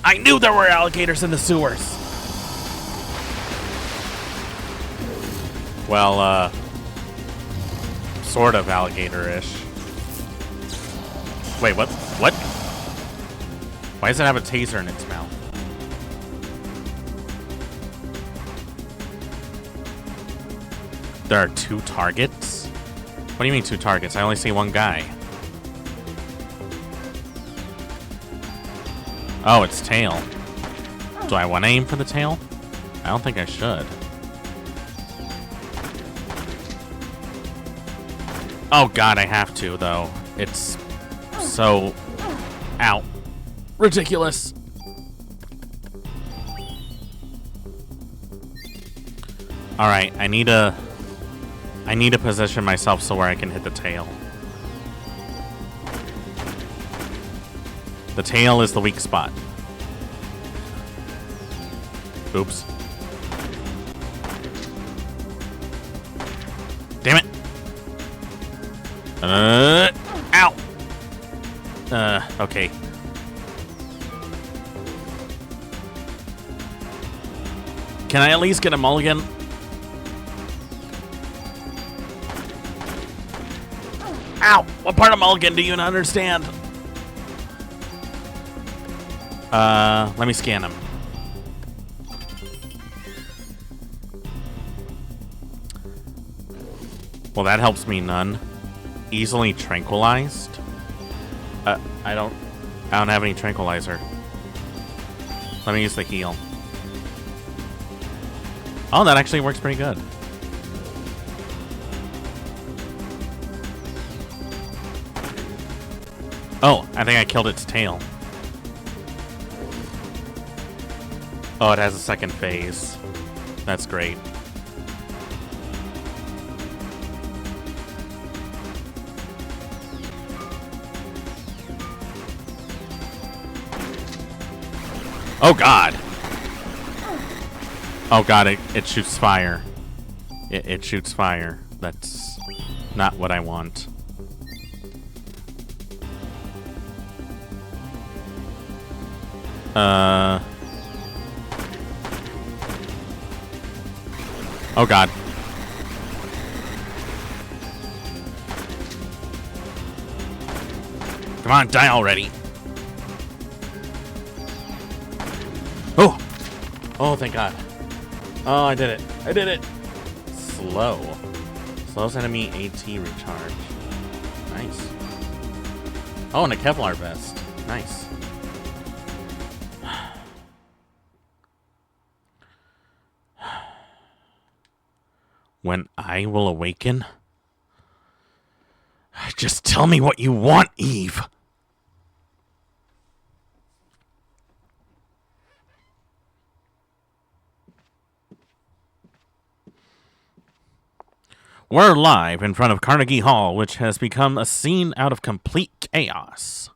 I knew there were alligators in the sewers! Well, sort of alligator-ish. Wait, what? What? Why does it have a taser in its mouth? There are 2 targets? What do you mean 2 targets? I only see 1 guy. Oh, it's tail. Do I want to aim for the tail? I don't think I should. Oh god, I have to, though. It's so... Ow. Ridiculous. Alright, I need to position myself so where I can hit the tail. The tail is the weak spot. Oops. Damn it. Ow. Okay. Can I at least get a mulligan? Ow! What part of mulligan do you not understand? Let me scan him. Well, that helps me none. Easily tranquilized? I don't have any tranquilizer. Let me use the heal. Oh, that actually works pretty good. Oh, I think I killed its tail. Oh, it has a second phase. That's great. Oh god! Oh god, it shoots fire. It shoots fire. That's not what I want. Oh god. Come on, die already. Oh! Oh, thank god. Oh, I did it. I did it! Slow. Slows enemy AT recharge. Nice. Oh, and a Kevlar vest. Nice. When I will awaken? Just tell me what you want, Eve! We're live in front of Carnegie Hall, which has become a scene out of complete chaos.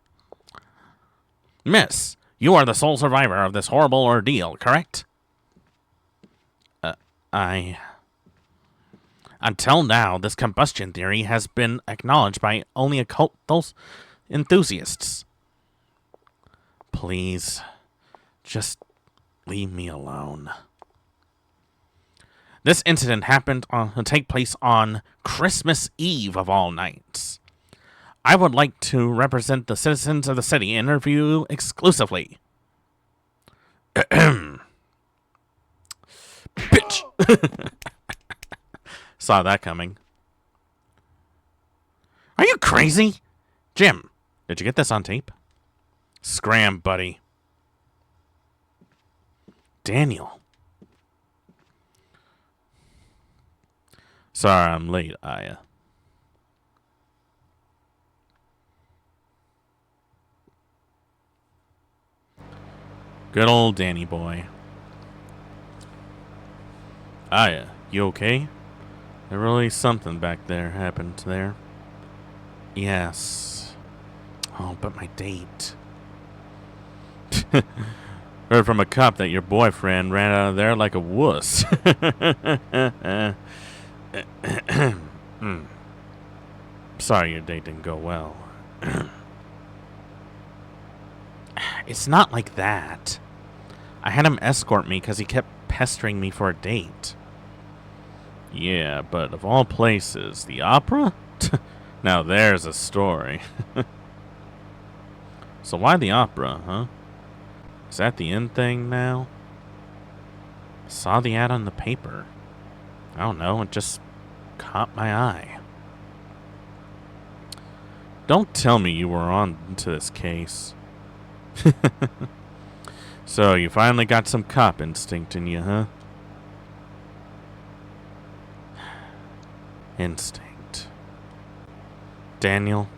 Miss, you are the sole survivor of this horrible ordeal, correct? Until now, this combustion theory has been acknowledged by only occult enthusiasts. Please, just leave me alone. This incident happened to take place on Christmas Eve of all nights. I would like to represent the citizens of the city and interview exclusively. Bitch! Saw that coming. Are you crazy? Jim, Did you get this on tape? Scram, buddy. Daniel. Sorry I'm late, Aya. Good old Danny boy. Aya, you okay? There really something back there happened there. Yes. Oh, but my date. Heard from a cop that your boyfriend ran out of there like a wuss. Sorry your date didn't go well. It's not like that. I had him escort me because he kept pestering me for a date. Yeah, but of all places, the opera? Now there's a story. So why the opera, huh? Is that the end thing now? I saw the ad on the paper. I don't know, it just caught my eye. Don't tell me you were on to this case. So you finally got some cop instinct in you, huh? Instinct. Daniel,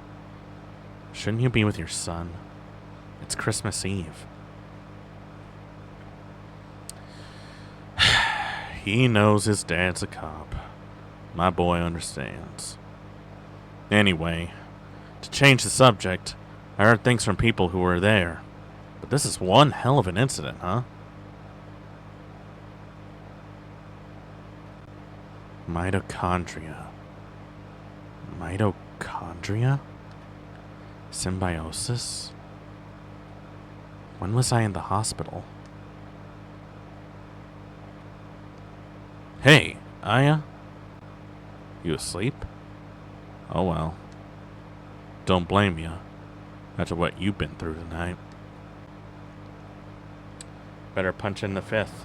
shouldn't you be with your son? It's Christmas Eve. He knows his dad's a cop. My boy understands. Anyway, to change the subject, I heard things from people who were there. But this is one hell of an incident, huh? Mitochondria. Mitochondria? Symbiosis? When was I in the hospital? Hey, Aya? You asleep? Oh well. Don't blame you after what you've been through tonight. Better punch in the fifth.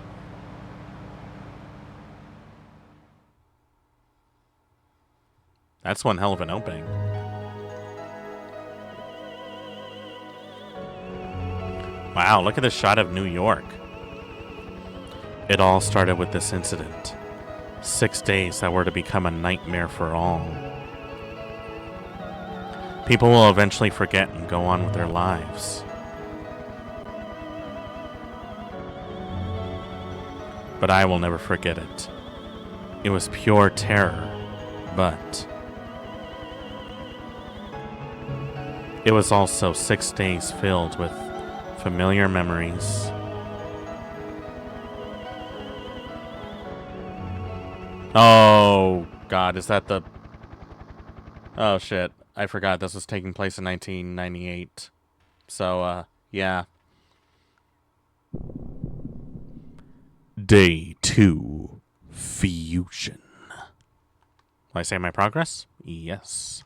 That's one hell of an opening. Wow, look at this shot of New York. It all started with this incident. 6 days that were to become a nightmare for all. People will eventually forget and go on with their lives. But I will never forget it. It was pure terror, but it was also 6 days filled with familiar memories. Oh, God, is that the... Oh, shit. I forgot this was taking place in 1998. So, yeah. Day 2. Fusion. Will I say my progress? Yes.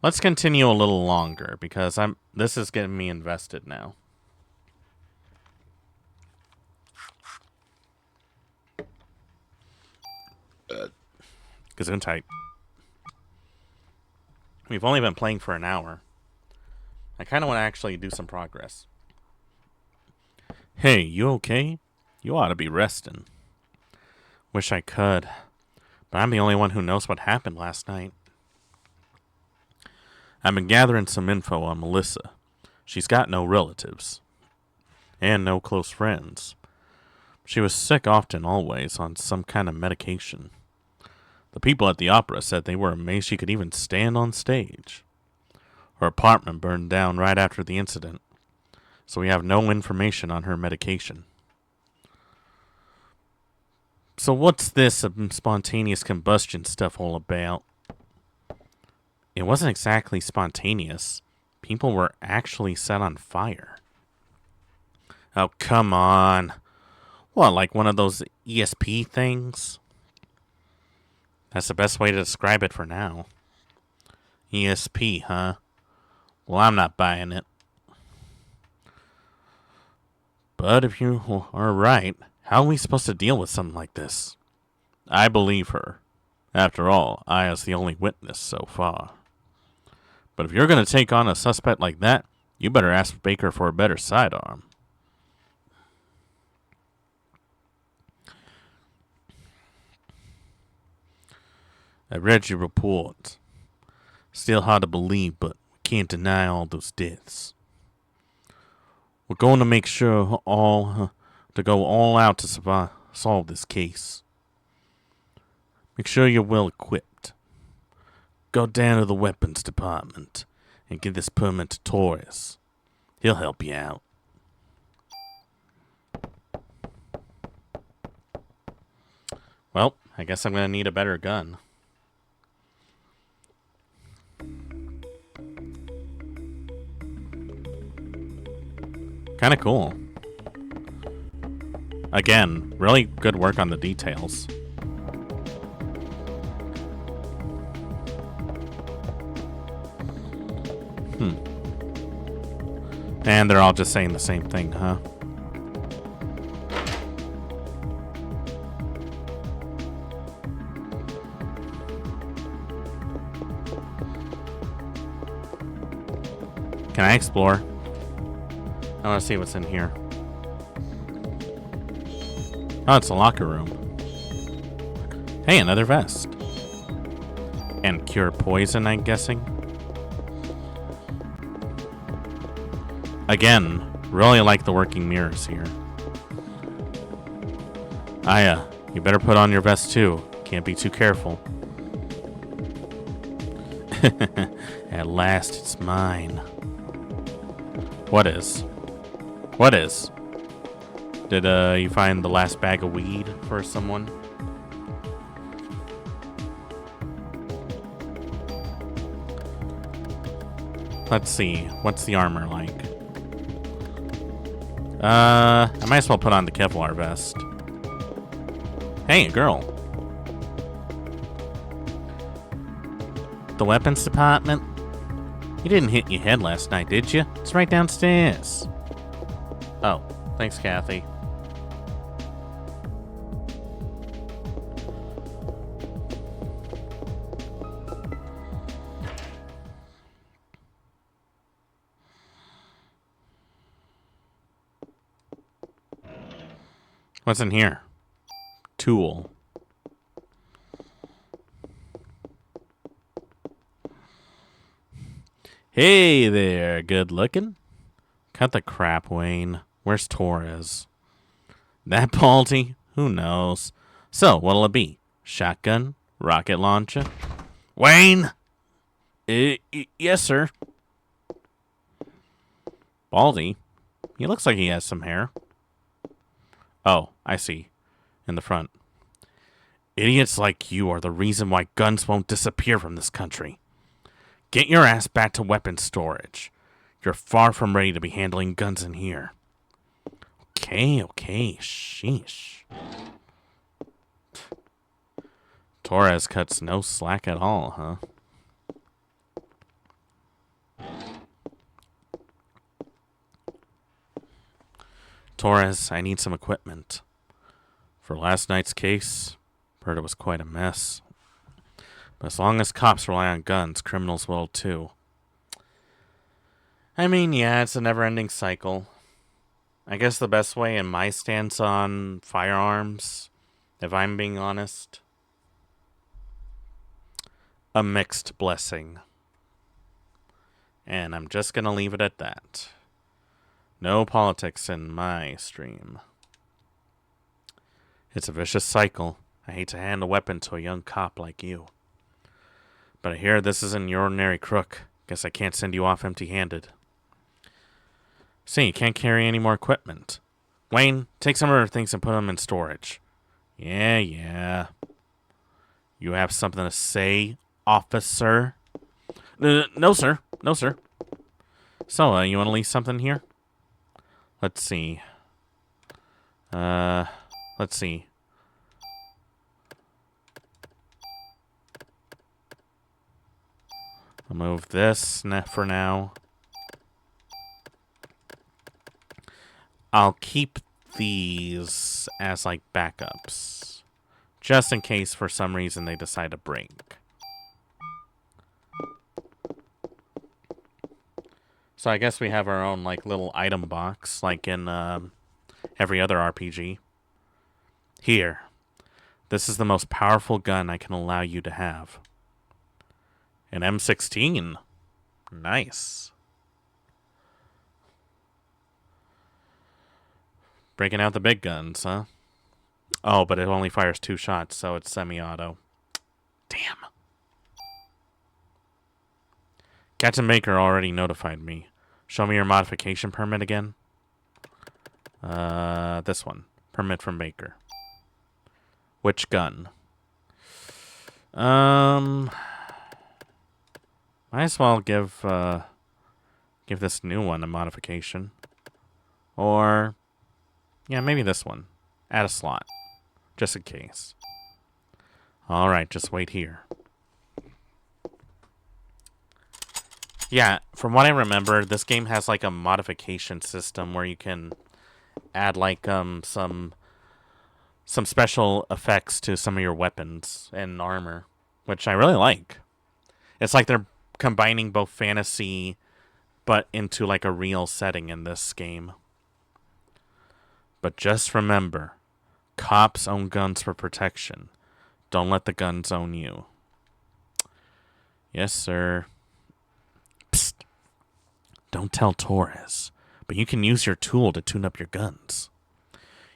Let's continue a little longer, because this is getting me invested now. Gesundheit. We've only been playing for an hour. I kind of want to actually do some progress. Hey, you okay? You ought to be resting. Wish I could, but I'm the only one who knows what happened last night. I've been gathering some info on Melissa. She's got no relatives. And no close friends. She was sick often, always, on some kind of medication. The people at the opera said they were amazed she could even stand on stage. Her apartment burned down right after the incident, so we have no information on her medication. So what's this spontaneous combustion stuff all about? It wasn't exactly spontaneous. People were actually set on fire. Oh, come on. What, like one of those ESP things? That's the best way to describe it for now. ESP, huh? Well, I'm not buying it. But if you are right, how are we supposed to deal with something like this? I believe her. After all, Aya's the only witness so far. But if you're going to take on a suspect like that, you better ask Baker for a better sidearm. I read your report. Still hard to believe, but we can't deny all those deaths. We're going to make sure to go all out to solve this case. Make sure you're well equipped. Go down to the weapons department and give this permit to Torres. He'll help you out. Well, I guess I'm going to need a better gun. Kind of cool. Again, really good work on the details. And they're all just saying the same thing, huh? Can I explore? I want to see what's in here. Oh, it's a locker room. Hey, another vest. And cure poison, I'm guessing. Again, really like the working mirrors here. Aya, you better put on your vest too. Can't be too careful. At last, it's mine. What is? What is? Did you find the last bag of weed for someone? Let's see. What's the armor like? I might as well put on the Kevlar vest. Hey, a girl. The weapons department? You didn't hit your head last night, did you? It's right downstairs. Oh, thanks, Kathy. What's in here? Tool. Hey there, good looking. Cut the crap, Wayne. Where's Torres? That baldy? Who knows? So, what'll it be? Shotgun? Rocket launcher? Wayne! Yes, sir. Baldy? He looks like he has some hair. Oh, I see. In the front. Idiots like you are the reason why guns won't disappear from this country. Get your ass back to weapons storage. You're far from ready to be handling guns in here. Okay, sheesh. Torres cuts no slack at all, huh? Torres, I need some equipment. For last night's case, heard it was quite a mess. But as long as cops rely on guns, criminals will too. I mean, yeah, it's a never-ending cycle. I guess the best way in my stance on firearms, if I'm being honest, a mixed blessing. And I'm just gonna leave it at that. No politics in my stream. It's a vicious cycle. I hate to hand a weapon to a young cop like you. But I hear this isn't your ordinary crook. Guess I can't send you off empty-handed. See, you can't carry any more equipment. Wayne, take some of her things and put them in storage. Yeah. You have something to say, officer? No, sir. So, you want to leave something here? Let's see. Let's see. I'll move this for now. I'll keep these as like backups. Just in case for some reason they decide to break. So I guess we have our own like little item box, like in every other RPG. Here, this is the most powerful gun I can allow you to have. An M16. Nice. Breaking out the big guns, huh? Oh, but it only fires 2 shots, so it's semi-auto. Damn. Captain Baker already notified me. Show me your modification permit again. This one. Permit from Baker. Which gun? Might as well give this new one a modification. Or, yeah, maybe this one. Add a slot. Just in case. Alright, just wait here. Yeah, from what I remember, this game has like a modification system where you can add like some special effects to some of your weapons and armor, which I really like. It's like they're combining both fantasy but into like a real setting in this game. But just remember, cops own guns for protection. Don't let the guns own you. Yes, sir. Psst. Don't tell Torres, but you can use your tool to tune up your guns.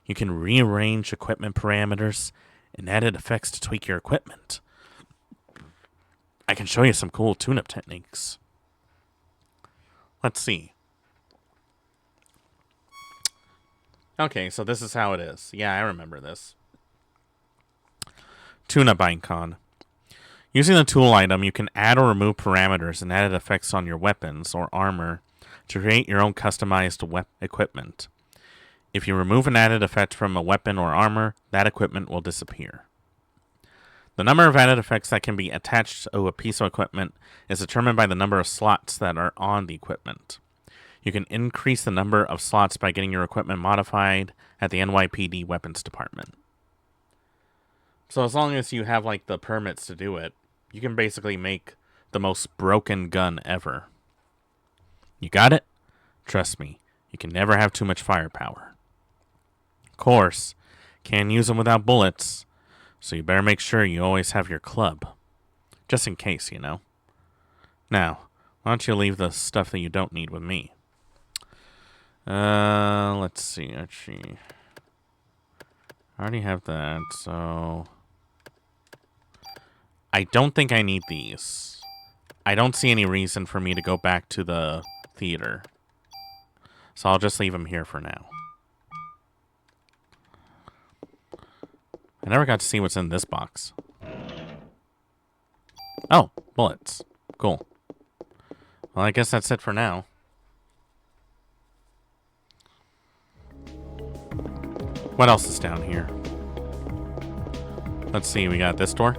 You can rearrange equipment parameters and added effects to tweak your equipment. I can show you some cool tune-up techniques. Let's see. Okay, so this is how it is. Yeah, I remember this. Tune-up icon. Using the tool item, you can add or remove parameters and added effects on your weapons or armor to create your own customized equipment. If you remove an added effect from a weapon or armor, that equipment will disappear. The number of added effects that can be attached to a piece of equipment is determined by the number of slots that are on the equipment. You can increase the number of slots by getting your equipment modified at the NYPD Weapons Department. So as long as you have like the permits to do it, you can basically make the most broken gun ever. You got it? Trust me, you can never have too much firepower. Of course, can't use them without bullets, so you better make sure you always have your club. Just in case, you know. Now, why don't you leave the stuff that you don't need with me? Let's see, actually. I already have that, so... I don't think I need these. I don't see any reason for me to go back to the theater. So I'll just leave them here for now. I never got to see what's in this box. Oh, bullets. Cool. Well, I guess that's it for now. What else is down here? Let's see, we got this door.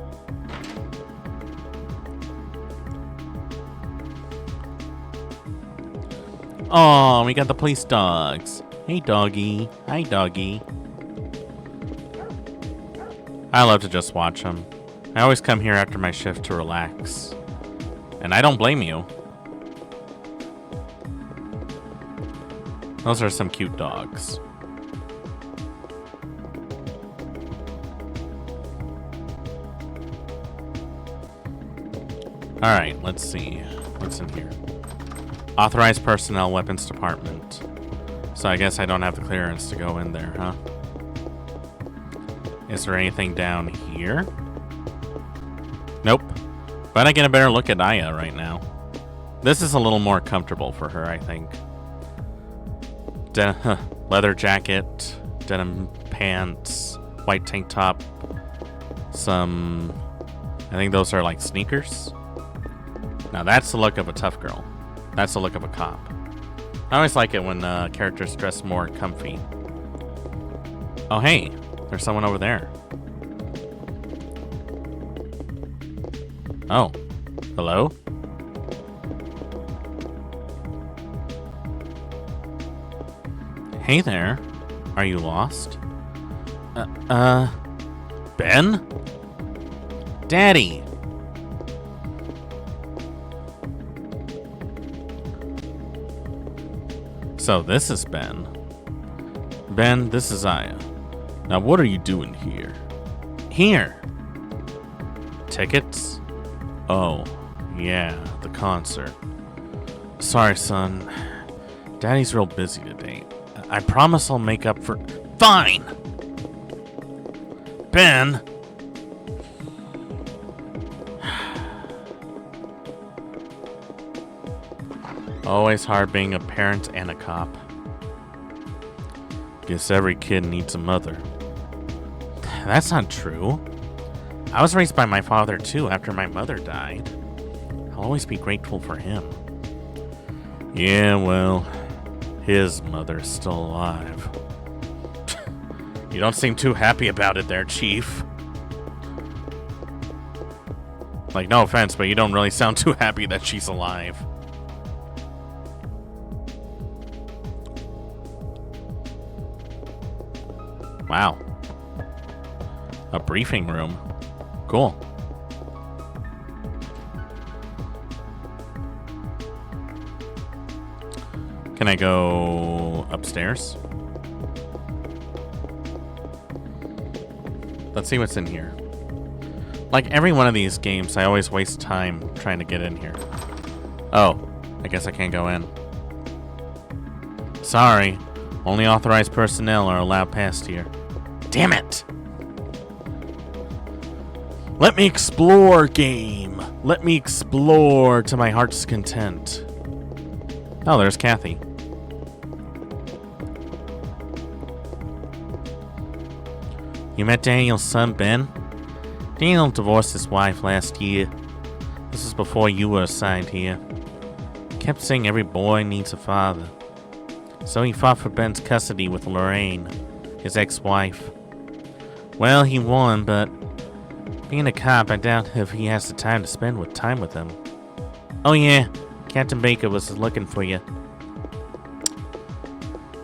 Oh, we got the police dogs. Hey, doggy. Hi, doggy. I love to just watch them. I always come here after my shift to relax. And I don't blame you. Those are some cute dogs. Alright, let's see. What's in here? Authorized personnel, weapons department. So I guess I don't have the clearance to go in there, huh? Is there anything down here? Nope. But I get a better look at Aya right now. This is a little more comfortable for her, I think. Leather jacket, denim pants, white tank top, some... I think those are like sneakers. Now that's the look of a tough girl. That's the look of a cop. I always like it when characters dress more comfy. Oh, hey. There's someone over there. Oh. Hello? Hey there. Are you lost? Ben? Daddy! So this is Ben. Ben, this is Aya. Now what are you doing here? Here. Tickets? Oh, yeah, the concert. Sorry, son. Daddy's real busy today. I promise I'll make up for... Fine! Ben! Always hard being a parent and a cop. Guess every kid needs a mother. That's not true. I was raised by my father too after my mother died. I'll always be grateful for him. Yeah, well, his mother is still alive. You don't seem too happy about it there, Chief. Like, no offense, but you don't really sound too happy that she's alive. Wow. A briefing room. Cool. Can I go upstairs? Let's see what's in here. Like every one of these games, I always waste time trying to get in here. Oh, I guess I can't go in. Sorry, only authorized personnel are allowed past here. Damn it! Let me explore, game. Let me explore to my heart's content. Oh, there's Kathy. You met Daniel's son, Ben? Daniel divorced his wife last year. This is before you were assigned here. Kept saying every boy needs a father. So he fought for Ben's custody with Lorraine, his ex-wife. Well, he won, but being a cop, I doubt if he has the time to spend with him. Oh yeah, Captain Baker was looking for you.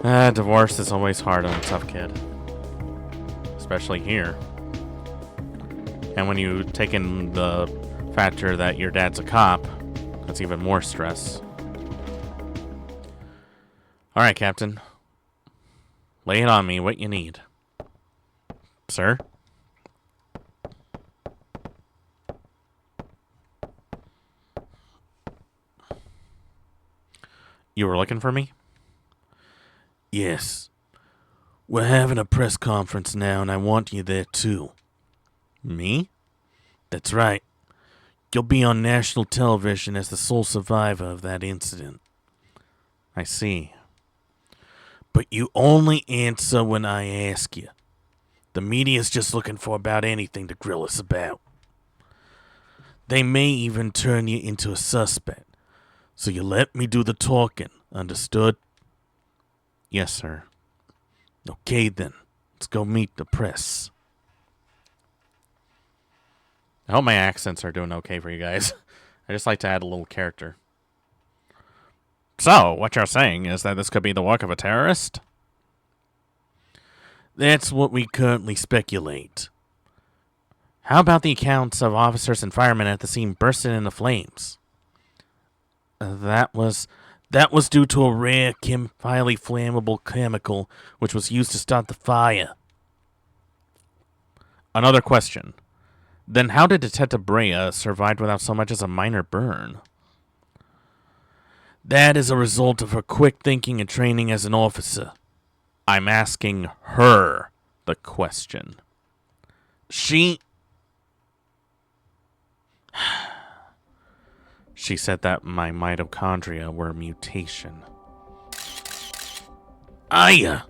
Divorce is always hard on a tough kid. Especially here. And when you take in the factor that your dad's a cop, that's even more stress. Alright, Captain. Lay it on me, what you need. Sir? You were looking for me? Yes. We're having a press conference now, and I want you there too. Me? That's right. You'll be on national television as the sole survivor of that incident. I see. But you only answer when I ask you. The media's just looking for about anything to grill us about. They may even turn you into a suspect. So you let me do the talking, understood? Yes, sir. Okay, then. Let's go meet the press. I hope my accents are doing okay for you guys. I just like to add a little character. So, what you're saying is that this could be the work of a terrorist? That's what we currently speculate. How about the accounts of officers and firemen at the scene bursting into flames? That was due to a rare, highly flammable chemical which was used to start the fire. Another question. Then how did Detective Brea survive without so much as a minor burn? That is a result of her quick thinking and training as an officer. I'm asking her the question. She said that my mitochondria were a mutation. Aya!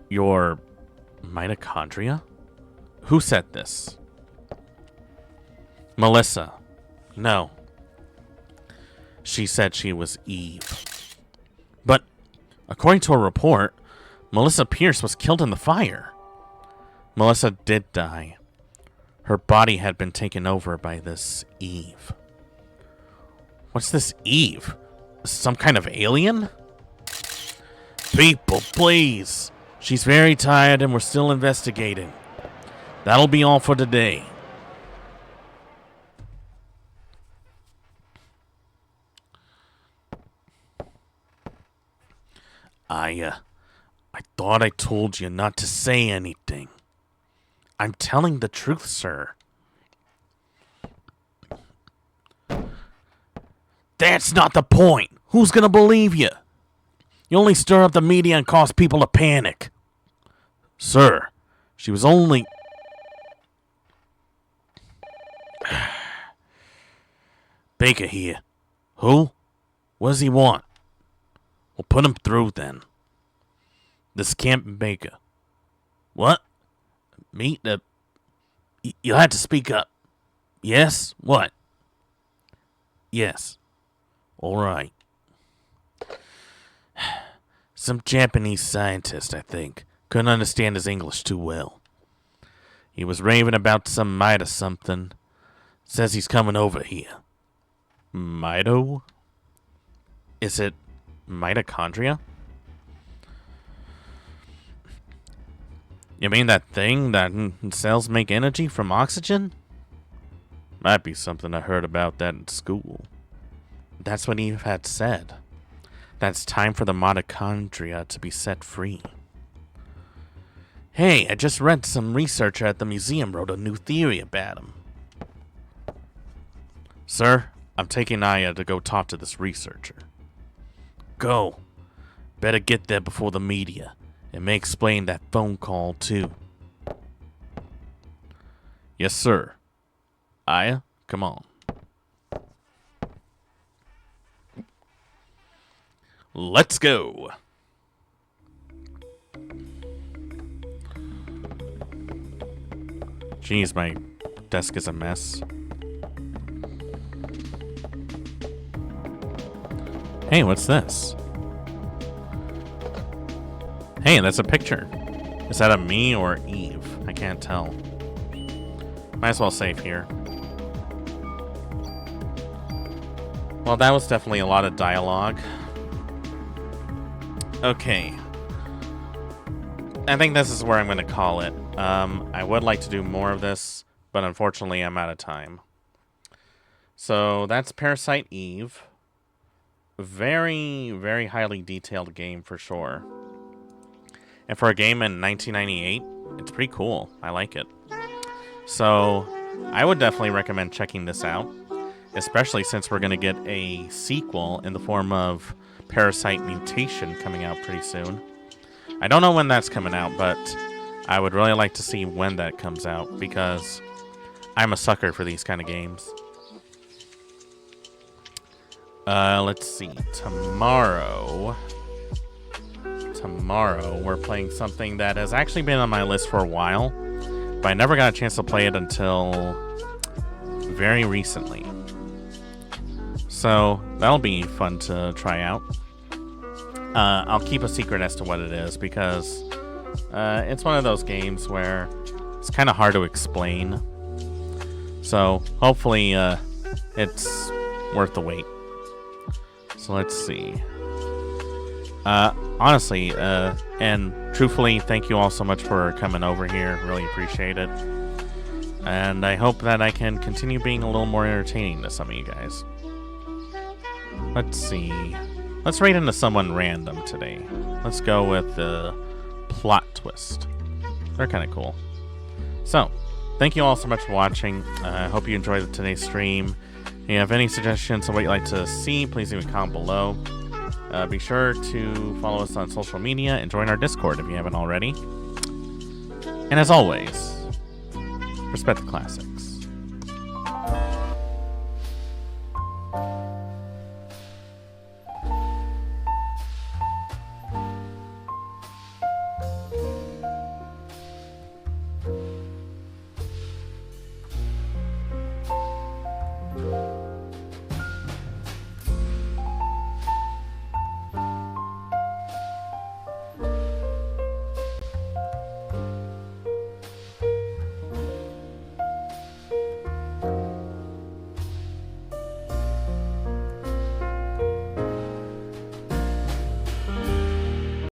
Your mitochondria? Who said this? Melissa. No. She said she was Eve. But, according to a report, Melissa Pierce was killed in the fire. Melissa did die. Her body had been taken over by this Eve. What's this Eve? Some kind of alien? People, please. She's very tired and we're still investigating. That'll be all for today. I thought I told you not to say anything. I'm telling the truth, sir. That's not the point. Who's gonna believe you? You only stir up the media and cause people to panic. Sir, she was only... Baker here. Who? What does he want? We'll put him through then. This Captain Baker. What? Me? You'll have to speak up. Yes? What? Yes. All right. Some Japanese scientist, I think. Couldn't understand his English too well. He was raving about some mite or something. Says he's coming over here. Mito? Is it mitochondria? You mean that thing that cells make energy from oxygen? Might be something I heard about that in school. That's what Eve had said. That's time for the mitochondria to be set free. Hey, I just read some researcher at the museum wrote a new theory about him. Sir, I'm taking Aya to go talk to this researcher. Go. Better get there before the media. It may explain that phone call, too. Yes, sir. Aya, come on. Let's go. Jeez, my desk is a mess. Hey, what's this? Hey, that's a picture. Is that a me or Eve? I can't tell. Might as well save here. Well, that was definitely a lot of dialogue. Okay. I think this is where I'm going to call it. I would like to do more of this, but unfortunately I'm out of time. So that's Parasite Eve. Very, very highly detailed game for sure. And for a game in 1998, it's pretty cool. I like it. So I would definitely recommend checking this out, especially since we're going to get a sequel in the form of Parasite Mutation coming out pretty soon. I don't know when that's coming out, but I would really like to see when that comes out because I'm a sucker for these kind of games. Let's see. Tomorrow, we're playing something that has actually been on my list for a while, but I never got a chance to play it until very recently. So that'll be fun to try out. I'll keep a secret as to what it is because it's one of those games where it's kind of hard to explain. So hopefully it's worth the wait. So let's see. Honestly, and truthfully, thank you all so much for coming over here. Really appreciate it. And I hope that I can continue being a little more entertaining to some of you guys. Let's see. Let's rate into someone random today. Let's go with the plot twist. They're kind of cool. So, thank you all so much for watching. I hope you enjoyed today's stream. If you have any suggestions on what you'd like to see, please leave a comment below. Be sure to follow us on social media and join our Discord if you haven't already. And as always, respect the classics.